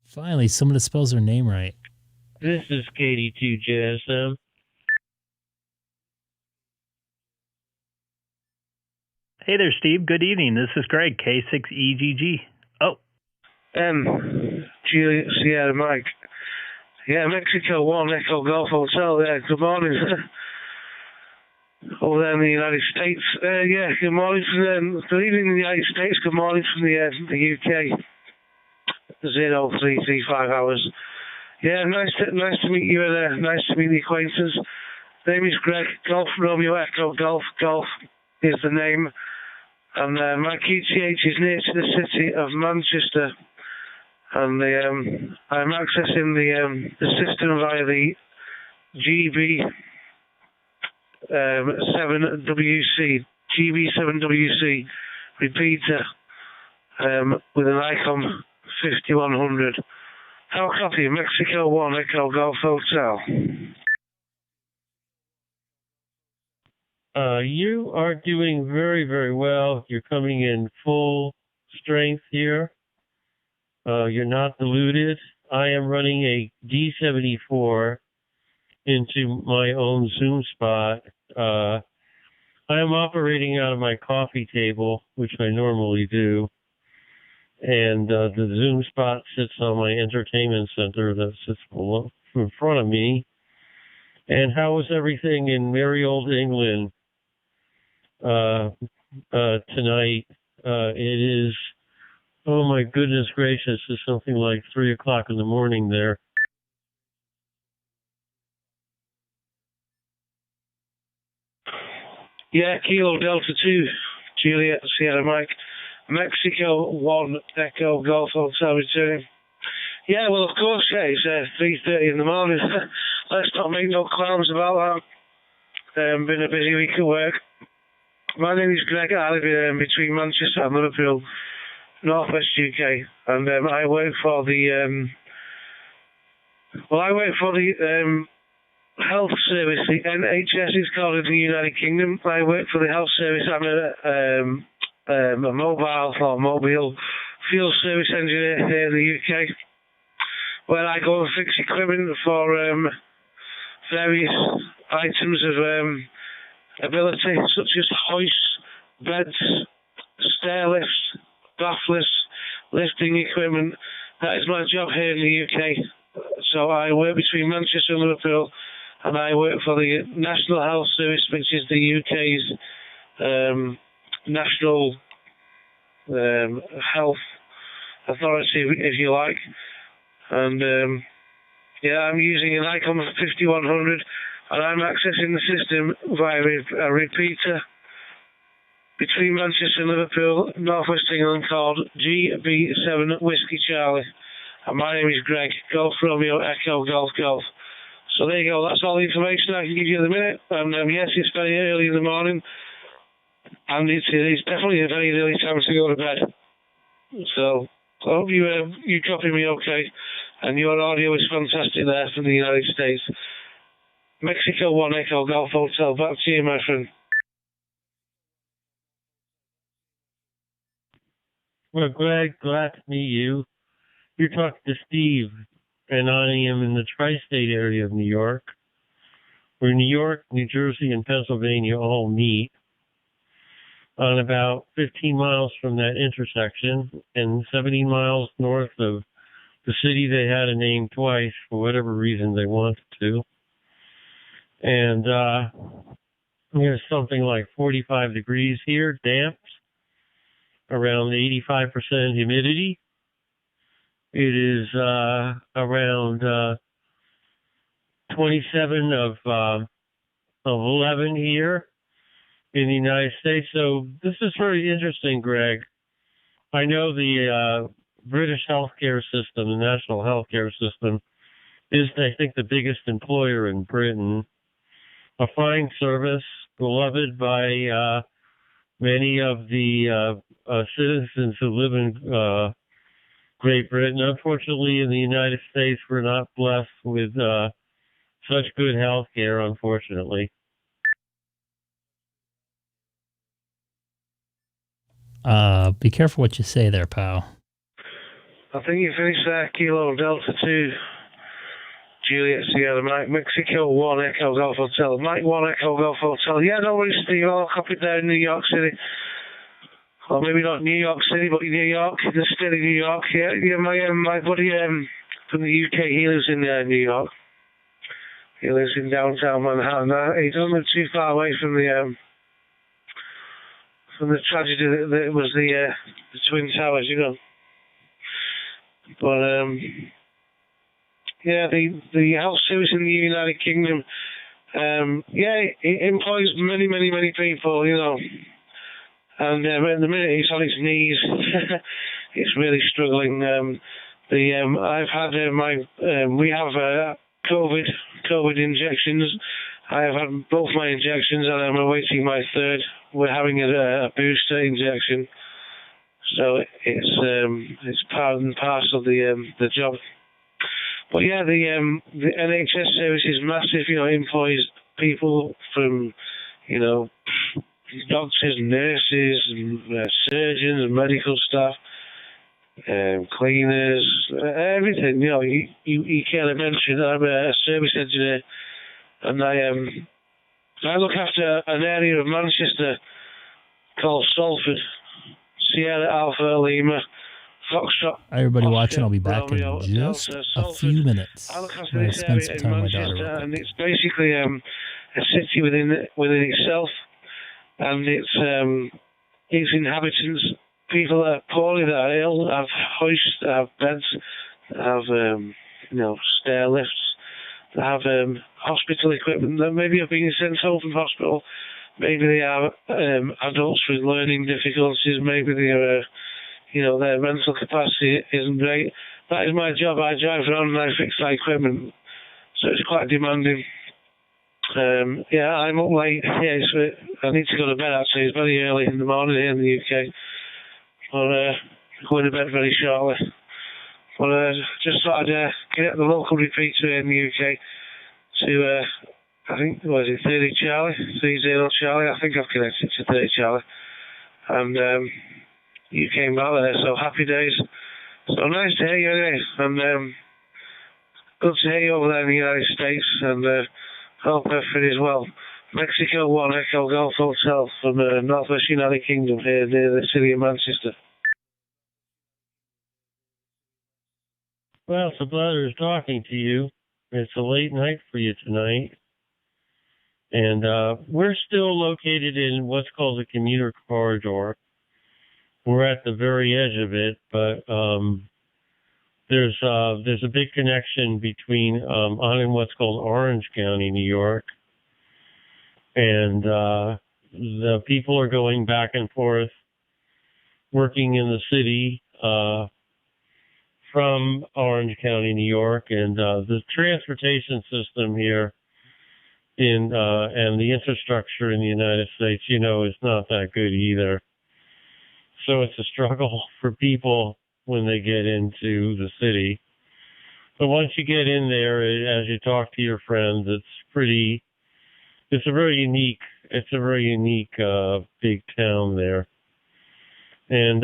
S1: Finally, someone that spells their name right.
S16: This is KD2JSM.
S13: Hey there, Steve. Good evening. This is Greg, K6EGG. Oh.
S17: Sierra Mike. Yeah, Mexico 1, Echo Golf Hotel. Yeah, good morning. Over there in the United States. Yeah, good morning from good evening in the United States. Good morning from the UK. 0335 hours. Yeah, nice to meet you there. Nice to meet the acquaintance. Name is Greg. Golf Romeo Echo Golf. Golf is the name. And my QTH is near to the city of Manchester. And I'm accessing the system via the GB7WC repeater with an Icom 5100. How copy? Mexico 1 Echo Golf Hotel.
S16: You are doing very, very well. You're coming in full strength here. You're not diluted. I am running a D74 into my own Zoom spot. I am operating out of my coffee table, which I normally do. And the Zoom spot sits on my entertainment center that sits in front of me. And how is everything in merry old England tonight? It is, oh my goodness gracious, it's something like 3 o'clock in the morning there.
S17: Yeah, Kilo Delta 2, Juliet Sierra Mike, Mexico 1 Echo Golf Hotel returning. Yeah, well, of course, yeah, it's 3:30 in the morning. Let's not make no clowns about that. Been a busy week at work. My name is Greg. I live between Manchester and Liverpool, northwest UK, and I work for the health service. The NHS is called in the United Kingdom. I work for the health service. I'm a mobile field service engineer here in the UK, where I go and fix equipment for various items of ability, such as hoists, beds, stair lifts, bath lifts, lifting equipment. That is my job here in the UK. So I work between Manchester and Liverpool, and I work for the National Health Service, which is the UK's national health authority, if you like. And yeah, I'm using an Icom 5100, and I'm accessing the system via a repeater between Manchester and Liverpool, northwest England, called GB7 Whiskey Charlie. And my name is Greg, Golf Romeo Echo Golf Golf. So there you go, that's all the information I can give you at the minute. And yes, it's very early in the morning, and it's definitely a very early time to go to bed. So I hope you copy me okay, and your audio is fantastic there from the United States. Mexico 1 Echo Golf Hotel, back to you, my friend.
S16: Well, Greg, glad to meet you. You're talking to Steve, and I am in the tri-state area of New York, where New York, New Jersey, and Pennsylvania all meet on about 15 miles from that intersection, and 17 miles north of the city they had to name twice for whatever reason they wanted to. And there's something like 45 degrees here, damp, around 85% humidity. It is around 27 of 11 here in the United States. So this is very interesting, Greg. I know the British healthcare system, the national healthcare system, is, I think, the biggest employer in Britain. A fine service, beloved by many of the citizens who live in Great Britain. Unfortunately, in the United States, we're not blessed with such good health care, unfortunately.
S1: Be careful what you say there, pal.
S17: I think you finished there, Kilo Delta 2, Juliet Sierra, Mike, Mexico 1, Echo Golf Hotel, Mike 1, Echo Golf Hotel. Yeah, no worries, Steve, I'll copy it there in New York City. Or maybe not New York City, but New York, the state of New York. Yeah, my buddy from the UK, he lives in New York. He lives in downtown Manhattan. He doesn't live too far away from the tragedy that was the Twin Towers, you know. But yeah, the health service in the United Kingdom, it employs many people, you know. And at the minute it's on its knees. It's really struggling. I've had we have COVID injections. I have had both my injections, and I'm awaiting my third. We're having a booster injection, so it's part and parcel of the job. But yeah, the NHS service is massive. You know, it employs people from, you know, doctors, nurses, and surgeons, and medical staff, cleaners, everything. You know, you can't mention. I'm a service engineer, and I look after an area of Manchester called Salford, Sierra Alpha Lima, Foxtrot.
S1: Everybody watching, I'll be back
S17: Romeo,
S1: in just
S17: Delta,
S1: a
S17: Salford.
S1: few minutes.
S17: I look after
S1: I'm going to
S17: this
S1: spend
S17: area
S1: some
S17: in
S1: time with my daughter.
S17: Manchester,
S1: Real quick.
S17: and it's basically a city within itself, and its inhabitants, people that are poorly, that are ill, have hoists, that have beds, that have stair lifts, that have hospital equipment that maybe have been sent home from hospital. Maybe they are adults with learning difficulties. Maybe they are, their mental capacity isn't great. That is my job. I drive around and I fix that equipment, so it's quite demanding. I'm up late. I need to go to bed actually. It's very early in the morning here in the UK. But going to bed very shortly. But just thought I'd connect the local repeater here in the UK to, I think, what is it, 30 Charlie? 30 Charlie. I think I've connected to 30 Charlie. And you came back there, so happy days. So nice to hear you anyway. And good to hear you over there in the United States. And hope everything is well. Mexico 1 Echo Golf Hotel from Northwest United Kingdom here near the city of Manchester.
S16: Well, it's a pleasure talking to you. It's a late night for you tonight. And we're still located in what's called the commuter corridor. We're at the very edge of it, but there's a big connection between on in what's called Orange County, New York, and the people are going back and forth, working in the city from Orange County, New York, and the transportation system here and the infrastructure in the United States, is not that good either. So it's a struggle for people when they get into the city. But once you get in there, as you talk to your friends, it's a very unique big town there. And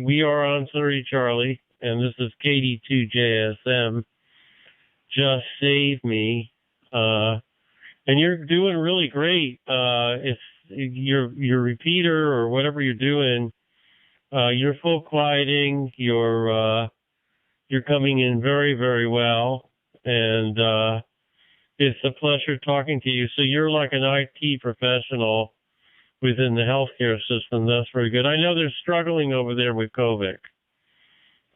S16: we are on 30 Charlie, and this is KD2JSM. Just save me. And you're doing really great. If your repeater or whatever you're doing, you're full quieting, you're coming in very, very well, and it's a pleasure talking to you. So you're like an IT professional within the healthcare system. That's very good. I know they're struggling over there with COVID.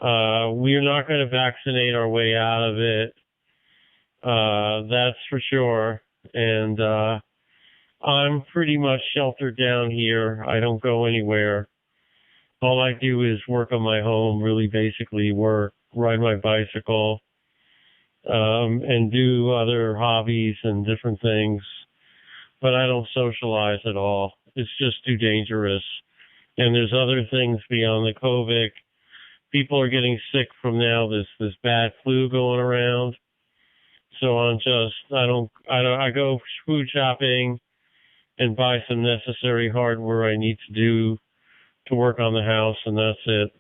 S16: We're not going to vaccinate our way out of it. That's for sure. And I'm pretty much sheltered down here. I don't go anywhere. All I do is work on my home, really basically work, ride my bicycle, and do other hobbies and different things. But I don't socialize at all. It's just too dangerous. And there's other things beyond the COVID. People are getting sick from now this bad flu going around. So I go food shopping and buy some necessary hardware I need to do to work on the house, and that's it.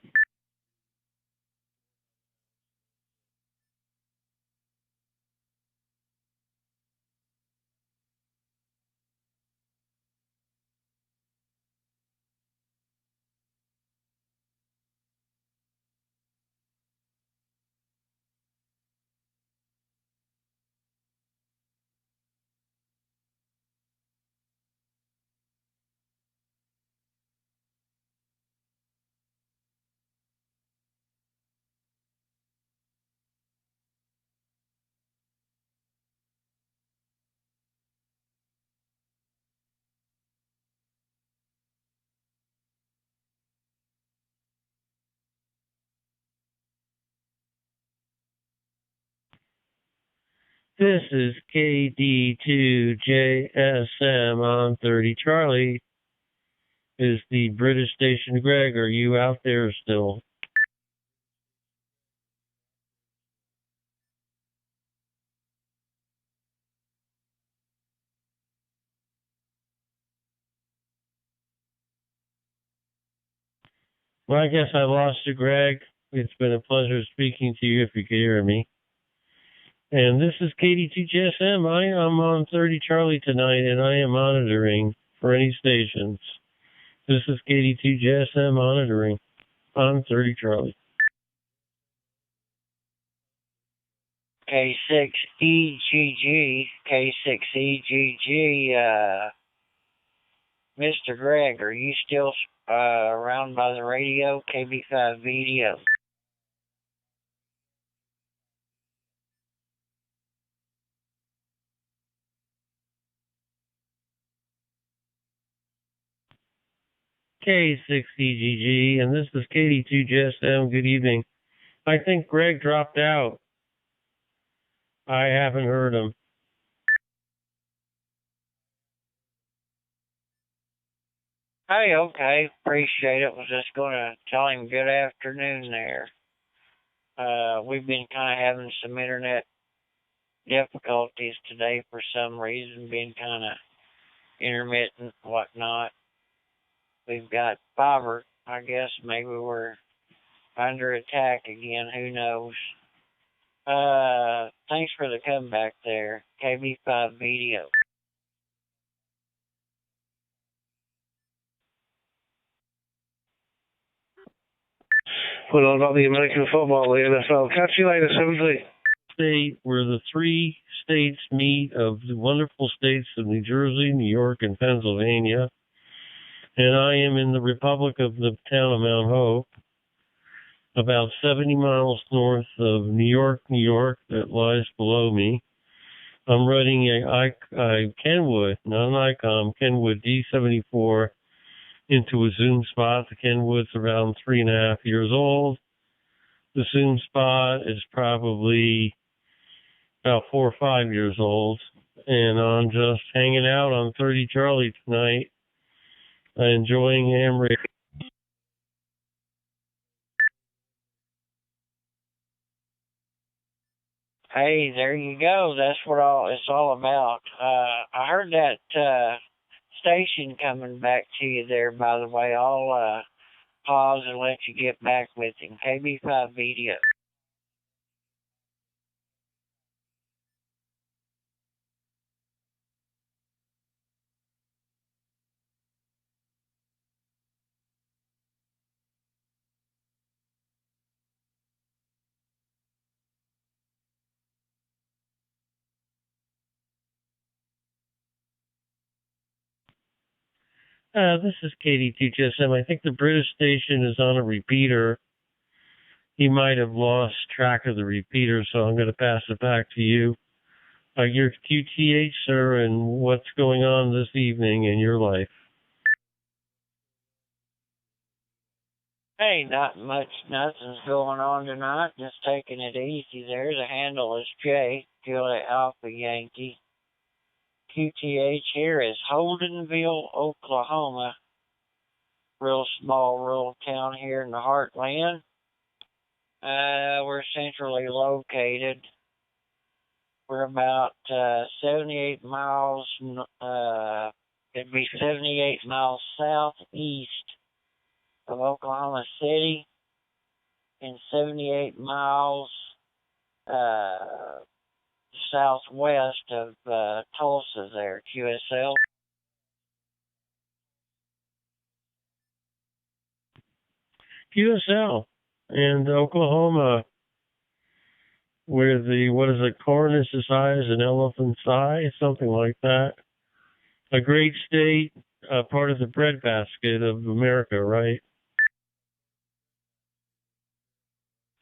S16: This is KD2JSM on 30 Charlie. Is the British station Greg? Are you out there still? Well, I guess I lost you, Greg. It's been a pleasure speaking to you if you could hear me. And this is KD2JSM. I am on 30 Charlie tonight, and I am monitoring for any stations. This is KD2JSM monitoring on 30 Charlie.
S18: K6EGG, K6EGG, Mr. Greg, are you still around by the radio? KB5 video.
S16: K6EGG, and this is KD2JSM. Good evening. I think Greg dropped out. I haven't heard him.
S18: Hey, okay, appreciate it. Was just going to tell him good afternoon there. We've been kind of having some internet difficulties today for some reason, being kind of intermittent and whatnot. We've got fiber. I guess maybe we're under attack again. Who knows? Thanks for the comeback there. KB5 video.
S17: Put on about the American football, the NFL. Catch you later, 7-3.
S16: State where the three states meet of the wonderful states of New Jersey, New York, and Pennsylvania. And I am in the Republic of the town of Mount Hope, about 70 miles north of New York, that lies below me. I'm running a Kenwood, not an Icom, Kenwood D74 into a Zoom spot. The Kenwood's around 3.5 years old. The Zoom spot is probably about 4 or 5 years old. And I'm just hanging out on 30 Charlie tonight, enjoying ham radio.
S18: Hey, there you go. That's what it's all about. I heard that station coming back to you there, by the way. I'll pause and let you get back with him. KB5 video.
S16: This is KD2JSM. I think the British station is on a repeater. He might have lost track of the repeater, so I'm going to pass it back to you. Your QTH, sir, and what's going on this evening in your life?
S18: Hey, not much. Nothing's going on tonight. Just taking it easy there. The handle is J, Juliet Alpha Yankee. QTH here is Holdenville, Oklahoma. Real small rural town here in the heartland. We're centrally located. We're about 78 miles, it'd be 78 miles southeast of Oklahoma City and 78 miles southwest of Tulsa there, QSL.
S16: QSL and Oklahoma, where corn is as high as an elephant's eye, something like that. A great state, part of the breadbasket of America, right?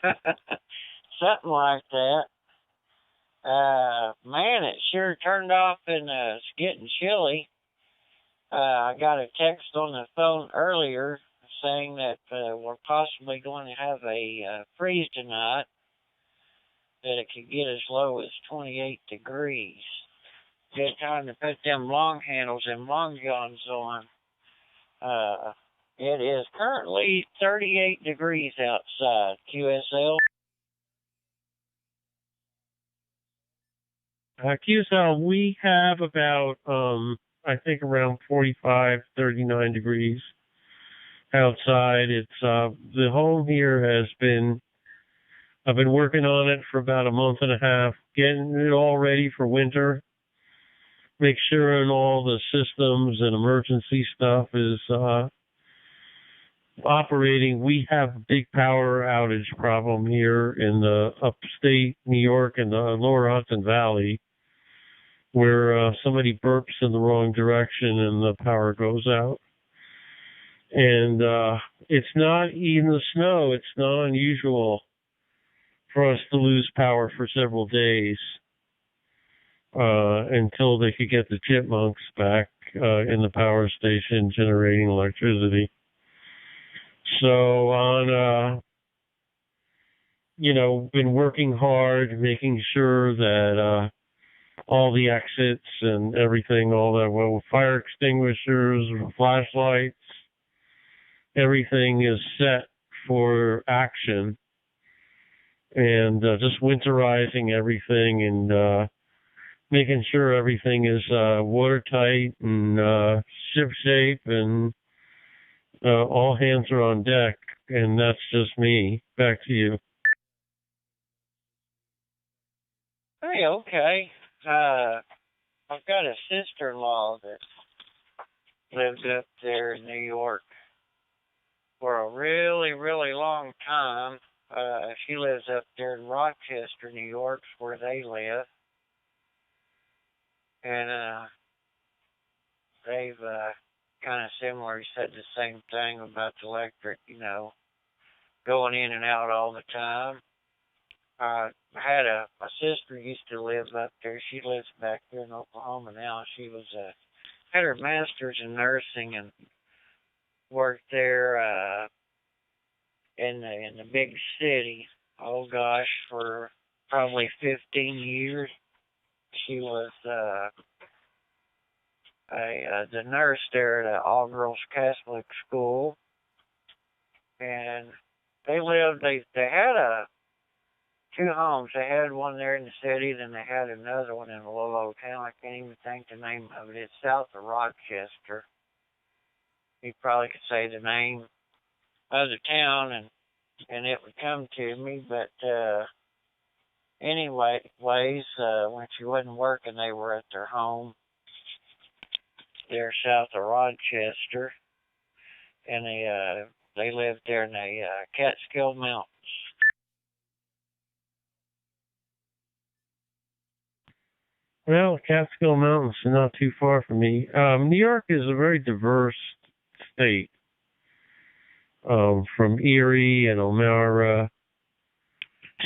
S18: Something like that. Man, it sure turned off and it's getting chilly. I got a text on the phone earlier saying that we're possibly going to have a freeze tonight. that it could get as low as 28 degrees. Good time to put them long handles and long johns on. It is currently 38 degrees outside. QSL.
S16: QSL, we have about, I think around 45, 39 degrees outside. It's, the home here has been, I've been working on it for about a month and a half, getting it all ready for winter. Make sure and all the systems and emergency stuff is, operating. We have a big power outage problem here in the upstate New York and the lower Hudson Valley, where somebody burps in the wrong direction and the power goes out. And it's not even the snow. It's not unusual for us to lose power for several days until they could get the chipmunks back in the power station generating electricity. So on, been working hard, making sure that all the exits and everything, all that, well, fire extinguishers, flashlights, everything is set for action. And just winterizing everything and making sure everything is watertight and ship shape and all hands are on deck, and that's just me. Back to you.
S18: Hey, okay. I've got a sister-in-law that lives up there in New York for a really, really long time. She lives up there in Rochester, New York, where they live. And they've kind of similar said the same thing about the electric, going in and out all the time. I had my sister used to live up there. She lives back here in Oklahoma now. She was had her master's in nursing and worked there in the big city. Oh gosh, for probably 15 years. She was the nurse there at an all-girls Catholic school, and they had two homes. They had one there in the city, then they had another one in a little old town. I can't even think the name of it. It's south of Rochester. You probably could say the name of the town, and it would come to me. But anyways, when she wasn't working, they were at their home there south of Rochester, and they lived there in the Catskill Mountains.
S16: Well, Catskill Mountains are not too far from me. New York is a very diverse state, from Erie and Elmira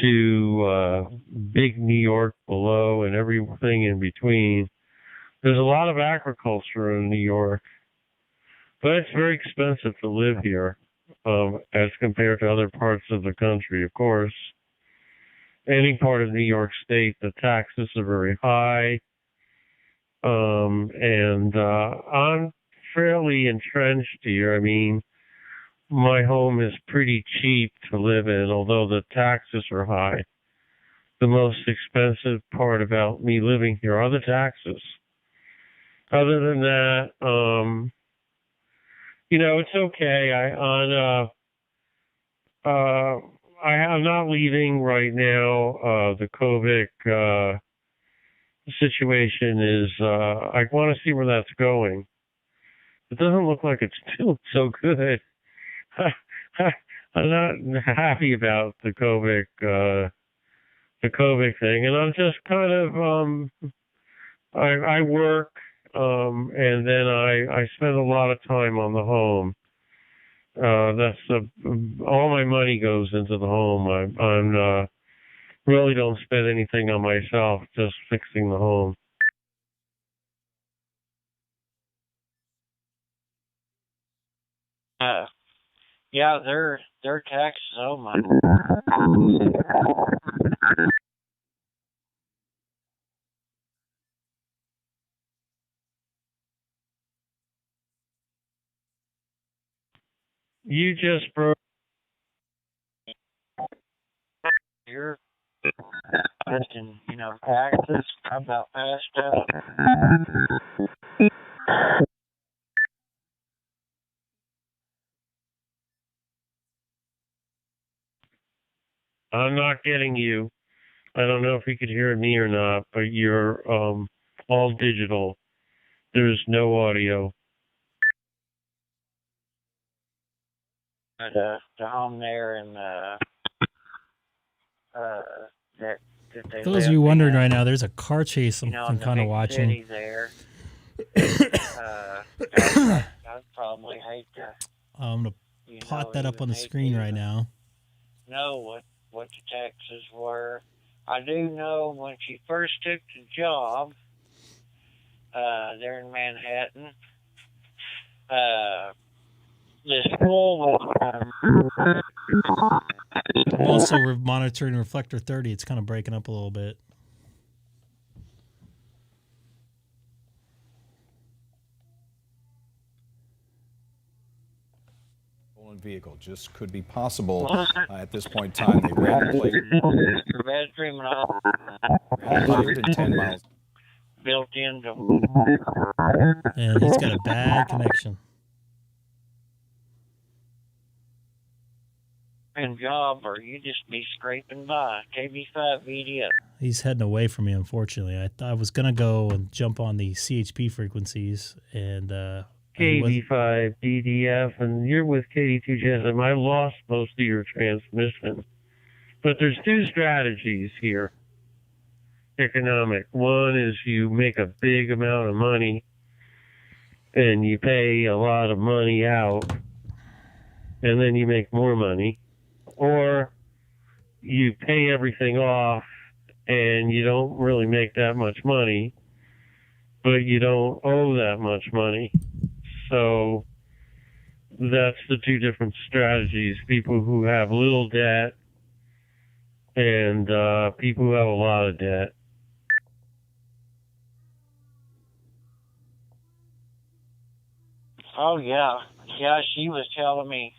S16: to big New York below and everything in between. There's a lot of agriculture in New York, but it's very expensive to live here as compared to other parts of the country, of course. Any part of New York State, the taxes are very high, and I'm fairly entrenched here. I mean, my home is pretty cheap to live in, although the taxes are high. The most expensive part about me living here are the taxes. Other than that, it's okay. I'm not leaving right now. The COVID situation is, I want to see where that's going. It doesn't look like it's doing so good. I'm not happy about the COVID thing, and I'm just kind of, I work, and then I spend a lot of time on the home. All my money goes into the home. I'm really don't spend anything on myself, just fixing the home.
S18: Yeah, their taxes. Oh my.
S16: You just broke.
S18: You're listen, taxes. How about passed up?
S16: I'm not getting you. I don't know if you could hear me or not, but you're all digital. There's no audio.
S18: The home there and that they
S1: For those of
S18: live
S1: you wondering
S18: in,
S1: right now, there's a car chase I'm
S18: in the
S1: kind of
S18: big
S1: watching.
S18: city there. I'd probably hate to.
S1: I'm going to pot that up on the screen right now.
S18: Know what the taxes were. I do know when she first took the job there in Manhattan, this school
S1: I'm also monitoring reflector 30. It's kind of breaking up a little bit.
S19: Vehicle just could be possible at this point in time. They ran the plate 110 miles.
S18: Built into.
S1: And he's got a bad connection.
S18: And job, or you just be scraping by. KB5 VDF.
S1: He's heading away from me, unfortunately. I was going to go and jump on the CHP frequencies and
S16: KB5 DDF, and you're with KD2JSM. I lost most of your transmission. But there's two strategies here. Economic. One is you make a big amount of money and you pay a lot of money out and then you make more money. Or you pay everything off and you don't really make that much money, but you don't owe that much money. So that's the two different strategies. People who have little debt and people who have a lot of debt.
S18: Oh, yeah. Yeah, she was telling me.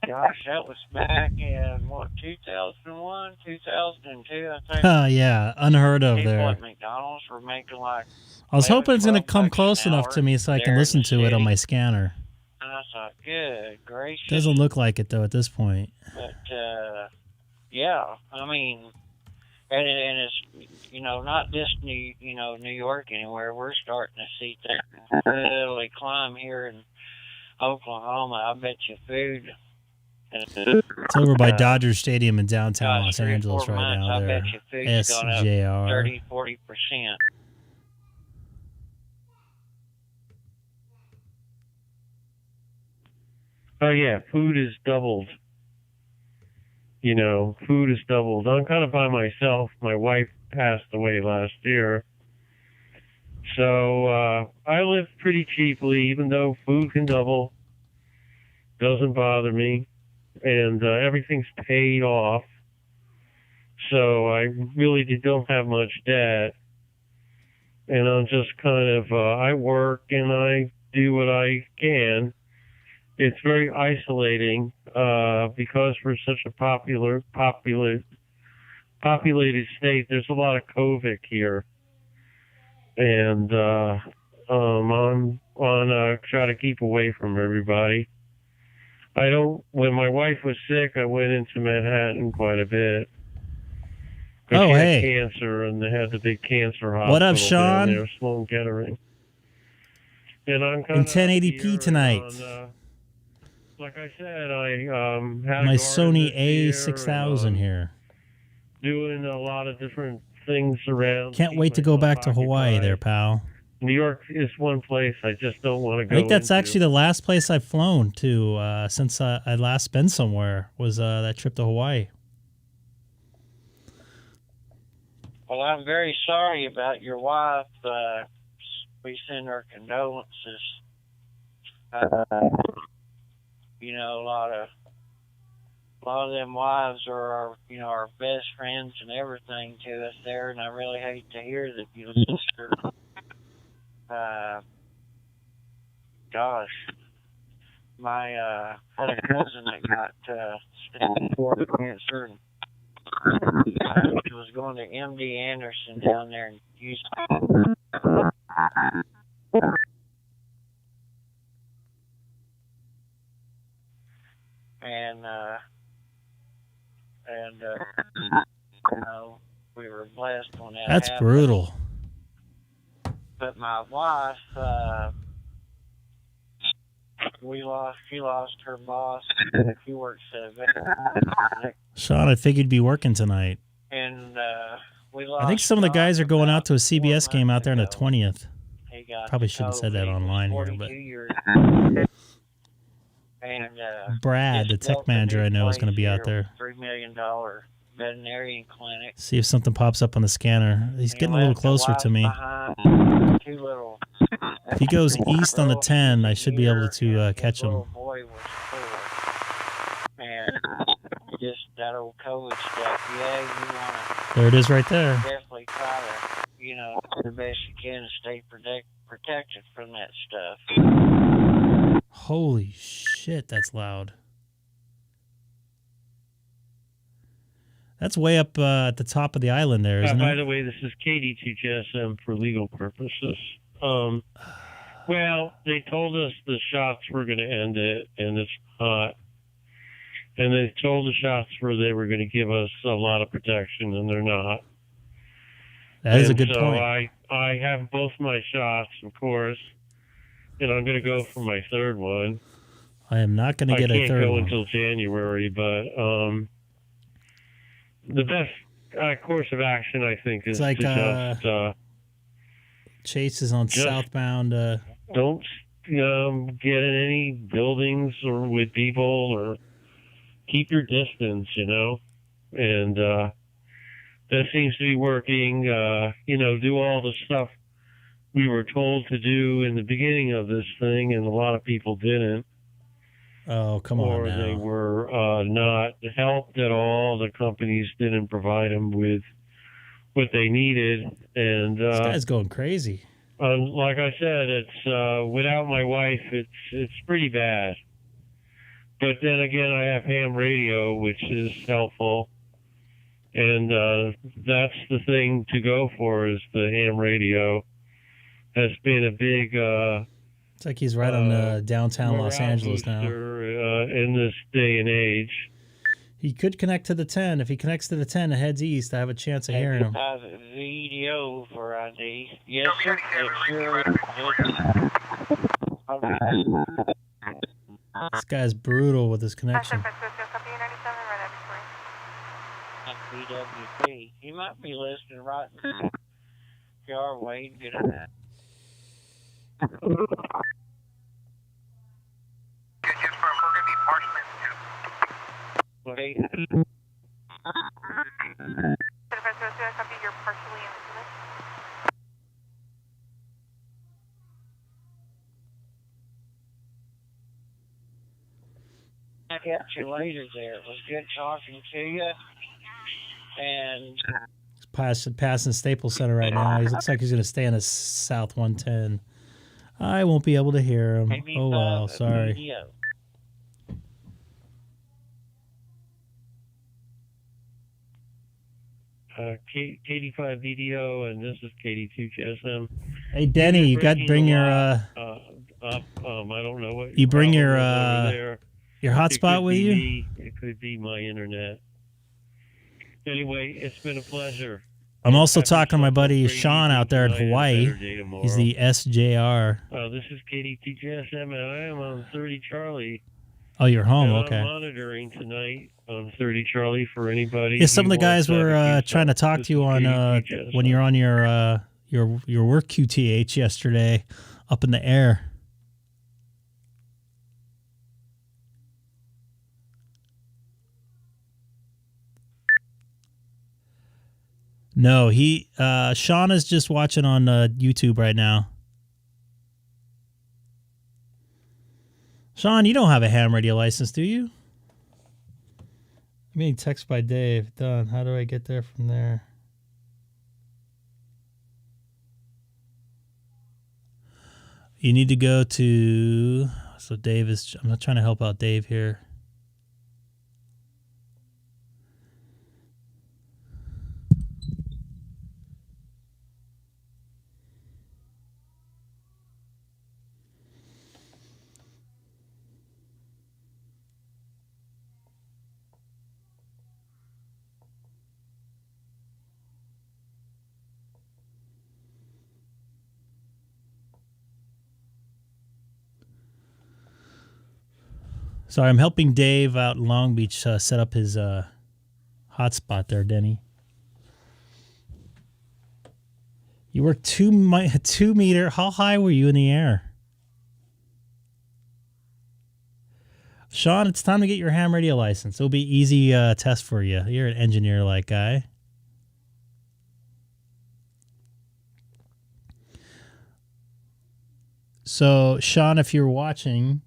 S18: Gosh, that was back in, 2001, 2002, I think.
S1: Yeah, unheard of
S18: People
S1: there.
S18: at McDonald's were making like.
S1: I was hoping it's going to come close enough to me so I can listen to it on my scanner.
S18: And I thought, good gracious.
S1: Doesn't look like it, though, at this point.
S18: But, yeah, I mean, and it's, not just New York anywhere. We're starting to see things really climb here in Oklahoma. I bet you food.
S1: It's over by Dodger Stadium in downtown Los Angeles right now.
S18: I
S1: There,
S18: bet you food's gone up
S1: SJR.
S18: 30-40%.
S16: Oh, yeah, food is doubled. Food is doubled. I'm kind of by myself. My wife passed away last year. So I live pretty cheaply, even though food can double. Doesn't bother me. And everything's paid off. So I really don't have much debt. And I'm just kind of, I work and I do what I can. It's very isolating because we're such a populated state. There's a lot of COVID here. And I'm on try to keep away from everybody. When my wife was sick, I went into Manhattan quite a bit. She had cancer, and they had the big cancer hospital.
S1: What up, Sean?
S16: Down there, Sloan Kettering. And I'm kind
S1: in 1080p tonight.
S16: Like I said, I had
S1: my
S16: a
S1: Sony A6000 here.
S16: Doing a lot of different things around.
S1: Can't wait to go back to Hawaii there, pal.
S16: New York is one place I just don't want to go
S1: I think that's
S16: into.
S1: actually the last place I've flown to since I last been somewhere was that trip to Hawaii.
S18: Well, I'm very sorry about your wife. We send our condolences. A lot of them wives are our best friends and everything to us there, and I really hate to hear that you lost her. my had a cousin that got stage 4 cancer. He was going to MD Anderson down there in Houston. And you know, we were blessed when that
S1: That's
S18: happened.
S1: brutal.
S18: But my wife, she lost her boss. She works at
S1: Sean, I figured you'd be working tonight.
S18: and we lost.
S1: I think some of the guys are going out to a CBS game out there on the 20th.
S18: He got
S1: Probably shouldn't have said that online here,
S18: 42
S1: but
S18: years. And
S1: Brad, the tech manager I know, is going to be out there.
S18: $3 million veterinarian clinic.
S1: See if something pops up on the scanner. He's getting a little closer to me. If he goes east on the 10, I should be able to catch him.
S18: Boy was 4. And just that old COVID stuff. Yeah, you want to.
S1: There it is right there.
S18: Definitely try to, you know, do the best you can to stay protected from that stuff.
S1: Holy shit, that's loud. That's way up at the top of the island there, isn't
S16: By
S1: it?
S16: the way, this is K6EGG for legal purposes. Well, they told us the shots were going to end it, and it's not. And they told the shots they were going to give us a lot of protection, and they're not.
S1: That is a good point.
S16: I have both my shots, of course, and I'm going to go for my third one.
S1: I am not going to get a third
S16: I can't go
S1: one.
S16: until January, but the best course of action, I think, is
S1: like,
S16: to just
S1: Chase is on southbound.
S16: Don't get in any buildings or with people, or keep your distance, you know. And that seems to be working. You know, do all the stuff we were told to do in the beginning of this thing, and a lot of people didn't.
S1: Oh, come on
S16: or
S1: now.
S16: they were not helped at all. The companies didn't provide them with what they needed, and
S1: This guy's going crazy.
S16: like I said, it's without my wife, it's pretty bad. But then again, I have ham radio, which is helpful, and that's the thing to go for, is the ham radio. Has been a big
S1: It's like he's right on downtown Los Angeles now.
S16: In this day and age.
S1: He could connect to the 10. If he connects to the 10 and heads east, I have a chance of hearing him.
S18: VDO for ID. Yes, sir.
S1: This guy's brutal with his connection.
S18: BWP. He might be listening right now. Jar Wade, get on that. Wait. I'll catch you later there. It was good talking to you. And
S1: He's passing Staples Center right now. He looks like he's going to stay on the South 110. I won't be able to hear him. Oh, well, sorry.
S16: KD5 VDO, and this is KD2GSM.
S1: Hey, Denny, you got to bring your...
S16: I don't know what...
S1: You bring your
S16: your
S1: hotspot with you?
S16: It could be my internet. Anyway, it's been a pleasure.
S1: I'm also talking to my buddy Sean out there in Hawaii. He's the SJR.
S16: This is KD2GSM, and I am on 30 Charlie.
S1: Oh, you're home,
S16: and
S1: okay.
S16: I'm monitoring tonight on 30 Charlie for anybody.
S1: Yeah, some of the guys
S16: who wants
S1: were trying to talk to you on when you're on your work QTH yesterday up in the air. No, Sean is just watching on YouTube right now. Sean, you don't have a ham radio license, do you? I'm getting text by Dave. Done. How do I get there from there? You need to go to So Dave is, I'm not trying to help out Dave here. Sorry, I'm helping Dave out in Long Beach set up his hotspot there, Denny. You were 2 meter. How high were you in the air? Sean, it's time to get your ham radio license. It'll be easy test for you. You're an engineer-like guy. So, Sean, if you're watching,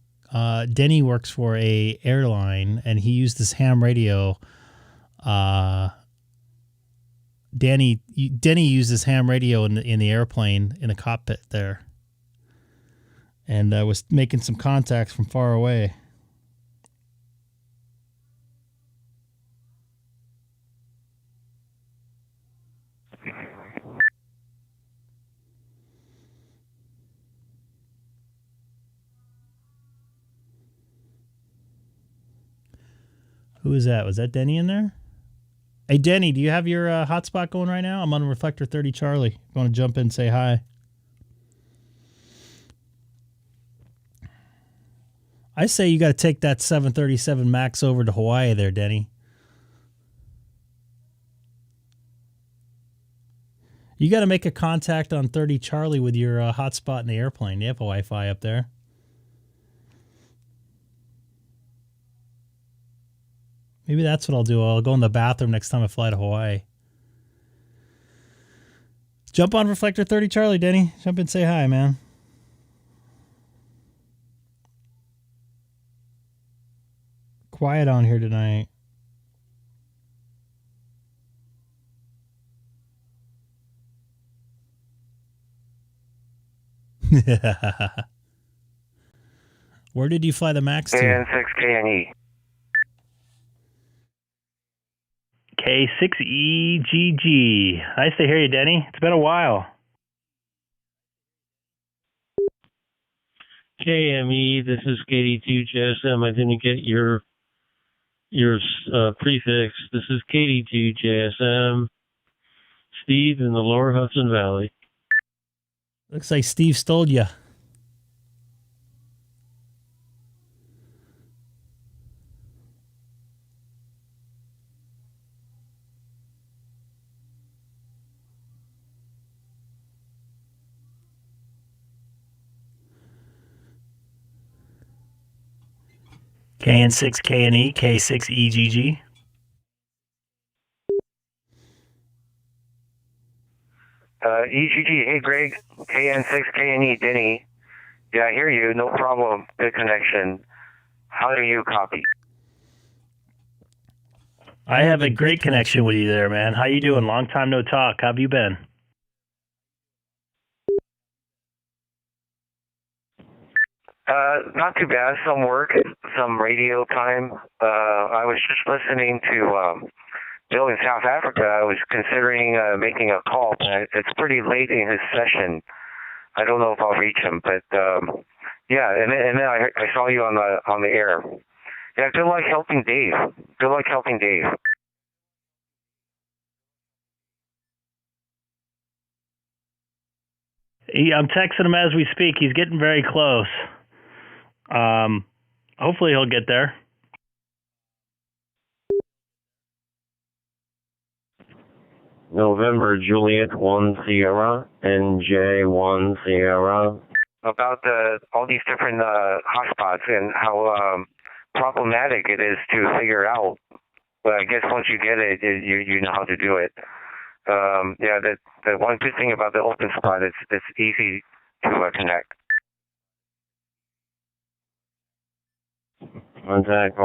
S1: Denny works for a airline, and he used this ham radio. Denny used this ham radio in the airplane in the cockpit there, and was making some contacts from far away. Who is that? Was that Denny in there? Hey, Denny, do you have your hotspot going right now? I'm on Reflector 30 Charlie. You want to jump in and say hi? I say you got to take that 737 MAX over to Hawaii there, Denny. You got to make a contact on 30 Charlie with your hotspot in the airplane. You have Wi-Fi up there. Maybe that's what I'll do. I'll go in the bathroom next time I fly to Hawaii. Jump on Reflector 30 Charlie, Denny. Jump in, say hi, man. Quiet on here tonight. Where did you fly the MAX to?
S3: K6EGG.
S13: K6EGG. Nice to hear you, Denny. It's been a while.
S16: KME, this is KD2JSM. I didn't get your prefix. This is KD2JSM. Steve in the Lower Hudson Valley.
S1: Looks like Steve stole you. KN6KNE, K6EGG.
S3: EGG, hey Greg, KN6KNE, Denny. Yeah, I hear you, no problem, good connection. How do you copy?
S13: I have a great connection with you there, man. How you doing? Long time no talk. How have you been?
S3: Not too bad. Some work, some radio time. I was just listening to Bill in South Africa. I was considering making a call, but it's pretty late in his session. I don't know if I'll reach him, but yeah. And then I saw you on the air. Yeah, good luck helping Dave. Good luck helping Dave.
S13: I'm texting him as we speak. He's getting very close. Hopefully he'll get there.
S3: November Juliet 1 Sierra, NJ 1 Sierra. About all these different hotspots and how problematic it is to figure out. But I guess once you get it, you know how to do it. Yeah, the one good thing about the open spot is it's easy to connect. Contact.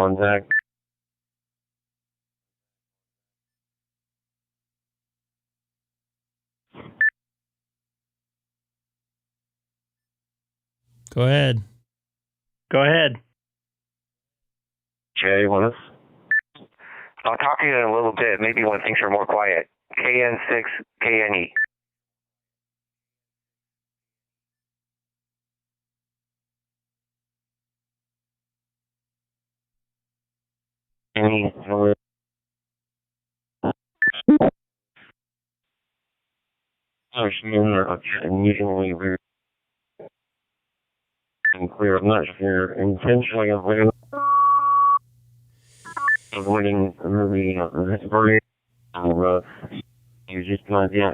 S1: Go ahead.
S13: Go ahead.
S20: Jay, I'll talk to you in a little bit, maybe when things are more quiet. KN6KNE. Immediately clear. I'm not sure intentionally avoiding this burning. You just not yet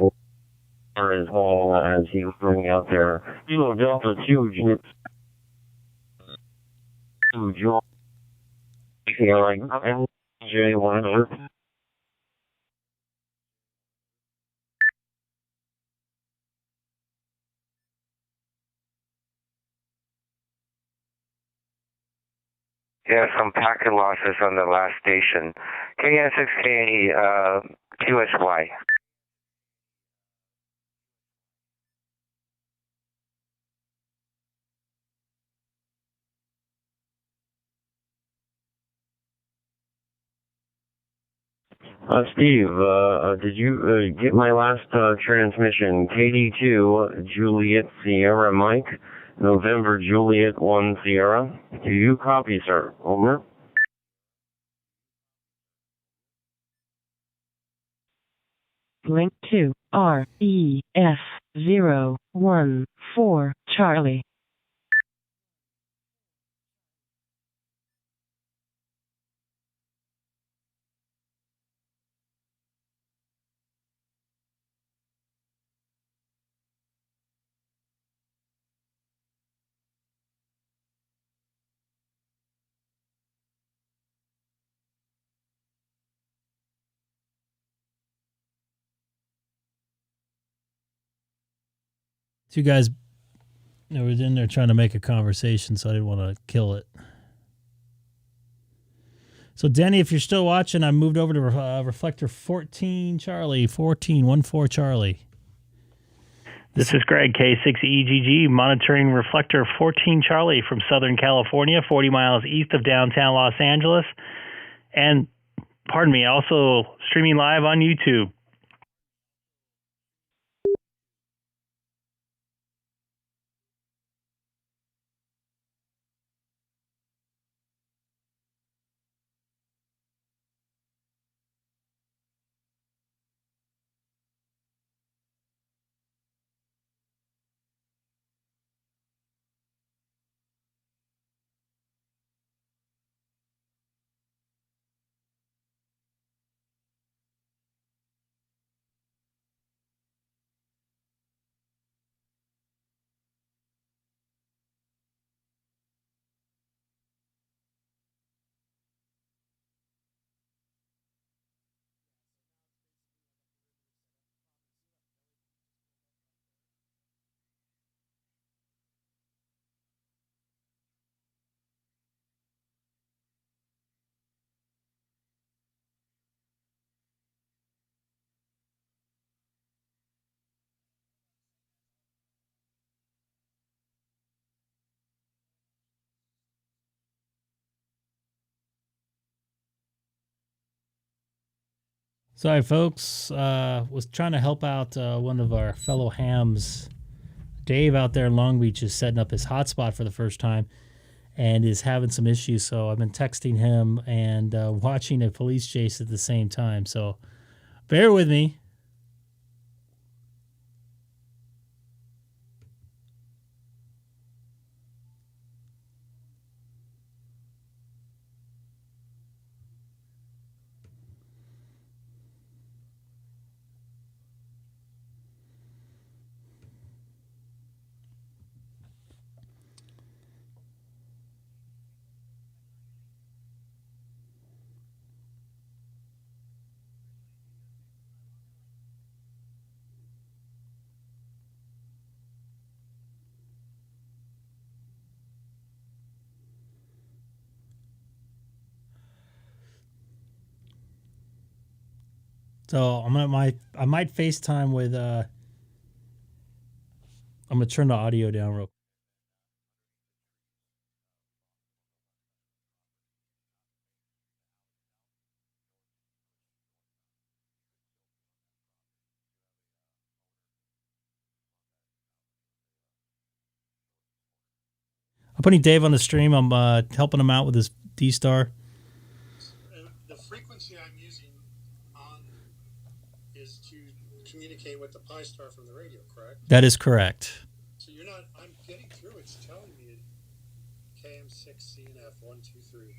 S20: as well as he was going out there. Delta 2 J1. Yeah, some packet losses on the last station. KN6KNE, QSY. Steve, did you get my last transmission? KD2, Juliet Sierra Mike, November Juliet 1 Sierra. Do you copy, sir? Over.
S4: Link to REF014 Charlie.
S1: Two guys were in there trying to make a conversation, so I didn't want to kill it. So, Denny, if you're still watching, I moved over to reflector 14 Charlie, 14 Charlie.
S13: This is Greg, K6EGG, monitoring reflector 14 Charlie from Southern California, 40 miles east of downtown Los Angeles. And, pardon me, also streaming live on YouTube.
S1: Sorry, folks. Was trying to help out one of our fellow hams. Dave out there in Long Beach is setting up his hotspot for the first time and is having some issues. So I've been texting him and watching a police chase at the same time. So bear with me. So I might FaceTime with I'm gonna turn the audio down real quick. I'm putting Dave on the stream. I'm helping him out with his DStar.
S21: The frequency I'm using on is to communicate with the Pi Star from the radio, correct?
S1: That is correct.
S21: So you're not, I'm getting through, it's telling me KM6CNF123.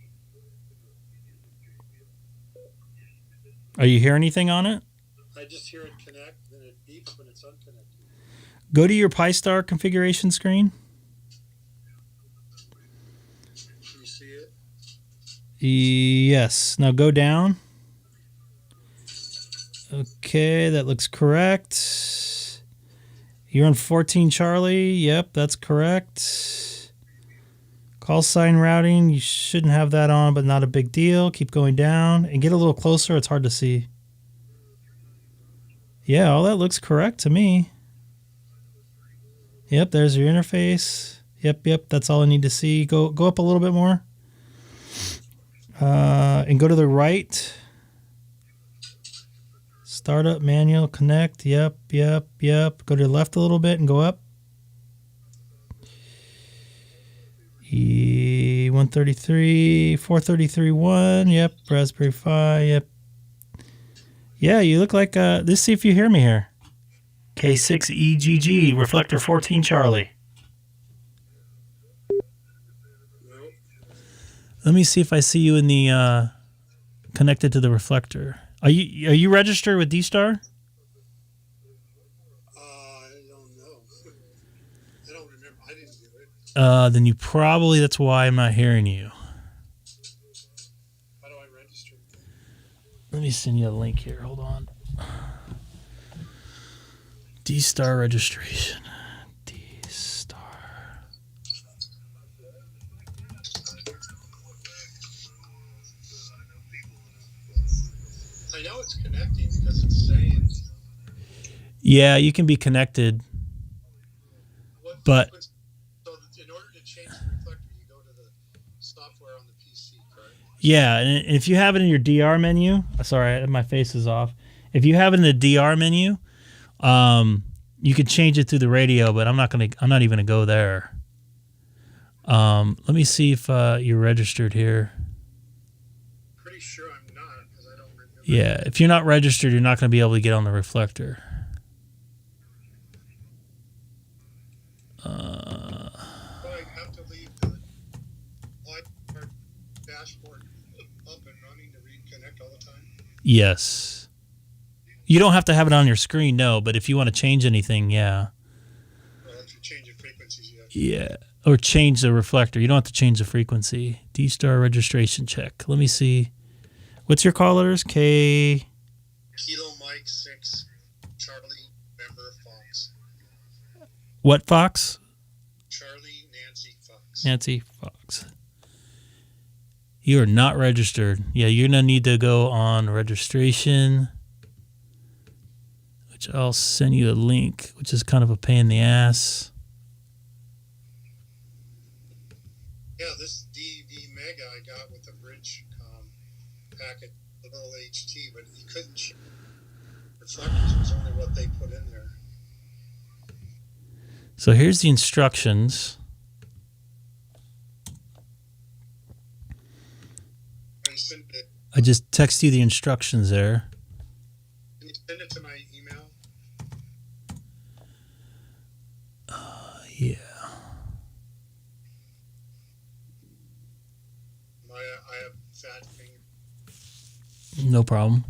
S1: Are you hearing anything on it?
S21: I just hear it connect, then it beeps when it's unconnected.
S1: Go to your Pi Star configuration screen.
S21: Can you see it?
S1: Yes. Now go down. Okay, that looks correct. You're on 14 Charlie. Yep, that's correct. Call sign routing. You shouldn't have that on, but not a big deal. Keep going down and get a little closer. It's hard to see. Yeah, all that looks correct to me. Yep, there's your interface. Yep, that's all I need to see. Go up a little bit more. And go to the right. Startup, manual, connect. Yep. Go to the left a little bit and go up. E133, 433.1. Yep, Raspberry Pi. Yep. Yeah, you look like, let's see if you hear me here. K6EGG, reflector 14 Charlie. Let me see if I see you in the, connected to the reflector. Are you registered with DStar?
S21: I don't know. I don't remember. I didn't do it.
S1: Then you probably, that's why I'm not hearing you.
S21: How do I register?
S1: Let me send you a link here. Hold on. DStar registration. DStar.
S21: I know it's connecting because it's saying.
S1: Yeah, you can be connected. But
S21: So in order to change the reflector, you go to the software on the PC, correct?
S1: yeah, and if you have it in your DR menu, sorry, my face is off. If you have it in the DR menu, you could change it through the radio, but I'm not even gonna go there. Let me see if you're registered here.
S21: Pretty sure I'm not because I don't remember.
S1: Yeah, if you're not registered, you're not gonna be able to get on the reflector.
S21: So I have to leave the dashboard up and running to reconnect all the time?
S1: Yes. You don't have to have it on your screen, no, but if you want to change anything, yeah.
S21: Well, if you change the frequencies, you have
S1: Yeah. Or change the reflector. You don't have to change the frequency. DStar registration check. Let me see. What's your call letters? K.
S21: Kilo Mike 6 Charlie Member Fox.
S1: What Fox?
S21: Charlie Nancy Fox.
S1: Nancy Fox. You are not registered. Yeah, you're going to need to go on registration, which I'll send you a link, which is kind of a pain in the ass.
S21: Yeah, this DV Mega I got with the bridge packet, the little HT, but you couldn't change reflectors. It was only what they put in there.
S1: So here's the instructions. I just text you the instructions there.
S21: Can you send it to my email?
S1: Yeah.
S21: I have fat finger.
S1: No problem.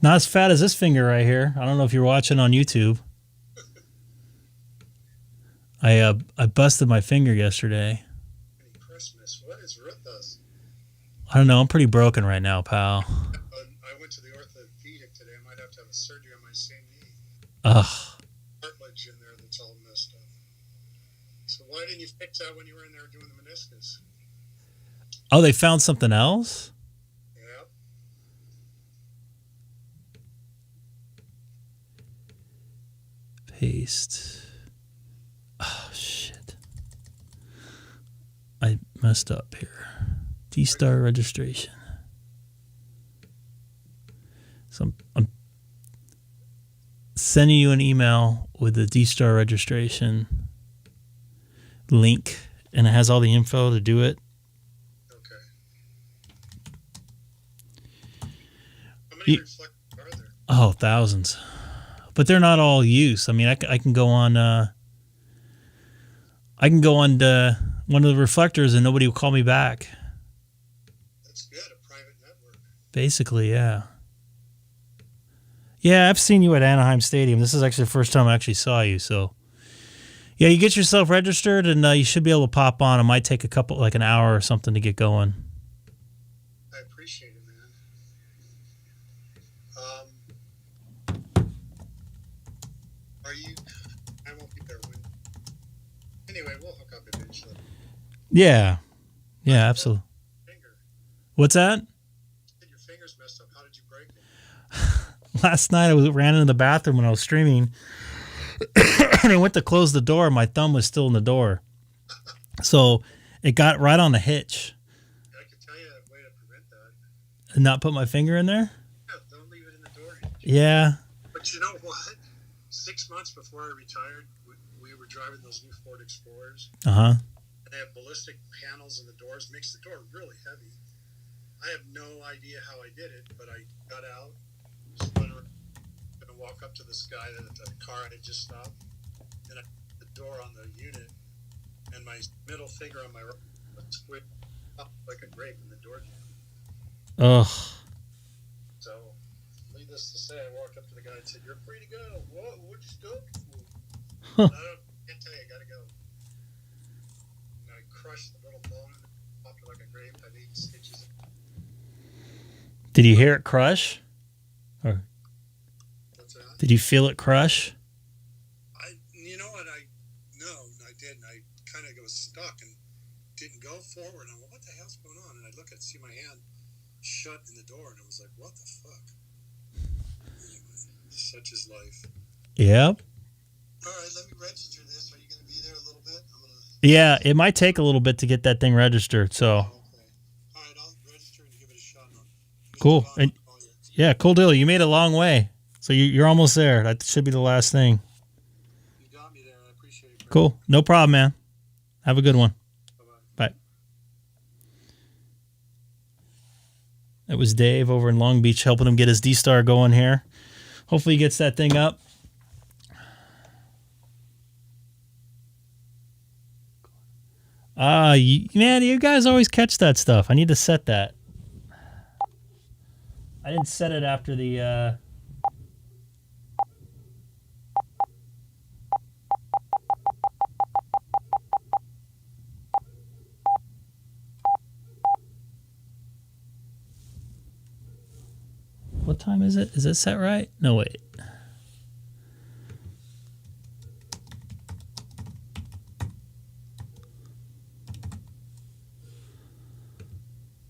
S1: Not as fat as this finger right here. I don't know if you're watching on YouTube. I busted my finger yesterday.
S21: Christmas. What is with us?
S1: I don't know. I'm pretty broken right now, pal.
S21: I went to the orthopedic today. I might have to have a surgery on my same knee.
S1: Ugh.
S21: Cartilage in there that's all messed up. So why didn't you fix that when you were in there doing the meniscus?
S1: Oh, they found something else?
S21: Yep.
S1: Paste. Oh, shit. I messed up here. DStar registration. So I'm sending you an email with the DStar registration link, and it has all the info to do it.
S21: How many reflectors are there?
S1: Oh, thousands. But they're not all use. I mean, I can go on one of the reflectors and nobody will call me back.
S21: That's good, a private network.
S1: Basically, yeah. Yeah, I've seen you at Anaheim Stadium. This is actually the first time I actually saw you, so. Yeah, you get yourself registered and you should be able to pop on. It might take an hour or something to get going.
S21: I appreciate it, man. I won't be there when. Anyway, we'll hook up eventually.
S1: Yeah. Yeah, absolutely. What's that?
S21: Your finger's messed up. How did you break it?
S1: Last night I ran into the bathroom when I was streaming and I went to close the door. My thumb was still in the door. So it got right on the hitch.
S21: I can tell you a way to prevent that.
S1: And not put my finger in there?
S21: Yeah, don't leave it in the door.
S1: Yeah.
S21: But you know what? 6 months before I retired, we were driving those new Ford Explorers.
S1: Uh-huh.
S21: And they have ballistic panels in the doors. Makes the door really heavy. I have no idea how I did it, but I got out, spun around, going to walk up to this guy that the car had just stopped, and I put the door on the unit, and my middle finger on my right was squished up like a grape in the door jamb.
S1: Ugh.
S21: So, needless to say, I walked up to the guy and said, "You're free to go." What? What'd you stop for? I can't tell you. I gotta go. And I crushed the little bone and popped it like a grape. Had 8 stitches.
S1: Did you hear it crush? Or did you feel it crush?
S21: You know what? No, I didn't. I kind of was stuck and didn't go forward. I'm like, what the hell's going on? And I look and see my hand shut in the door, and I was like, what the fuck? Anyway, such is life.
S1: Yep.
S21: All right, let me register this. Are you going to be there a little bit?
S1: Yeah, it might take a little bit to get that thing registered, so.
S21: All right, I'll register and give it a shot.
S1: Cool. And yeah, cool deal. You made a long way. So you're almost there. That should be the last thing.
S21: You got me there. I appreciate it.
S1: Cool. No problem, man. Have a good one. Bye. That was Dave over in Long Beach helping him get his DStar going here. Hopefully he gets that thing up. Man, you guys always catch that stuff. I need to set that. I didn't set it after the What time is it? Is it set right? No, wait.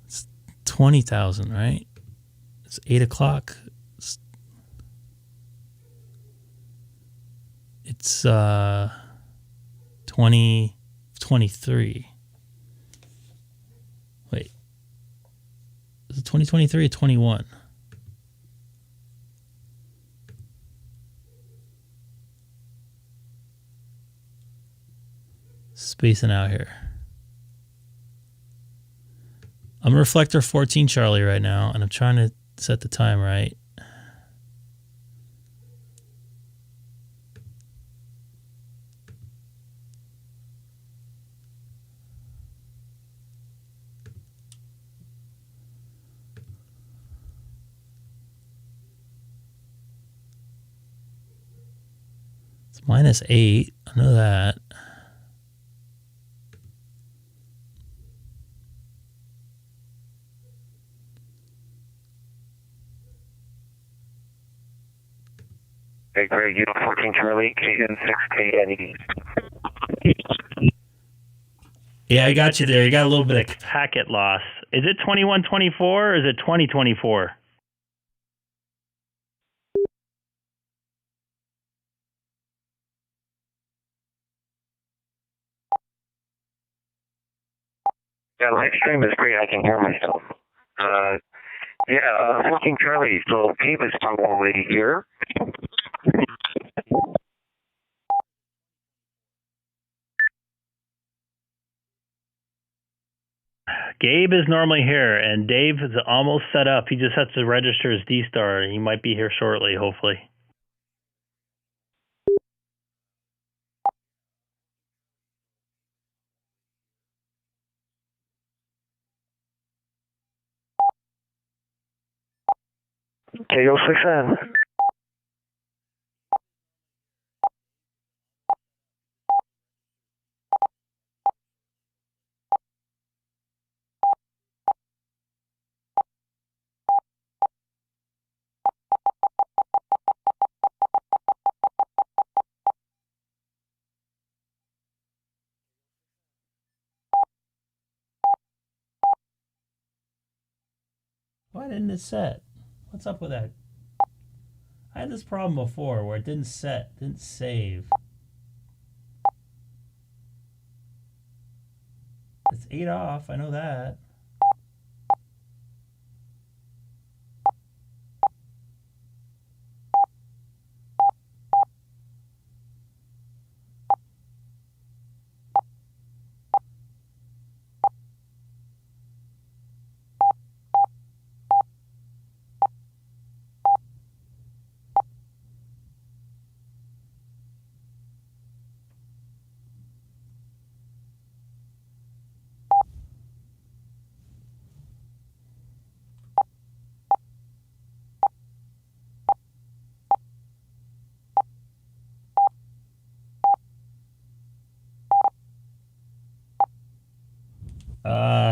S1: It's 20,000, right? It's 8 o'clock. It's 2023. Wait. Is it 2023 or 21? Spacing out here. I'm reflector 14 Charlie right now, and I'm trying to set the time right. It's -8. I know that.
S20: Hey, Greg, Unit 14 Charlie, K6EGG.
S1: Yeah, I got you there. You got a little bit of
S13: packet loss. Is it 2124 or is it 2024?
S20: Yeah, live stream is great. I can hear myself. 14 Charlie, so Gabe is probably here.
S13: Gabe is normally here, and Dave is almost set up. He just has to register his DStar. He might be here shortly, hopefully.
S8: K6EGG.
S1: Why didn't it set? What's up with that? I had this problem before where it didn't set, didn't save. It's 8 off, I know that.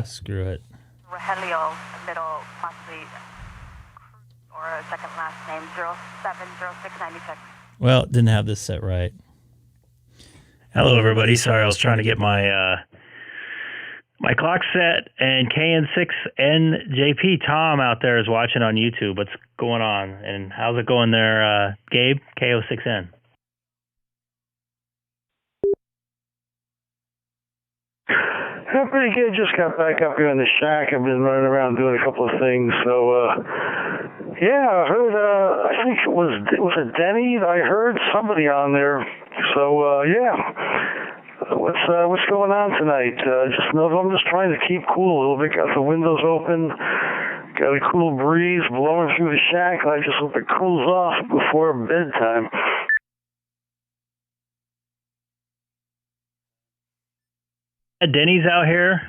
S1: Screw it.
S22: Rogelio, middle, possibly, or a second last name, 070696.
S1: Well, didn't have this set right.
S13: Hello, everybody. Sorry, I was trying to get my my clock set, and KN6NJP Tom out there is watching on YouTube. What's going on? And how's it going there, Gabe? KO6N.
S8: I'm pretty good. Just got back up here in the shack. I've been running around doing a couple of things. So, yeah, I heard, I think it was it Denny? I heard somebody on there. So, yeah. What's going on tonight? Just know I'm just trying to keep cool a little bit. Got the windows open. Got a cool breeze blowing through the shack. I just hope it cools off before bedtime.
S13: Denny's out here.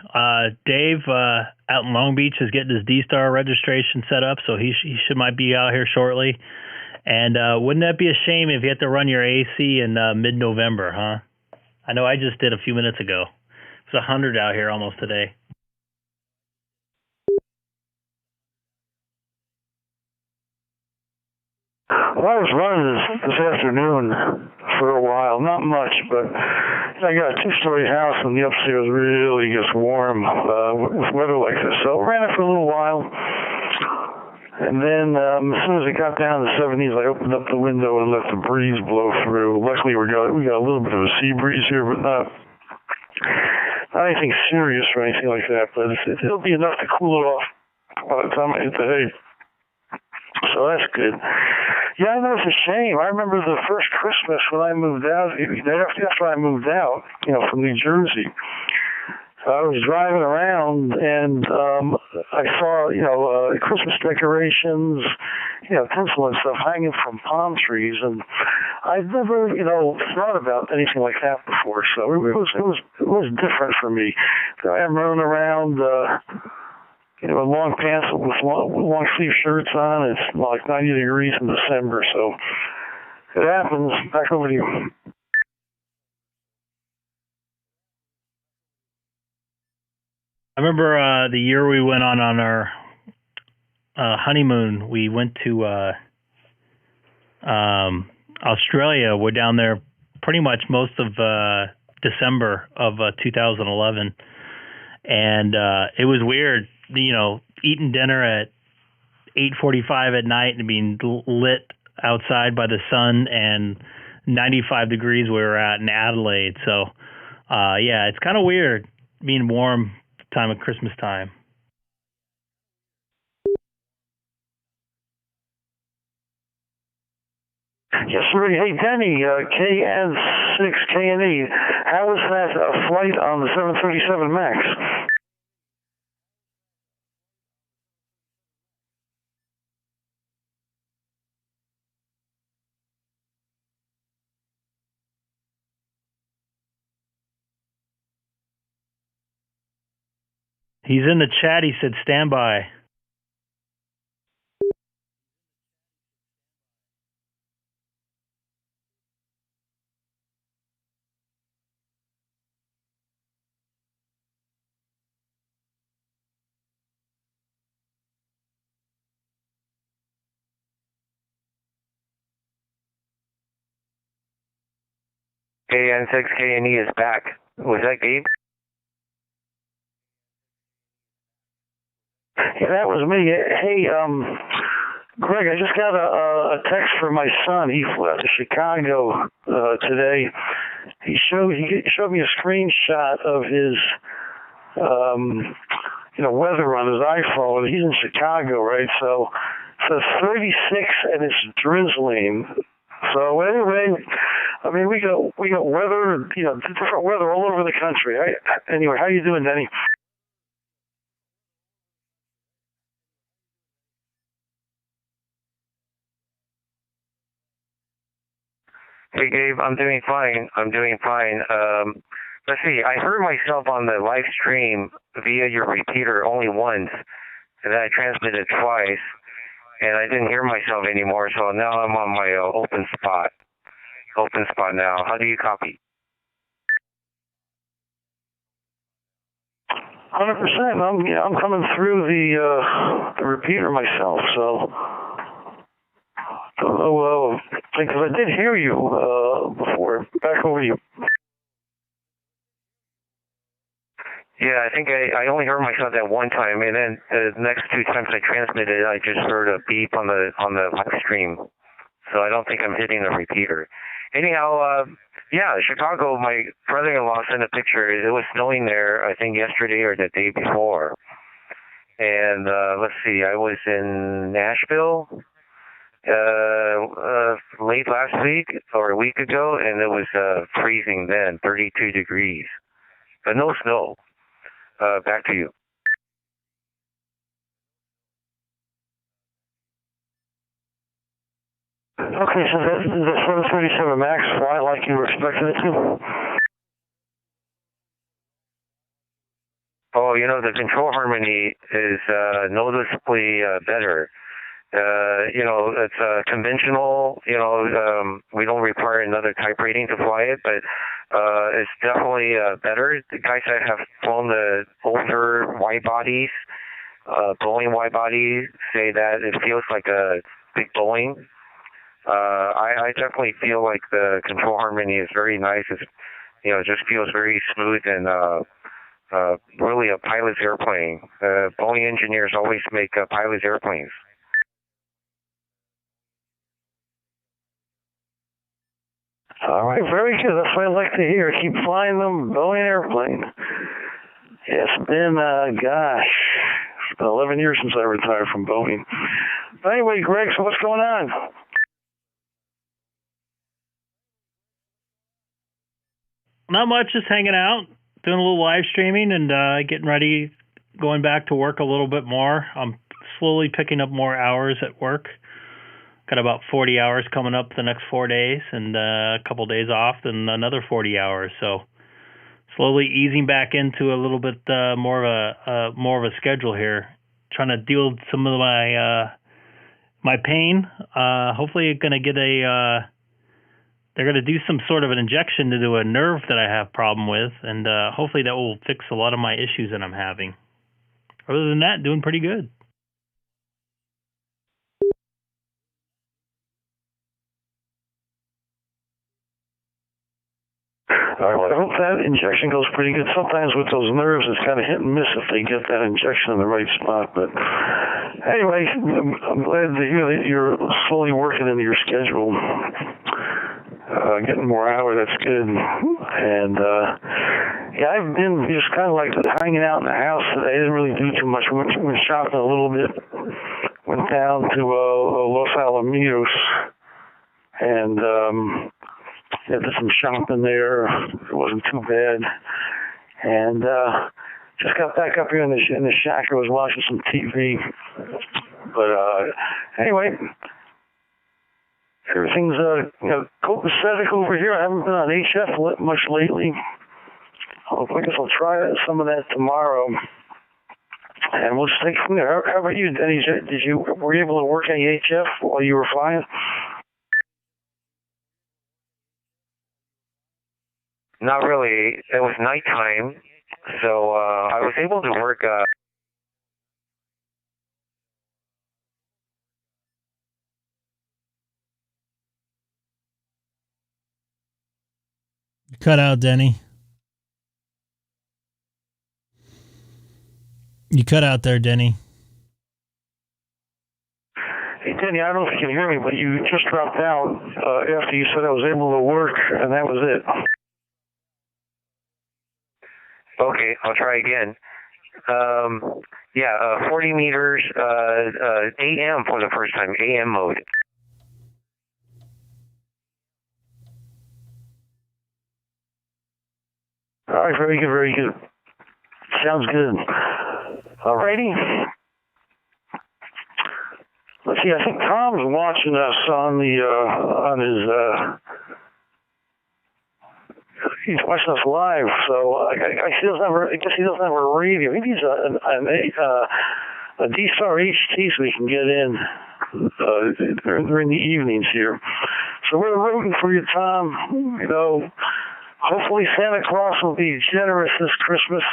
S13: Dave out in Long Beach is getting his DStar registration set up, so he might be out here shortly. And wouldn't that be a shame if you had to run your AC in mid-November, huh? I know I just did a few minutes ago. It's 100 out here almost today.
S8: Well, I was running this afternoon for a while, not much, but I got a 2-story house and the upstairs really gets warm with weather like this. So I ran it for a little while, and then as soon as it got down to the 70s, I opened up the window and let the breeze blow through. Luckily, we got a little bit of a sea breeze here, but not anything serious or anything like that. But it'll be enough to cool it off by the time I hit the hay. So that's good. Yeah, I know it's a shame. I remember the first Christmas when I moved out, after I moved out, from New Jersey. I was driving around and I saw, Christmas decorations, tinsel and stuff hanging from palm trees, and I'd never, thought about anything like that before. So it was different for me. I'm running around. Long pants with long sleeve shirts on. It's like 90 degrees in December, so it happens. Back over to you.
S13: I remember the year we went on our honeymoon. We went to Australia. We're down there pretty much most of December of 2011, and it was weird. Eating dinner at 8:45 at night and being lit outside by the sun, and 95 degrees we were at in Adelaide. So, yeah, it's kind of weird being warm time of Christmas time.
S8: Yes, sir. Hey, Denny, KN6, KNE, how was that flight on the 737 MAX?
S13: He's in the chat. He said standby.
S20: KN6KNE is back. Was that Gabe?
S8: Yeah, that was me. Hey, Greg, I just got a text from my son. He flew out to Chicago today. He showed me a screenshot of his weather on his iPhone. He's in Chicago, right? So it's 36 and it's drizzling. So anyway, I mean, we got weather, different weather all over the country. Anyway, how you doing, Denny?
S20: Hey, Gabe, I'm doing fine. Let's see, I heard myself on the live stream via your repeater only once, and then I transmitted twice, and I didn't hear myself anymore, so now I'm on my open spot. Open spot now. How do you copy?
S8: 100%. I'm coming through the repeater myself, so don't know, because I did hear you before. Back over to you.
S20: Yeah, I think I only heard myself that one time, and then the next two times I transmitted, I just heard a beep on the live stream. So I don't think I'm hitting the repeater. Anyhow, yeah, Chicago, my brother-in-law sent a picture. It was snowing there, I think, yesterday or the day before. And let's see, I was in Nashville late last week or a week ago, and it was freezing then, 32 degrees. But no snow. Back to you.
S8: Okay, so the 737 MAX fly like you were expecting it to?
S20: Oh, the control harmony is noticeably better. It's conventional, we don't require another type rating to fly it, but it's definitely better. The guys that have flown the older wide bodies, Boeing wide bodies, say that it feels like a big Boeing. I definitely feel like the control harmony is very nice. It's, it just feels very smooth and really a pilot's airplane. Boeing engineers always make pilot's airplanes.
S8: All right, very good. That's what I like to hear. Keep flying them Boeing airplane. It's been, it's been 11 years since I retired from Boeing. But anyway, Greg, so what's going on?
S13: Not much, just hanging out, doing a little live streaming and getting ready, going back to work a little bit more. I'm slowly picking up more hours at work. Got about 40 hours coming up the next 4 days, and a couple days off, and another 40 hours. So slowly easing back into a little bit more of a schedule here, trying to deal with some of my pain. Hopefully, going to get they're going to do some sort of an injection to do a nerve that I have problem with, and hopefully that will fix a lot of my issues that I'm having. Other than that, doing pretty good.
S8: All right, well, I hope that injection goes pretty good. Sometimes with those nerves, it's kind of hit and miss if they get that injection in the right spot. But anyway, I'm glad to hear that you're slowly working into your schedule. Getting more hours, that's good. And yeah, I've been just kind of like hanging out in the house today. I didn't really do too much. Went shopping a little bit. Went down to Los Alamitos and did some shopping there. It wasn't too bad. And just got back up here in the shack. I was watching some TV. But anyway, everything's copacetic over here. I haven't been on HF much lately. I guess I'll try some of that tomorrow. and we'll just take it from there. How about you, Denny? Were you able to work any HF while you were flying?
S20: Not really. It was nighttime, so I was able to work.
S1: You cut out, Denny. You cut out there, Denny.
S8: Hey, Denny, I don't know if you can hear me, but you just dropped out after you said I was able to work, and that was it.
S20: Okay, I'll try again. 40 meters, AM for the first time, AM mode.
S8: All right, very good, very good. Sounds good. All righty. Let's see, I think Tom's watching us on his, he's watching us live, so I guess he doesn't have a radio. He needs a DStar HT so we can get in during the evenings here. So we're rooting for you, Tom. You know, hopefully Santa Claus will be generous this Christmas.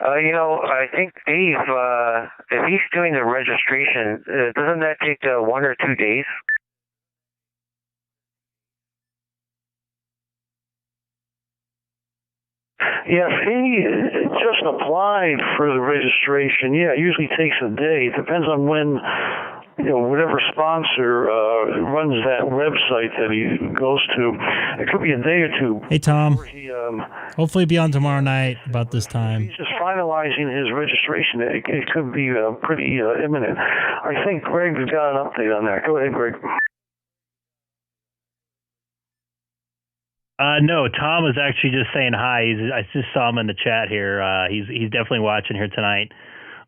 S20: I think Dave, if he's doing the registration, doesn't that take 1 or 2 days?
S8: Yeah, if he just applied for the registration, it usually takes a day. It depends on when, whatever sponsor runs that website that he goes to. It could be a day or two.
S1: Hey, Tom. Hopefully be on tomorrow night about this time.
S8: He's just finalizing his registration. It could be pretty imminent. I think Greg's got an update on that. Go ahead, Greg.
S13: No, Tom is actually just saying hi. I just saw him in the chat here. He's definitely watching here tonight.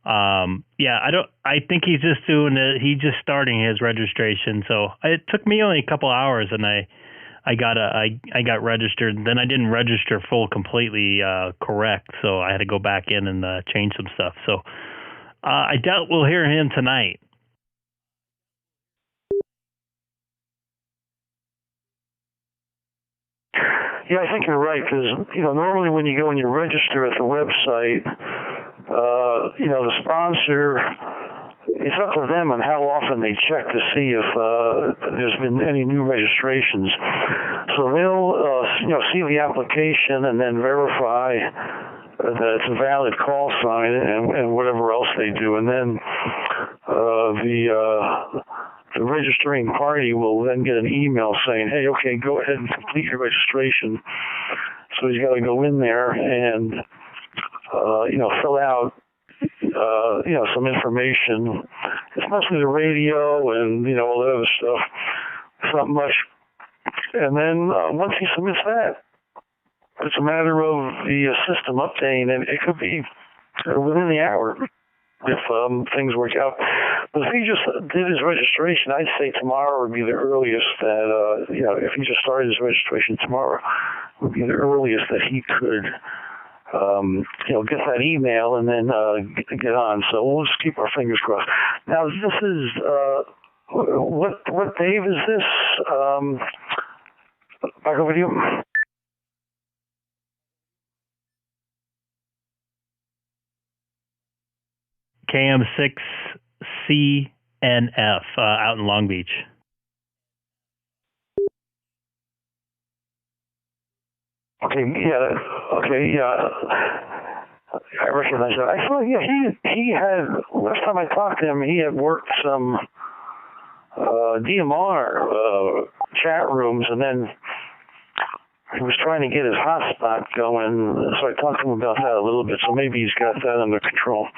S13: I think he's just he's just starting his registration. So it took me only a couple hours, and I got registered. Then I didn't register completely correct, so I had to go back in and change some stuff. So I doubt we'll hear him tonight.
S8: Yeah, I think you're right, because, normally when you go and you register at the website, the sponsor, it's up to them on how often they check to see if there's been any new registrations. So they'll, see the application and then verify that it's a valid call sign and whatever else they do. And then the registering party will then get an email saying, hey, okay, go ahead and complete your registration. So he's got to go in there and, fill out, some information. It's mostly the radio and, all that other stuff. It's not much. And then once he submits that, it's a matter of the system updating, and it could be within the hour if things work out. But if he just did his registration, I'd say tomorrow would be the earliest that, if he just started his registration tomorrow, would be the earliest that he could, get that email and then get on. So we'll just keep our fingers crossed. Now, this is, what Dave is this? Back over to you.
S13: KM6CNF out in Long Beach.
S8: Okay, yeah. I recognize that. I thought, he had, last time I talked to him, he had worked some DMR chat rooms, and then he was trying to get his hotspot going, so I talked to him about that a little bit, so maybe he's got that under control.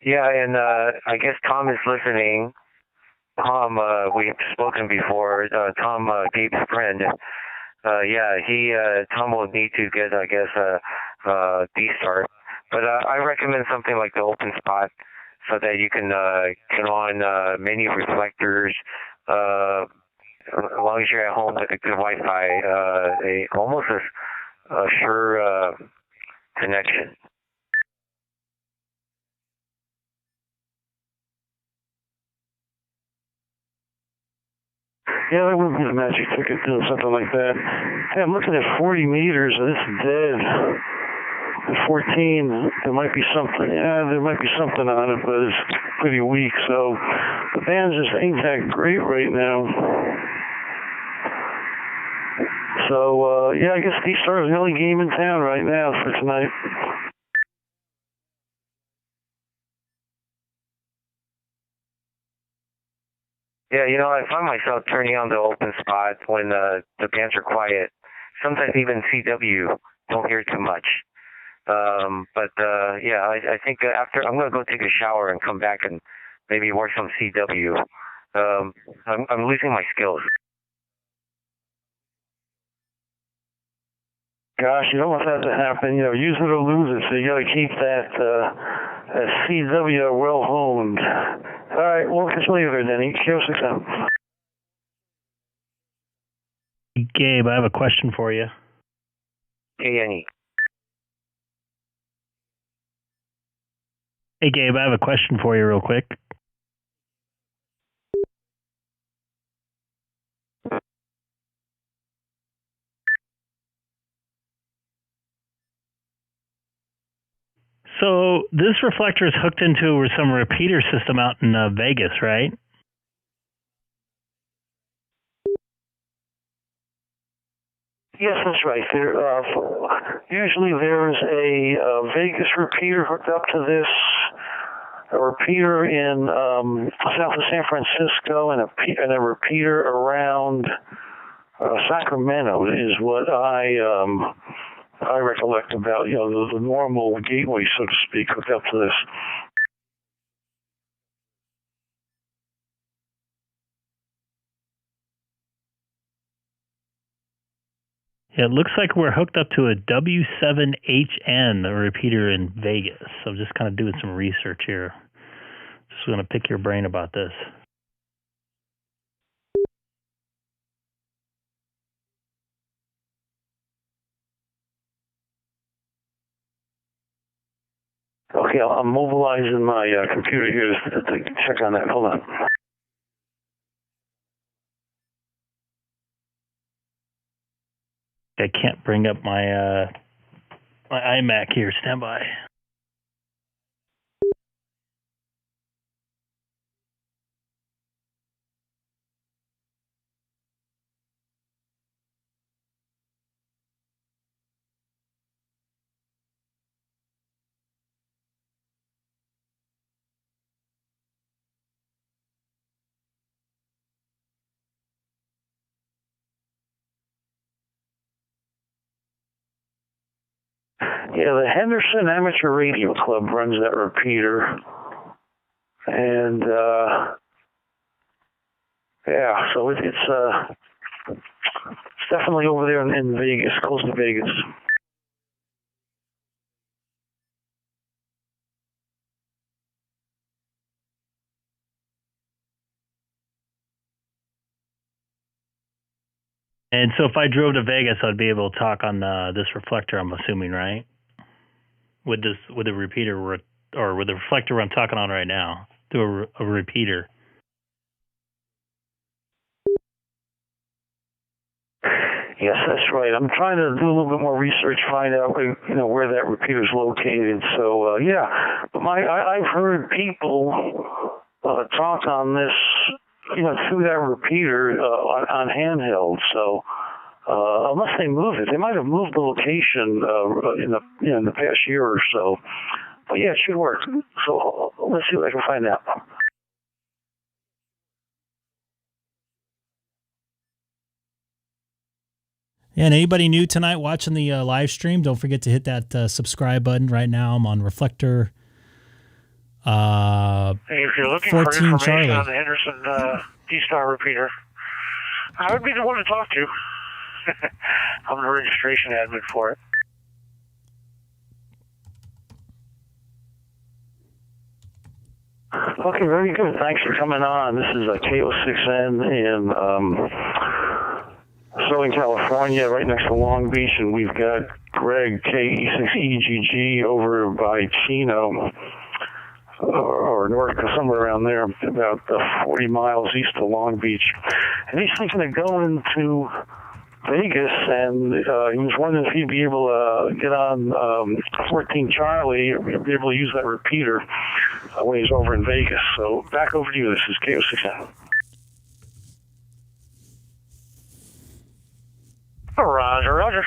S20: Yeah, and I guess Tom is listening. Tom, we've spoken before. Tom, Gabe's friend. Tom will need to get, I guess, DStar. But I recommend something like the open spot so that you can turn on many reflectors. As long as you're at home with a good Wi-Fi, almost a sure connection.
S8: Yeah, that would be a magic ticket doing something like that. Hey, I'm looking at 40 meters and it's dead. At 14, there might be something. Yeah, there might be something on it, but it's pretty weak. So the band just ain't that great right now. So, I guess DStar is the only game in town right now for tonight.
S20: Yeah, I find myself turning on the open spot when the bands are quiet. Sometimes even CW don't hear too much. I think after I'm going to go take a shower and come back and maybe work some CW. I'm losing my skills.
S8: Gosh, you don't want that to happen. Use it or lose it. So you got to keep that CW well honed. All right, we'll catch you later, Denny. K6EGG.
S13: Gabe, I have a question for you.
S20: Hey, Annie.
S13: Hey, Gabe, I have a question for you real quick. So this reflector is hooked into some repeater system out in Vegas, right?
S8: Yes, that's right. Usually there's a Vegas repeater hooked up to this, a repeater in south of San Francisco, and a repeater around Sacramento is what I recollect about, the normal gateway, so to speak, hooked up to this.
S13: Yeah, it looks like we're hooked up to a W7HN, a repeater in Vegas. So I'm just kind of doing some research here. Just going to pick your brain about this.
S8: Okay, I'm mobilizing my computer here to check on that. Hold on.
S13: I can't bring up my my iMac here. Stand by.
S8: Yeah, the Henderson Amateur Radio Club runs that repeater. And, so it's definitely over there in Vegas, close to Vegas.
S13: And so if I drove to Vegas, I'd be able to talk on this reflector, I'm assuming, right? With the repeater, or with the reflector I'm talking on right now, through a repeater.
S8: Yes, that's right. I'm trying to do a little bit more research, find out where that repeater is located. So but I've heard people talk on this, through that repeater on handheld. So unless they move it, they might have moved the location in the past year or so. But yeah, it should work. So let's see what I can find out.
S1: And anybody new tonight watching the live stream, don't forget to hit that subscribe button right now. I'm on Reflector
S21: Hey, if you're looking for
S1: 14
S21: information
S1: Charlie.
S21: on the Henderson DStar repeater, I would be the one to talk to. I'm the registration admin for it.
S8: Okay, very good. Thanks for coming on. This is K6EGG in Southern California, right next to Long Beach, and we've got Greg, K6EGG, over by Chino, or north, somewhere around there, about 40 miles east of Long Beach. And he's thinking of going to Vegas, and he was wondering if he'd be able to get on 14 Charlie, or be able to use that repeater when he's over in Vegas. So back over to you. This is K6EGG.
S21: Roger, Roger.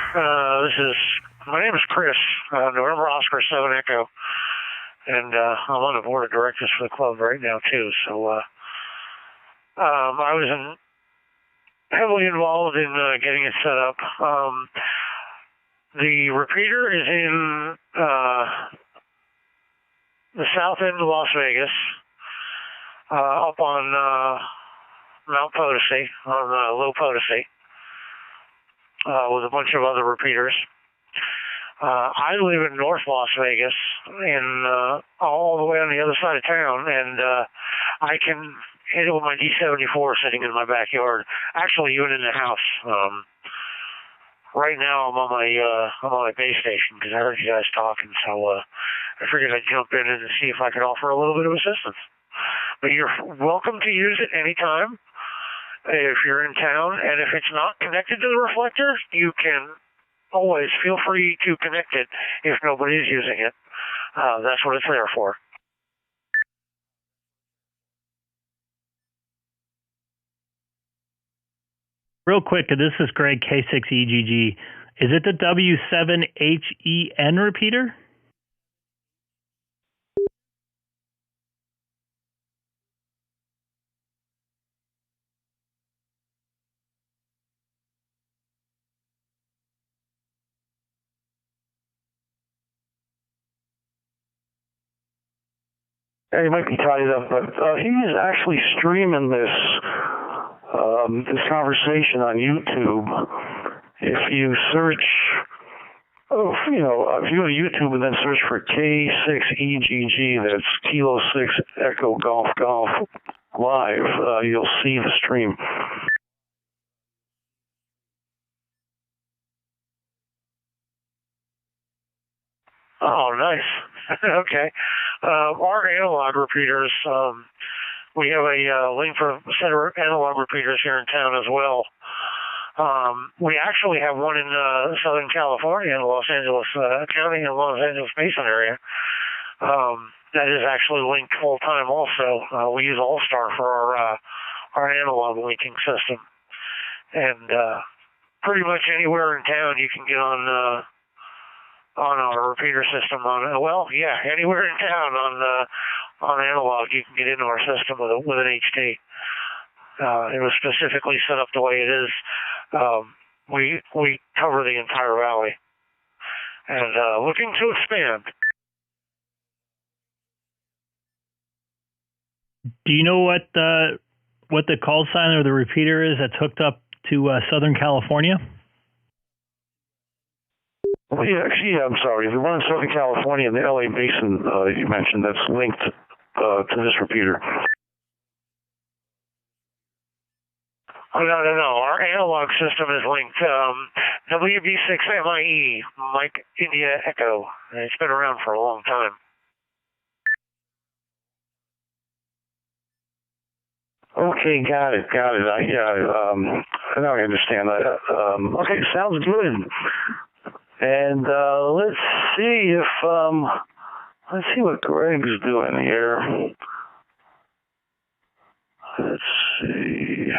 S21: My name is Chris, November Oscar 7 Echo, and I'm on the board of directors for the club right now too. So I was heavily involved in getting it set up. The repeater is in the south end of Las Vegas, up on Mount Potosi, on Low Potosi, with a bunch of other repeaters. I live in North Las Vegas, all the way on the other side of town, and I can hit it with my D74 sitting in my backyard. Actually, even in the house. Right now, I'm on my base station because I heard you guys talking, so I figured I'd jump in and see if I could offer a little bit of assistance. But you're welcome to use it anytime if you're in town, and if it's not connected to the reflector, you can always feel free to connect it if nobody's using it. That's what it's there for.
S13: Real quick, this is Greg, K6EGG. Is it the W7HEN repeater?
S8: He might be tied up, but he is actually streaming this conversation on YouTube. If you search, if you go to YouTube and then search for K6EGG, that's Kilo 6 Echo Golf Golf Live, you'll see the stream.
S21: Oh, nice. Okay. Our analog repeaters, we have a link for a set of analog repeaters here in town as well. We actually have one in Southern California, in Los Angeles County and Los Angeles Basin area. That is actually linked full time also. We use DStar for our analog linking system. And pretty much anywhere in town you can get on our repeater system anywhere in town on analog you can get into our system with an HT. It was specifically set up the way it is. We cover the entire valley and looking to expand.
S13: Do you know what the call sign or the repeater is that's hooked up to Southern California?
S8: Well, yeah, I'm sorry. The one in Southern California in the LA Basin you mentioned, that's linked to this repeater.
S21: Oh, no. Our analog system is linked WB6MIE, Mike India Echo. It's been around for a long time.
S8: Okay, got it. Now I understand that. Okay, sounds good. And let's see what Greg's doing here. Let's see.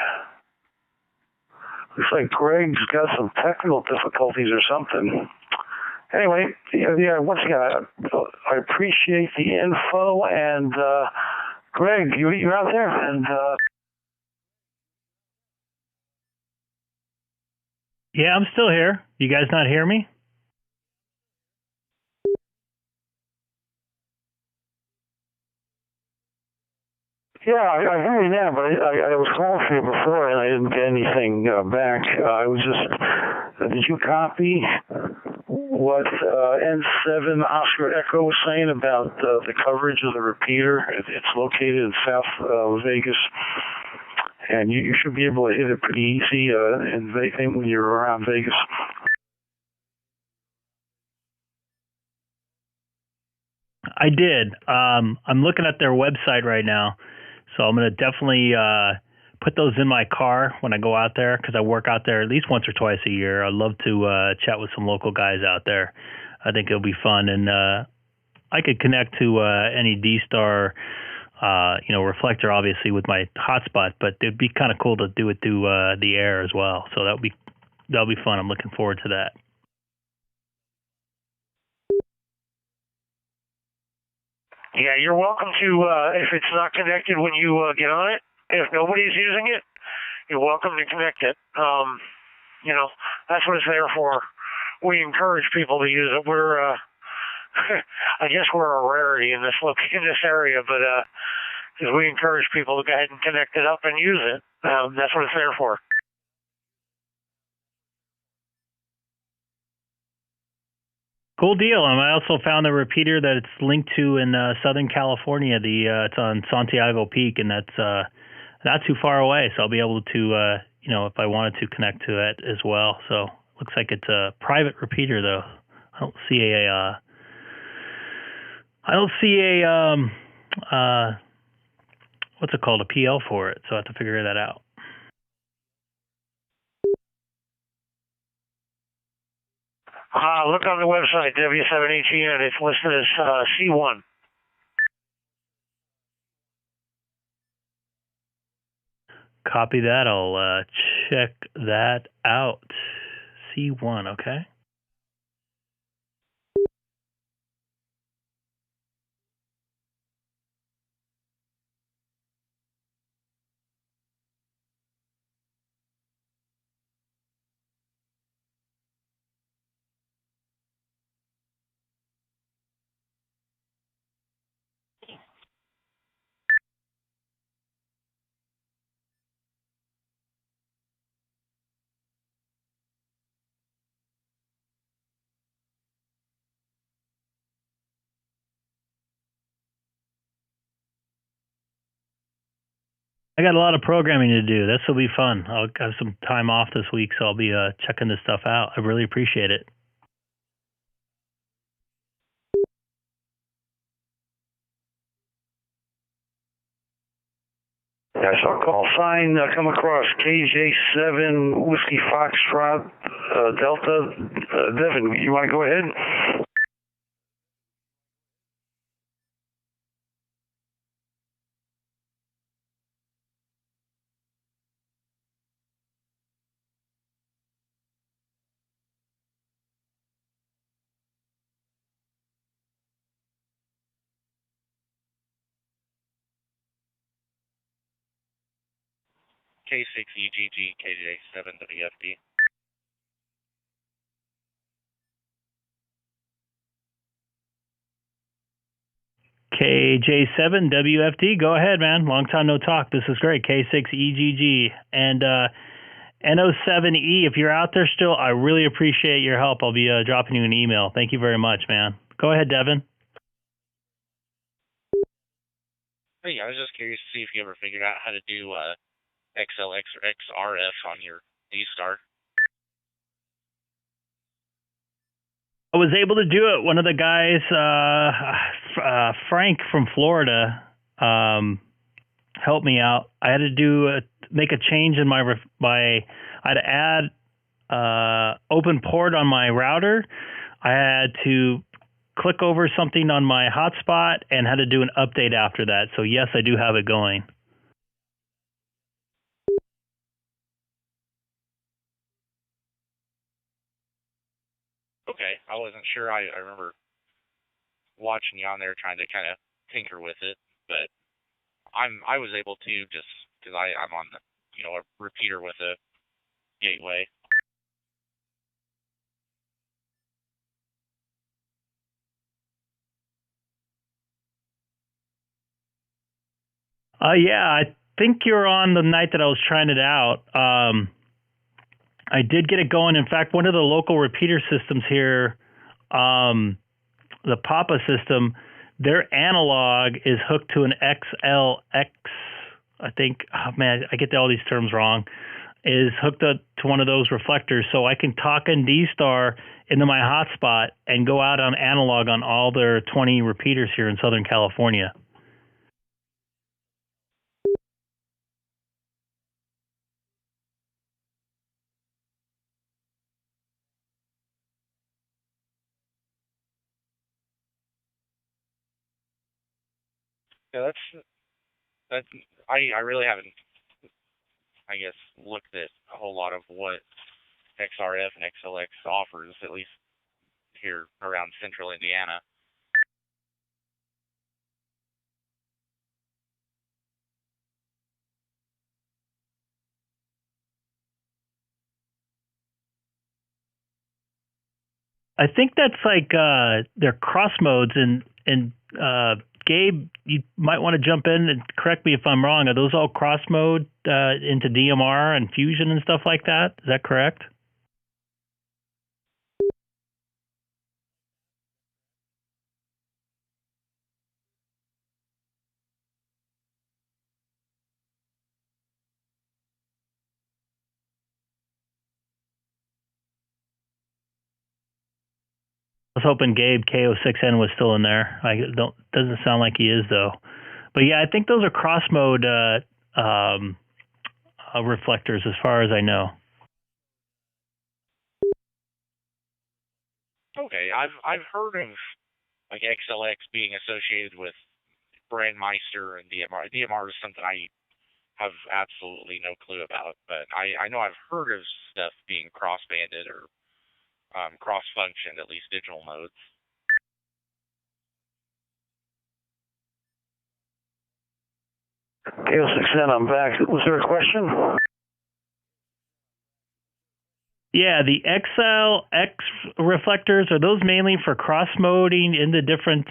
S8: Looks like Greg's got some technical difficulties or something. Anyway, yeah. Once again, I appreciate the info. And Greg, you're out there, and.
S13: Yeah, I'm still here. You guys not hear me?
S8: Yeah, I hear you now, but I was calling for you before and I didn't get anything back. I was just, did you copy what N7 Oscar Echo was saying about the coverage of the repeater? It's located in South Vegas, and you should be able to hit it pretty easy when you're around Vegas.
S13: I did. I'm looking at their website right now, so I'm going to definitely put those in my car when I go out there, because I work out there at least once or twice a year. I'd love to chat with some local guys out there. I think it'll be fun, and I could connect to any DStar, reflector, obviously, with my hotspot, but it'd be kind of cool to do it through the air as well. So that'll be fun. I'm looking forward to that.
S8: Yeah, you're welcome to, if it's not connected when you get on it, if nobody's using it, you're welcome to connect it. That's what it's there for. We encourage people to use it. We're, I guess we're a rarity in this area, but we encourage people to go ahead and connect it up and use it. That's what it's there for.
S13: Cool deal. And I also found a repeater that it's linked to in Southern California. It's on Santiago Peak, and that's not too far away. So I'll be able to, if I wanted to, connect to it as well. So looks like it's a private repeater, though. I don't see a what's it called, a PL for it. So I have to figure that out.
S8: Look on the website, W7HEN. It's listed as C1.
S13: Copy that. I'll check that out. C1, okay. I got a lot of programming to do. This will be fun. I'll have some time off this week, so I'll be checking this stuff out. I really appreciate it.
S8: Yes, I'll call sign. Come across KJ7 Whiskey Foxtrot Delta. Devin, you want to go ahead?
S7: K6EGG, KJ7WFD.
S13: KJ7WFD, go ahead, man. Long time no talk. This is great. K6EGG. And N07E, if you're out there still, I really appreciate your help. I'll be dropping you an email. Thank you very much, man. Go ahead, Devin.
S7: Hey, I was just curious to see if you ever figured out how to do XLX or XRF on your DStar.
S13: I was able to do it. One of the guys, Frank from Florida, helped me out. I had to make a change in I had to add open port on my router. I had to click over something on my hotspot and had to do an update after that. So yes, I do have it going.
S7: Okay, I wasn't sure. I remember watching you on there trying to kind of tinker with it, but I was able to just because I'm on the a repeater with a gateway.
S13: Yeah, I think you're on the night that I was trying it out. I did get it going. In fact, one of the local repeater systems here, the Papa system, their analog is hooked to an XLX, I think. Oh, man, I get all these terms wrong. Is hooked up to one of those reflectors, so I can talk in DStar into my hotspot and go out on analog on all their 20 repeaters here in Southern California.
S7: Yeah, that's I really haven't, I guess, looked at a whole lot of what XRF and XLX offers, at least here around central Indiana.
S13: I think that's like their cross modes, and Gabe, you might want to jump in and correct me if I'm wrong. Are those all cross mode into DMR and Fusion and stuff like that? Is that correct? I was hoping Gabe K6EGG was still in there. Doesn't sound like he is though. But yeah, I think those are cross mode reflectors, as far as I know.
S7: Okay, I've heard of like XLX being associated with Brandmeister and DMR. DMR is something I have absolutely no clue about, but I know I've heard of stuff being cross-banded or cross-functioned, at least digital modes.
S8: K6EGG, I'm back. Was there a question?
S13: Yeah, the XLX reflectors, are those mainly for cross-moding into different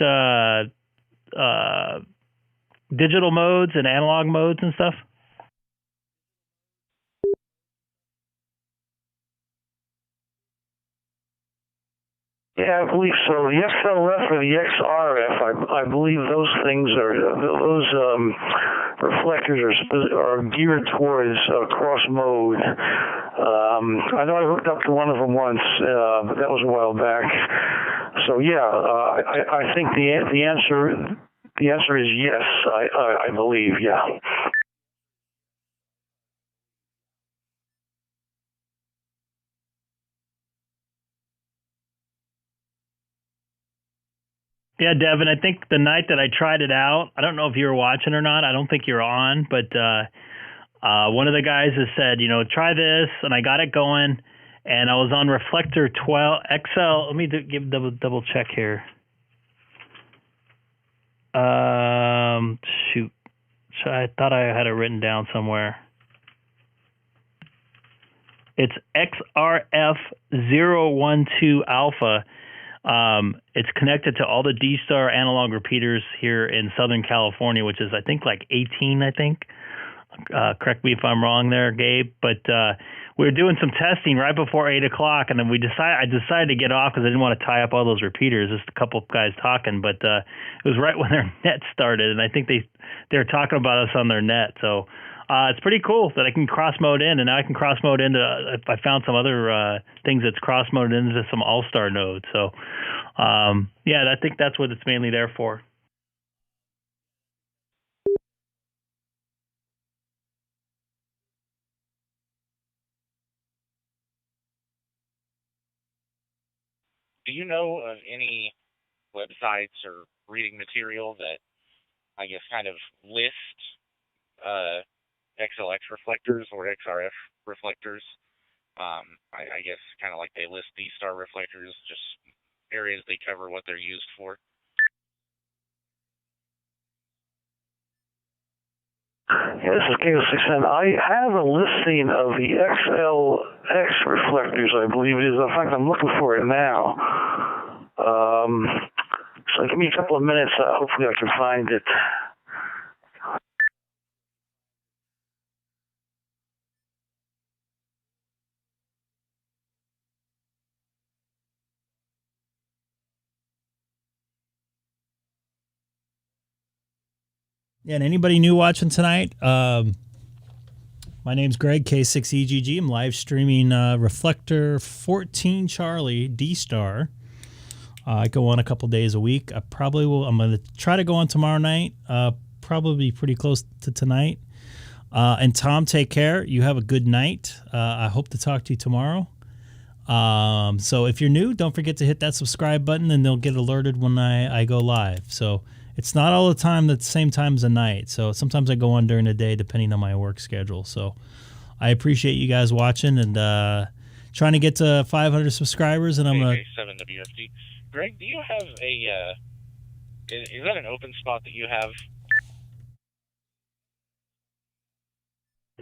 S13: digital modes and analog modes and stuff?
S8: Yeah, I believe so. The XLF or the XRF, I believe those things are, those reflectors are geared towards cross mode. I know I hooked up to one of them once, but that was a while back. So yeah, I think the answer is yes. I believe, yeah.
S13: Yeah, Devin, I think the night that I tried it out, I don't know if you were watching or not. I don't think you're on, but one of the guys has said, try this, and I got it going, and I was on reflector 12 XL. Let me give double check here. Shoot. So I thought I had it written down somewhere. It's XRF012 Alpha. It's connected to all the DStar analog repeaters here in Southern California, which is, I think, like 18, I think. Correct me if I'm wrong there, Gabe. But we were doing some testing right before 8 o'clock, and then I decided to get off because I didn't want to tie up all those repeaters. Just a couple of guys talking, but it was right when their net started, and I think they're talking about us on their net. So it's pretty cool that I can cross mode in, and now I can cross mode into. I found some other things that's cross moded into some All-Star nodes. So yeah, I think that's what it's mainly there for.
S7: Do you know of any websites or reading material that, I guess, kind of list XLX reflectors or XRF reflectors? I guess kind of like they list DStar reflectors, just areas they cover, what they're used for.
S8: Yeah, this is K6EGG. I have a listing of the XLX reflectors, I believe it is. In fact, I'm looking for it now. So give me a couple of minutes. Hopefully I can find it.
S1: Yeah, and anybody new watching tonight, my name's Greg, K6EGG. I'm live streaming Reflector 14 Charlie DStar. I go on a couple days a week. I'm going to try to go on tomorrow night, probably pretty close to tonight. And Tom, take care. You have a good night. I hope to talk to you tomorrow. So if you're new, don't forget to hit that subscribe button and they'll get alerted when I go live. So it's not all the time at the same time as a night. So sometimes I go on during the day depending on my work schedule. So I appreciate you guys watching and trying to get to 500 subscribers. And I'm going to...
S7: K7WFD. Greg, do you have a... is that an open spot that you have?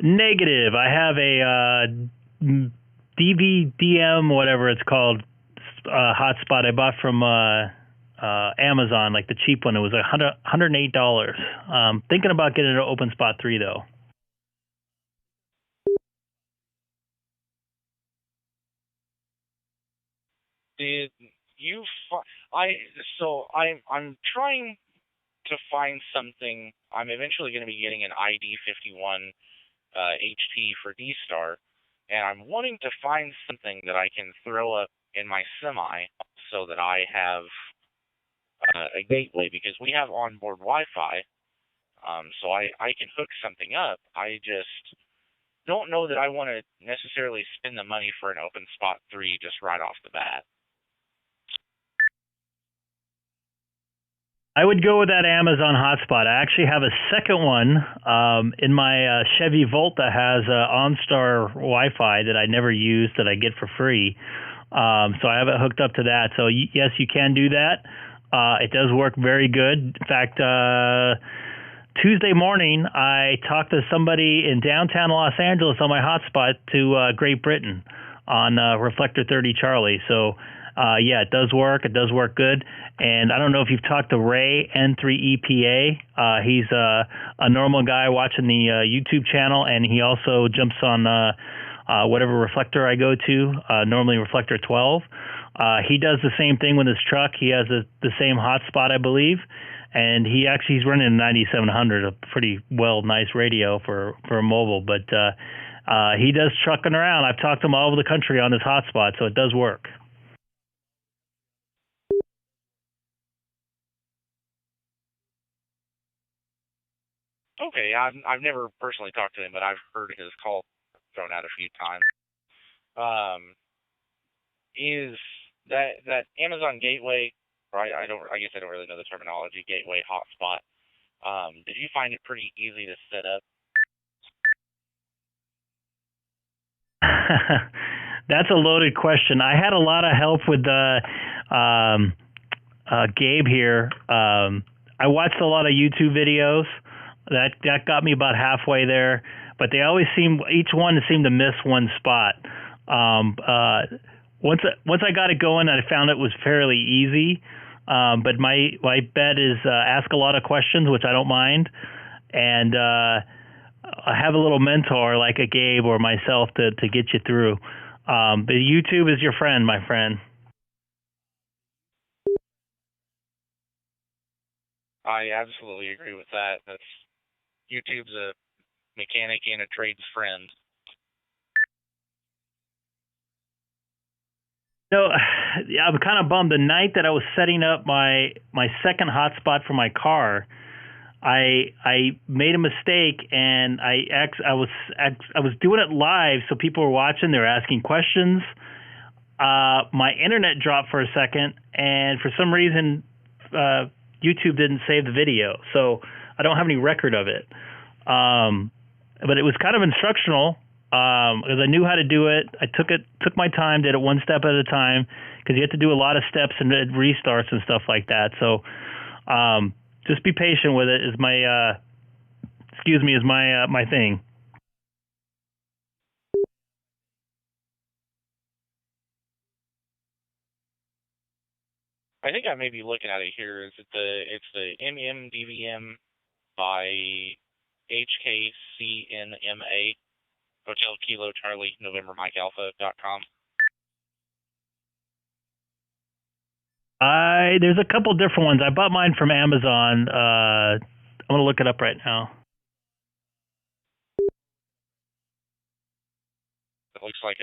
S13: Negative. I have a DVDM, whatever it's called, hotspot I bought from Amazon, like the cheap one. It was $108. Thinking about getting an open spot 3 though.
S7: Did you? I'm trying to find something. I'm eventually going to be getting an ID51 HT for DStar, and I'm wanting to find something that I can throw up in my semi so that I have a gateway, because we have onboard Wi-Fi, so I can hook something up. I just don't know that I want to necessarily spend the money for an open spot 3 just right off the bat.
S13: I would go with that Amazon hotspot. I actually have a second one in my Chevy Volt that has OnStar Wi-Fi that I never use that I get for free. So I have it hooked up to that. So yes, you can do that. It does work very good. In fact, Tuesday morning, I talked to somebody in downtown Los Angeles on my hotspot to Great Britain on Reflector 30 Charlie. So yeah, it does work. It does work good. And I don't know if you've talked to Ray N3EPA. He's a normal guy watching the YouTube channel, and he also jumps on whatever reflector I go to, normally Reflector 12. He does the same thing with his truck. He has the same hotspot, I believe. And he's running a 9700, a pretty nice radio for a mobile. But he does trucking around. I've talked to him all over the country on his hotspot, so it does work.
S7: Okay, I've never personally talked to him, but I've heard his call thrown out a few times. Is that Amazon gateway, right? I guess I don't really know the terminology, gateway hotspot. Did you find it pretty easy to set up?
S13: That's a loaded question. I had a lot of help with Gabe here. I watched a lot of YouTube videos. That got me about halfway there, but they always each one seemed to miss one spot. Once I got it going, I found it was fairly easy. But my bet is ask a lot of questions, which I don't mind, and I have a little mentor like a Gabe or myself to get you through. But YouTube is your friend, my friend.
S7: I absolutely agree with that. YouTube's a mechanic and a trade's friend.
S13: So I'm kind of bummed. The night that I was setting up my second hotspot for my car, I made a mistake, and I was doing it live, so people were watching. They were asking questions. My internet dropped for a second, and for some reason, YouTube didn't save the video, so I don't have any record of it. But it was kind of instructional. Because I knew how to do it. I took my time, did it one step at a time, because you have to do a lot of steps and restarts and stuff like that. So just be patient with it is my my thing.
S7: I think I may be looking at it here. It's the DVM by HKCNMA. Hotel Kilo Charlie November Mike Alpha.com.
S13: There's a couple different ones. I bought mine from Amazon I'm going to look it up right now.
S7: It looks like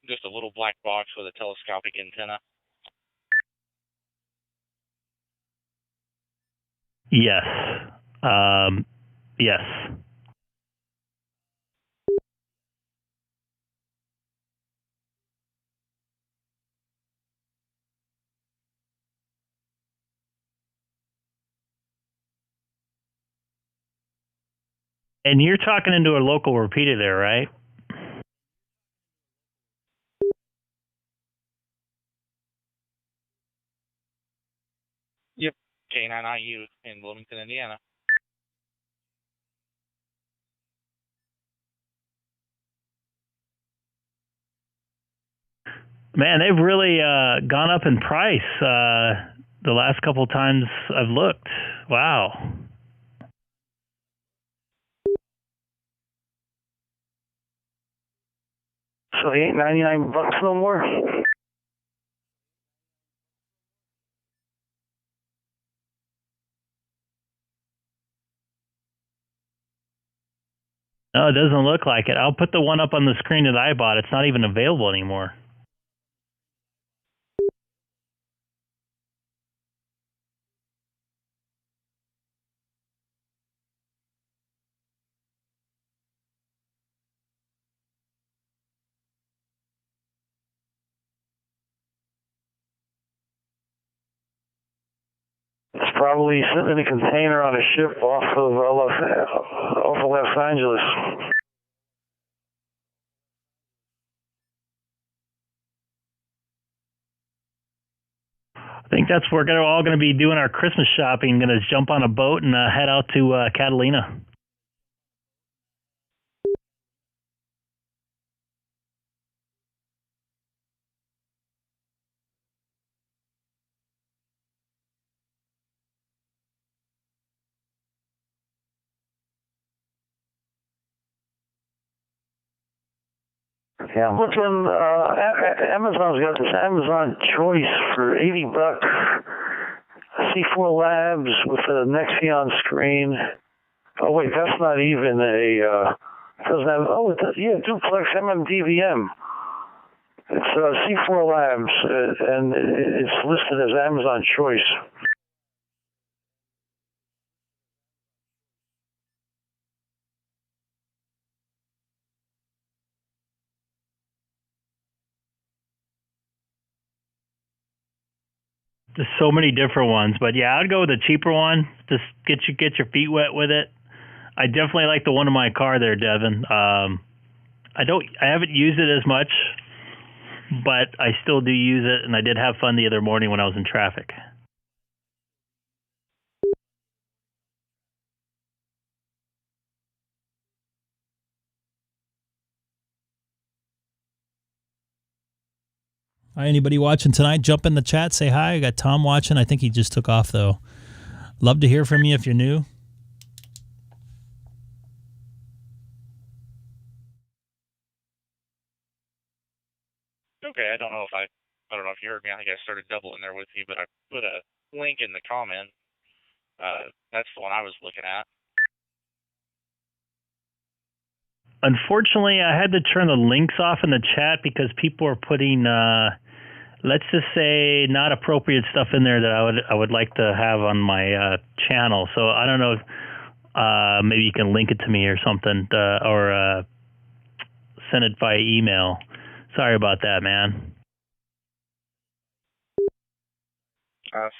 S7: just a little black box with a telescopic antenna.
S13: Yes. Yes. And you're talking into a local repeater there, right?
S7: Yep. K9IU in Bloomington, Indiana.
S13: Man, they've really gone up in price the last couple of times I've looked. Wow.
S8: So they ain't $99 no more?
S13: No, it doesn't look like it. I'll put the one up on the screen that I bought. It's not even available anymore.
S8: It's probably sitting in a container on a ship off of Los Angeles.
S13: I think that's where we're all going to be doing our Christmas shopping. Going to jump on a boat and head out to Catalina.
S8: Yeah, I'm looking, Amazon's got this Amazon Choice for $80. C4 Labs with a Nexion screen. Oh wait, that's not even a, doesn't have, duplex MMDVM. It's C4 Labs, and it's listed as Amazon Choice.
S13: There's so many different ones, but yeah, I'd go with a cheaper one. Just get your feet wet with it. I definitely like the one in my car there, Devin. I haven't used it as much, but I still do use it, and I did have fun the other morning when I was in traffic.
S1: Hi, anybody watching tonight? Jump in the chat, say hi. I got Tom watching. I think he just took off, though. Love to hear from you if you're new.
S7: Okay, I don't know if you heard me. I think I started doubling there with you, but I put a link in the comment. That's the one I was looking at.
S13: Unfortunately, I had to turn the links off in the chat because people are putting, let's just say, not appropriate stuff in there that I would like to have on my channel. So I don't know if maybe you can link it to me or something, or send it via email. Sorry about that, man.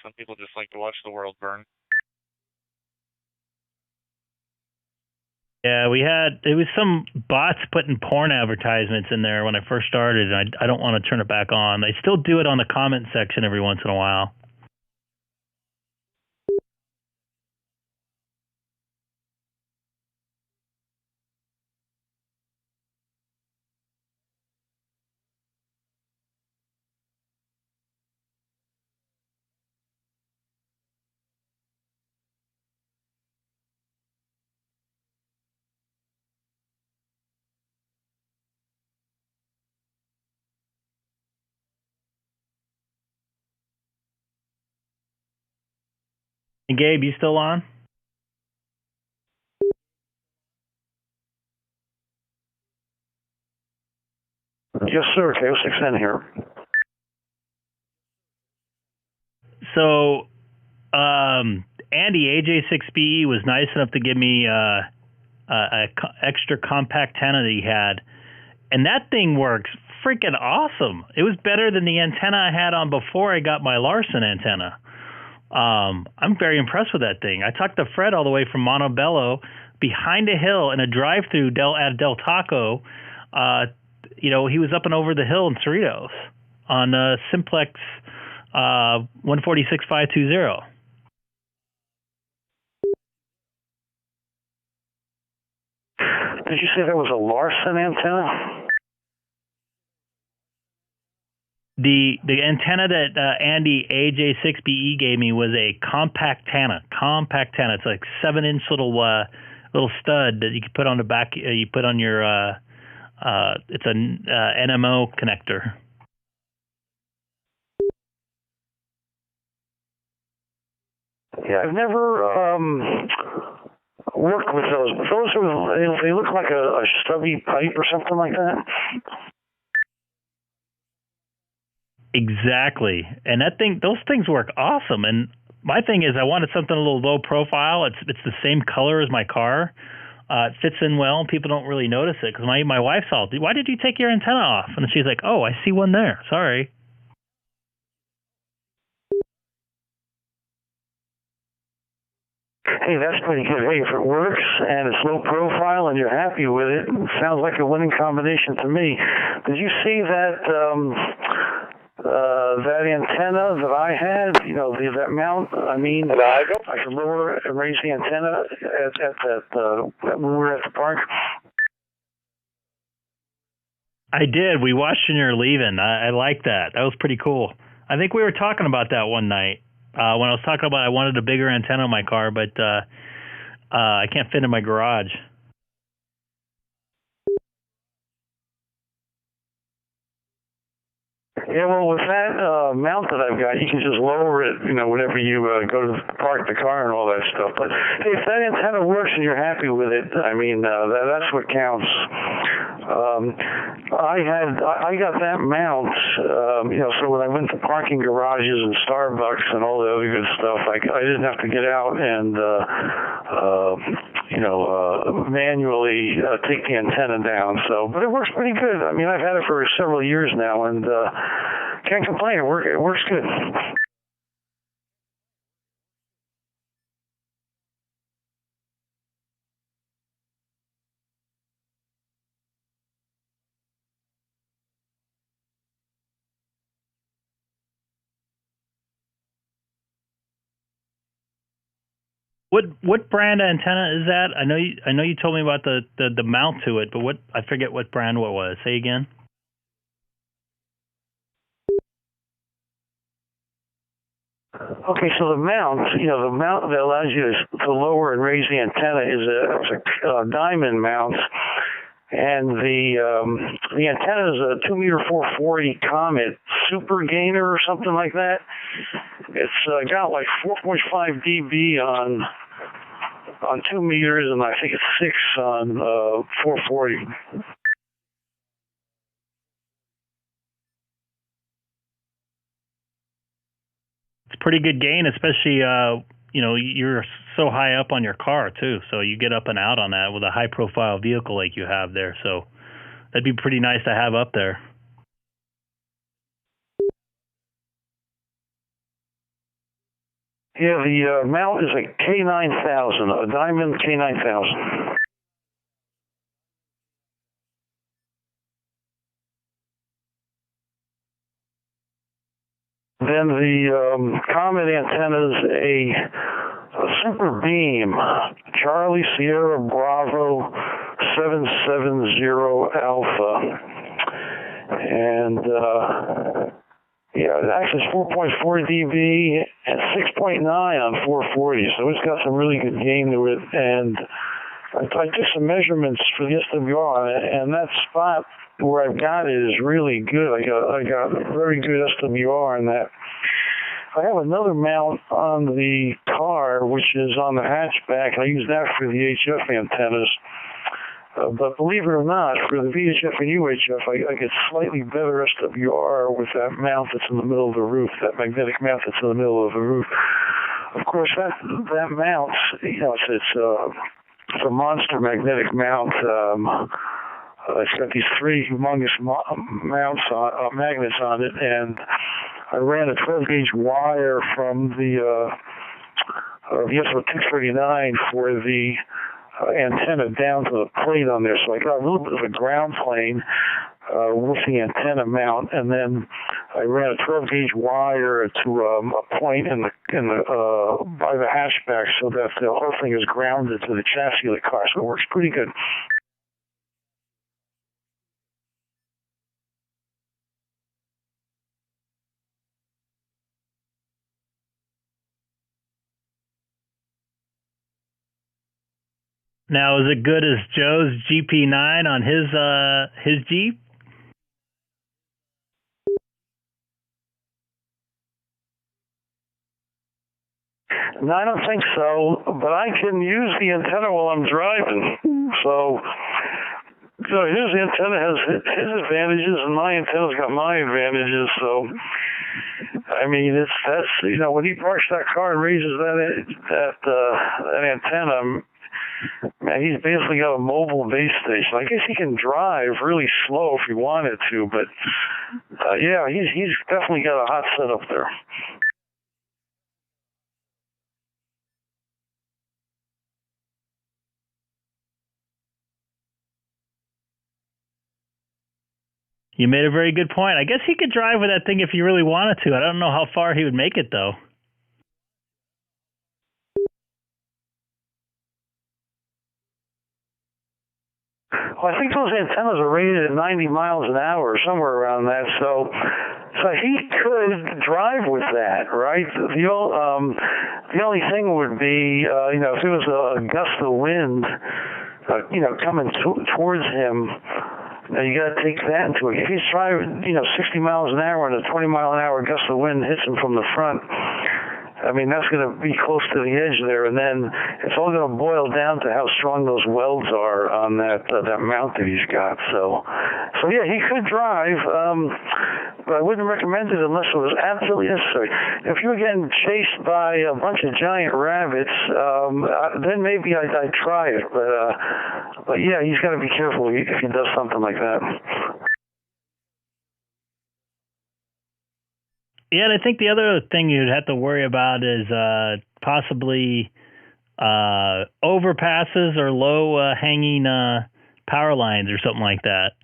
S7: Some people just like to watch the world burn.
S13: Yeah, it was some bots putting porn advertisements in there when I first started, and I don't want to turn it back on. They still do it on the comment section every once in a while. And Gabe, you still on?
S8: Yes, sir. K6EGG here.
S13: So, Andy, AJ6BE was nice enough to give me extra compact antenna that he had, and that thing works freaking awesome. It was better than the antenna I had on before I got my Larson antenna. I'm very impressed with that thing. I talked to Fred all the way from Montebello behind a hill in a drive-through at Del Taco. He was up and over the hill in Cerritos on Simplex 146520.
S8: Did you say that was a Larson antenna?
S13: The antenna that Andy AJ6BE gave me was a compact antenna. It's like 7-inch little stud that you can put on the back. You put on your it's a NMO connector.
S8: Yeah, I've never worked with those. But those they look like a stubby pipe or something like that.
S13: Exactly, and those things work awesome. And my thing is, I wanted something a little low profile. It's the same color as my car. It fits in well, and people don't really notice it. Because my wife saw it. Why did you take your antenna off? And she's like, "Oh, I see one there. Sorry."
S8: Hey, that's pretty good. Hey, if it works and it's low profile and you're happy with it, it sounds like a winning combination to me. Did you see that that antenna that I had? That mount. I mean, I could lower and raise the antenna when we were at the park.
S13: I did. We watched when you were leaving. I like that. That was pretty cool. I think we were talking about that one night. When I was talking about I wanted a bigger antenna in my car, but I can't fit in my garage.
S8: Yeah, well, with that mount that I've got, you can just lower it, whenever you go to park the car and all that stuff. But hey, if that antenna works and you're happy with it, I mean, that's what counts. I got that mount, so when I went to parking garages and Starbucks and all the other good stuff, I didn't have to get out and, manually take the antenna down. But it works pretty good. I mean, I've had it for several years now, and can't complain. It works good.
S13: What brand antenna is that? I know you told me about the mount to it, but I forget what brand what was. Say again.
S8: Okay, so the mount that allows you to lower and raise the antenna is a diamond mount, and the antenna is a 2-meter 440 Comet Super Gainer or something like that. It's got like 4.5 dB on 2 meters, and I think it's 6 on 440.
S13: It's pretty good gain, especially you're so high up on your car too, so you get up and out on that with a high profile vehicle like you have there. So that'd be pretty nice to have up there.
S8: Yeah, the mount is a K9000, a diamond K9000. Then the Comet antenna is a Super Beam, Charlie Sierra Bravo 770 Alpha. And actually it's 4.4 dB and 6.9 on 440, so it's got some really good gain to it. And I took some measurements for the SWR on it, and that spot where I've got it is really good. I got very good SWR on that. I have another mount on the car, which is on the hatchback. I use that for the HF antennas. But believe it or not, for the VHF and UHF, I get slightly better SWR with that mount that's in the middle of the roof, that magnetic mount that's in the middle of the roof. Of course, that mount, it's a monster magnetic mount. It's got these three humongous magnets on it, and I ran a 12-gauge wire from the SO-239 for the antenna down to the plate on there. So I got a little bit of a ground plane with the antenna mount, and then I ran a 12-gauge wire to a point in the by the hatchback so that the whole thing is grounded to the chassis of the car. So it works pretty good.
S13: Now, is it good as Joe's GP9 on his Jeep?
S8: No, I don't think so, but I can use the antenna while I'm driving. So his antenna has his advantages, and my antenna's got my advantages. So, I mean, that's when he parks that car and raises that antenna, man, he's basically got a mobile base station. I guess he can drive really slow if he wanted to, but yeah, he's definitely got a hot setup there.
S13: You made a very good point. I guess he could drive with that thing if he really wanted to. I don't know how far he would make it, though.
S8: Well, I think those antennas are rated at 90 miles an hour, somewhere around that. So he could drive with that, right? The only thing would be, if there was a gust of wind, coming towards him. Now you got to take that into account. If he's driving, 60 miles an hour and a 20-mile-an-hour gust of wind hits him from the front, I mean, that's going to be close to the edge there, and then it's all going to boil down to how strong those welds are on that mount that he's got. So yeah, he could drive, but I wouldn't recommend it unless it was absolutely necessary. If you were getting chased by a bunch of giant rabbits, then maybe I'd try it. But yeah, he's got to be careful if he does something like that.
S13: Yeah, and I think the other thing you'd have to worry about is possibly overpasses or low hanging power lines or something like that.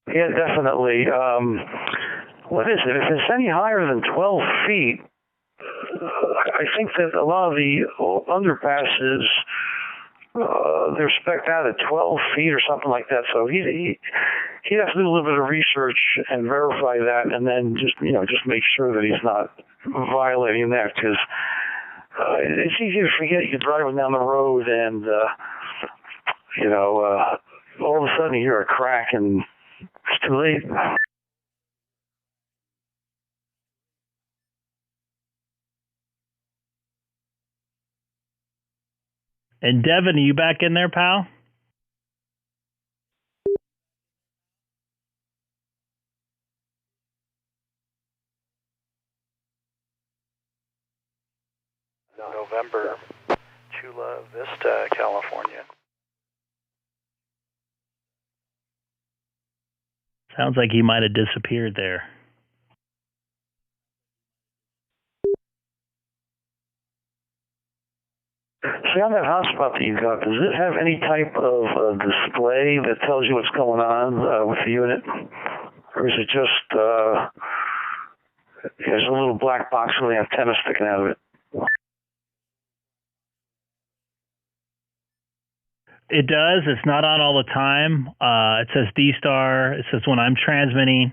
S8: Yeah, definitely. What is it? If it's any higher than 12 feet, I think that a lot of the underpasses, they're spec'd out at 12 feet or something like that. So he'd have to do a little bit of research and verify that, and then just make sure that he's not violating that, because it's easy to forget you're driving down the road and all of a sudden you hear a crack and it's too late.
S13: And Devin, are you back in there, pal?
S6: November, Chula Vista, California.
S13: Sounds like he might have disappeared there.
S8: See, on that hotspot that you got, does it have any type of display that tells you what's going on with the unit? Or is it just there's a little black box with the antenna sticking out of it?
S13: It does. It's not on all the time. It says DStar. It says when I'm transmitting.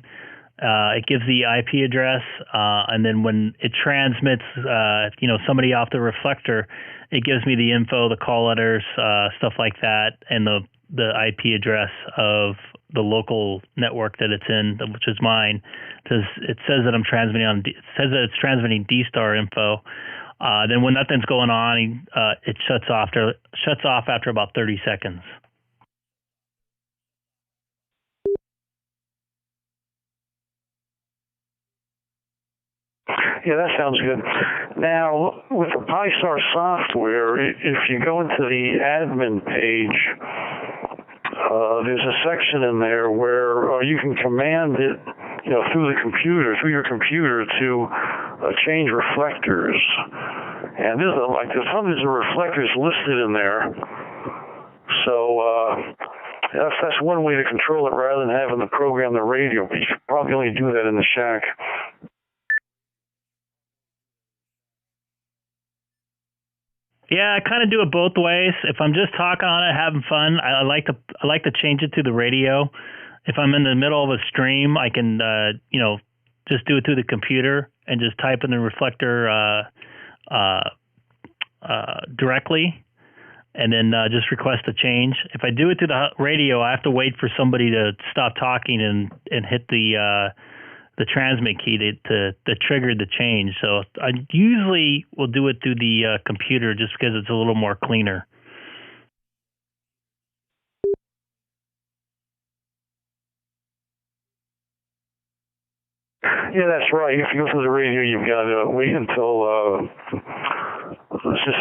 S13: It gives the IP address, and then when it transmits, somebody off the reflector, it gives me the info, the call letters, stuff like that, and the the IP address of the local network that it's in, which is mine. It says that I'm transmitting on. It says that it's transmitting DStar info. Then when nothing's going on, it shuts off after about 30 seconds.
S8: Yeah, that sounds good. Now, with the PyStar software, if you go into the admin page, there's a section in there where you can command it, through your computer to change reflectors. And there's hundreds of reflectors listed in there. So that's one way to control it rather than having to program the radio. But you could probably only do that in the shack.
S13: Yeah, I kind of do it both ways. If I'm just talking on it, having fun, I like to change it to the radio. If I'm in the middle of a stream, I can just do it through the computer and just type in the reflector directly, and then just request a change. If I do it to the radio, I have to wait for somebody to stop talking and hit the transmit key to trigger the change. So I usually will do it through the computer just because it's a little more cleaner.
S8: Yeah, that's right. If you go through the radio, you've got to wait until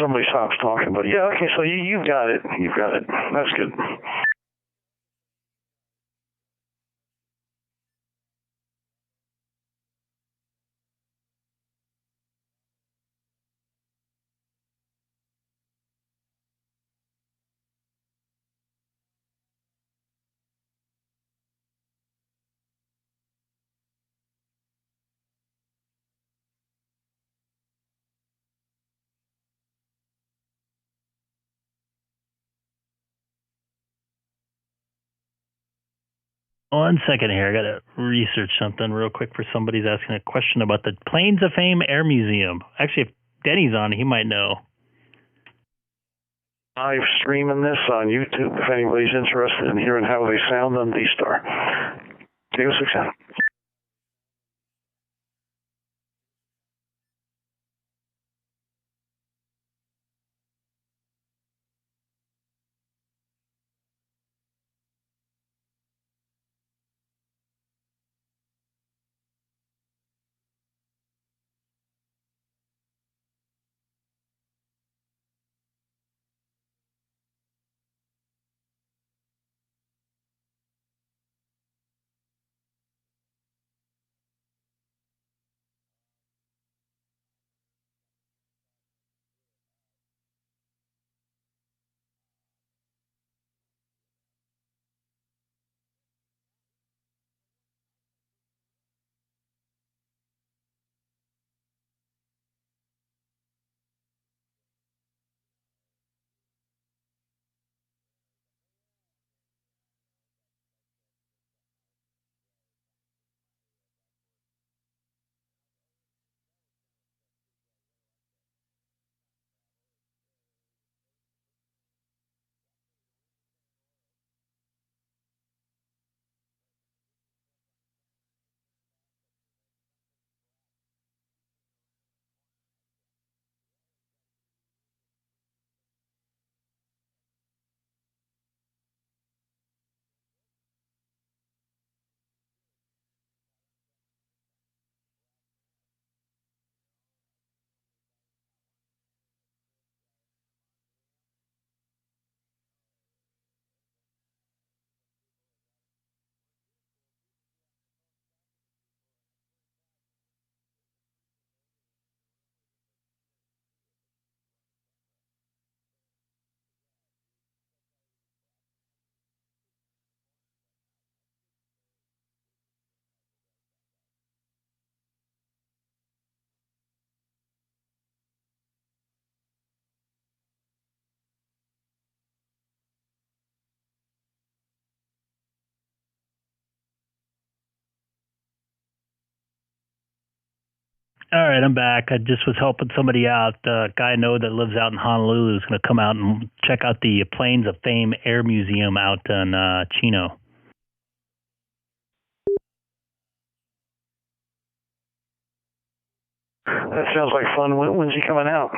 S8: somebody stops talking. But yeah, okay, so you've got it. You've got it. That's good.
S13: One second here. I got to research something real quick for somebody's asking a question about the Plains of Fame Air Museum. Actually, if Denny's on, he might know.
S8: Live streaming this on YouTube if anybody's interested in hearing how they sound on DStar. K6EGG.
S13: All right, I'm back. I just was helping somebody out. A guy I know that lives out in Honolulu is going to come out and check out the Planes of Fame Air Museum out in Chino.
S8: That sounds like fun. When's he coming out?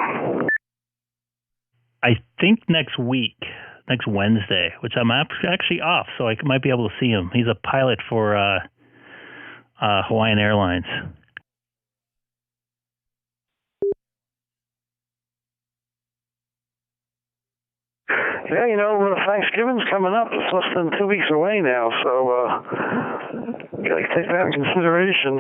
S13: I think next week, next Wednesday, which I'm actually off, so I might be able to see him. He's a pilot for Hawaiian Airlines.
S8: Yeah, you know, Thanksgiving's coming up. It's less than 2 weeks away now, so gotta take that in consideration.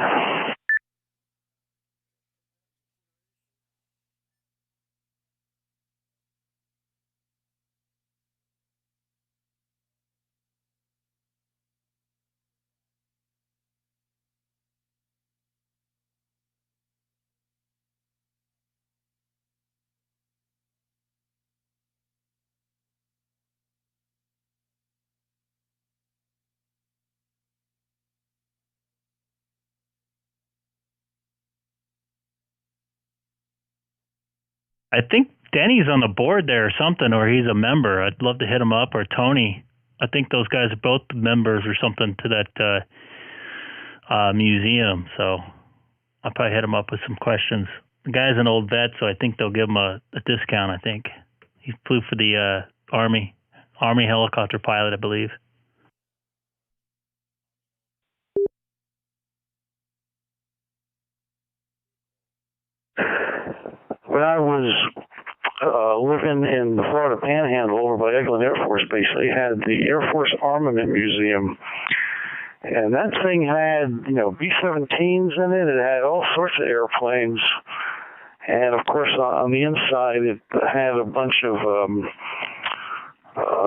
S13: I think Denny's on the board there or something, or he's a member. I'd love to hit him up, or Tony. I think those guys are both members or something to that museum. So I'll probably hit him up with some questions. The guy's an old vet, so I think they'll give him a discount, I think. He flew for the Army helicopter pilot, I believe.
S8: When I was living in the Florida Panhandle over by Eglin Air Force Base, they had the Air Force Armament Museum. And that thing had, you know, B-17s in it. It had all sorts of airplanes. And, of course, on the inside, it had a bunch of,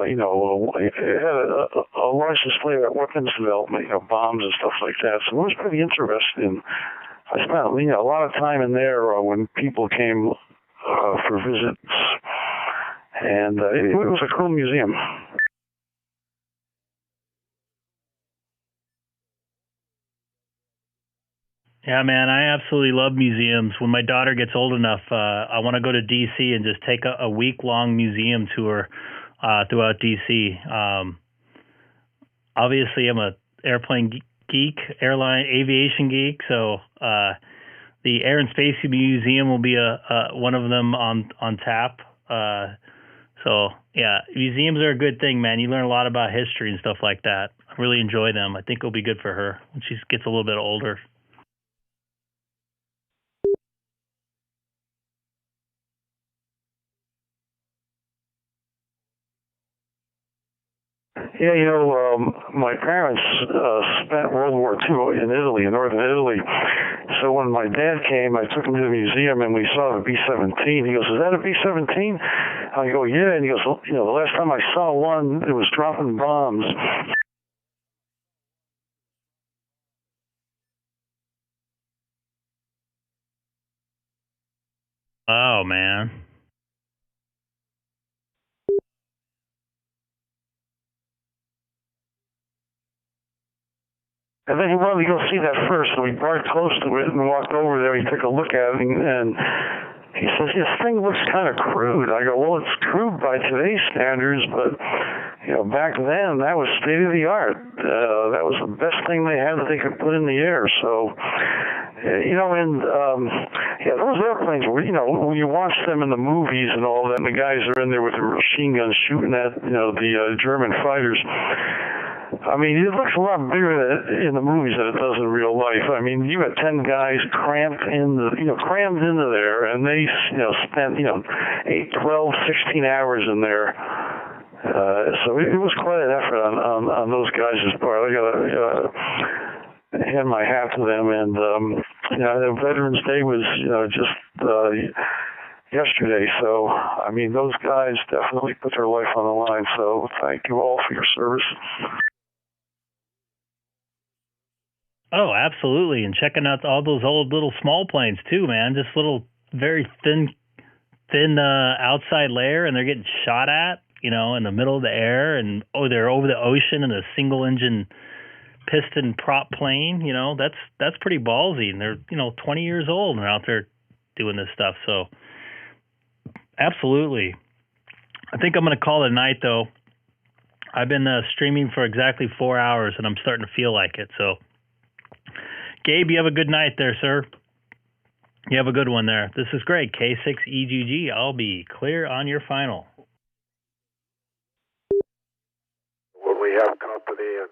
S8: it had a large display of weapons development, you know, bombs and stuff like that. So it was pretty interesting. I spent, you know, a lot of time in there when people came for visits, and it was a cool museum.
S13: Yeah, man, I absolutely love museums. When my daughter gets old enough, I want to go to D.C. and just take a week-long museum tour throughout D.C. Obviously, I'm a airplane geek, airline aviation geek, so the Air and Space Museum will be one of them on tap. So yeah, museums are a good thing, man. You learn a lot about history and stuff like that. I really enjoy them. I think it'll be good for her when she gets a little bit older.
S8: Yeah, you know, my parents spent World War II in Italy, in northern Italy. So when my dad came, I took him to the museum and we saw the B-17. He goes, "Is that a B-17?" I go, "Yeah." And he goes, "Well, you know, the last time I saw one, it was dropping bombs."
S13: Oh, man.
S8: And then he wanted to go see that first, so we parked close to it and walked over there. He took a look at it, and he says, "This thing looks kind of crude." I go, "Well, it's crude by today's standards, but you know, back then that was state of the art. That was the best thing they had that they could put in the air." So, you know, and yeah, those airplanes were, you know, when you watch them in the movies and all that, and the guys are in there with their machine guns shooting at, you know, the German fighters. I mean, it looks a lot bigger in the movies than it does in real life. I mean, you got 10 guys crammed into there, and they, you know, spent, you know, 8, 12, 16 hours in there. So it was quite an effort on those guys' part. I gotta hand my hat to them. And you know, Veterans Day was, you know, just yesterday. So I mean, those guys definitely put their life on the line. So thank you all for your service.
S13: Oh, absolutely. And checking out all those old little small planes too, man. Just little, very thin outside layer, and they're getting shot at, you know, in the middle of the air, and they're over the ocean in a single engine piston prop plane, that's pretty ballsy. And they're, 20 years old and they're out there doing this stuff. So absolutely. I think I'm going to call it a night, though. I've been streaming for exactly 4 hours, and I'm starting to feel like it. So, Gabe, you have a good night there, sir. You have a good one there. This is Greg, K6EGG. I'll be clear on your final.
S14: When we have company and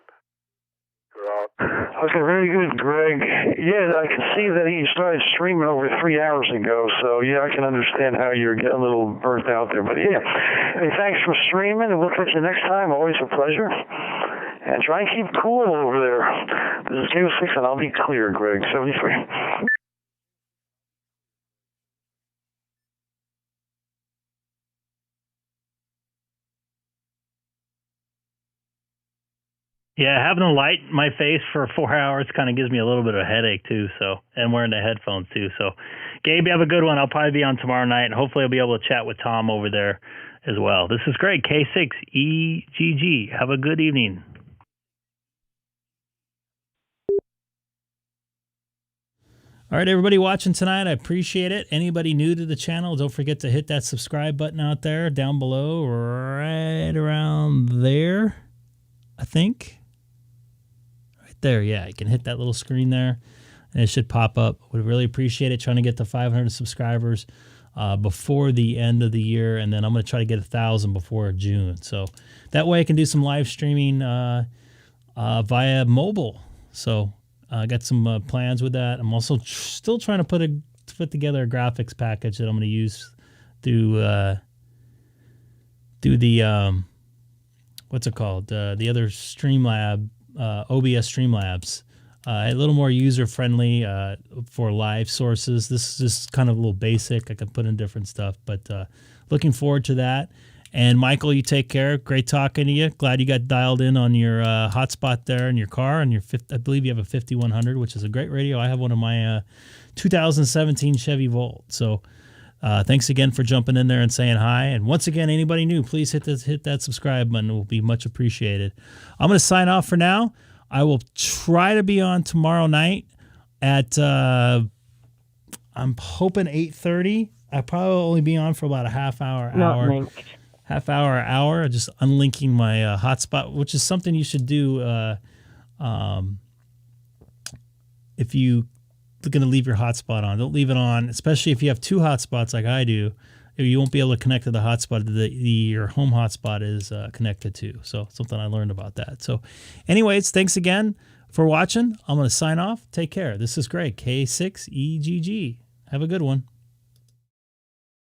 S8: Okay, very good, Greg. Yeah, I can see that he started streaming over 3 hours ago, so yeah, I can understand how you're getting a little burnt out there. But yeah, hey, thanks for streaming, and we'll catch you next time. Always a pleasure. And try and keep cool over there. This is K6, and I'll be clear, Greg, 73.
S13: Yeah, having a light in my face for 4 hours kind of gives me a little bit of a headache, too, and wearing the headphones, too. So, Gabe, you have a good one. I'll probably be on tomorrow night, and hopefully I'll be able to chat with Tom over there as well. This is Greg, K6EGG. Have a good evening.
S1: All right, everybody watching tonight, I appreciate it. Anybody new to the channel, don't forget to hit that subscribe button out there, down below, right around there, I think. There, yeah, you can hit that little screen there, and it should pop up. Would really appreciate it. Trying to get to 500 subscribers before the end of the year, and then I'm going to try to get 1,000 before June. So that way I can do some live streaming via mobile. So I got some plans with that. I'm also still trying to put together a graphics package that I'm going to use to do the what's it called? The other Streamlab. OBS Streamlabs, a little more user-friendly for live sources. This is just kind of a little basic. I can put in different stuff, but looking forward to that. And Michael, you take care. Great talking to you. Glad you got dialed in on your hotspot there in your car. And I believe you have a 5100, which is a great radio. I have one of my 2017 Chevy Volt. So thanks again for jumping in there and saying hi. And once again, anybody new, please hit that subscribe button. It will be much appreciated. I'm going to sign off for now. I will try to be on tomorrow night at, I'm hoping 8:30. I'll probably only be on for about a half hour. Just unlinking my hotspot, which is something you should do if you going to leave your hotspot on. Don't leave it on, especially if you have two hotspots like I do. You won't be able to connect to the hotspot that your home hotspot is connected to. So something I learned about that. So anyways, thanks again for watching. I'm going to sign off. Take care. This is Greg, K6EGG. Have a good one.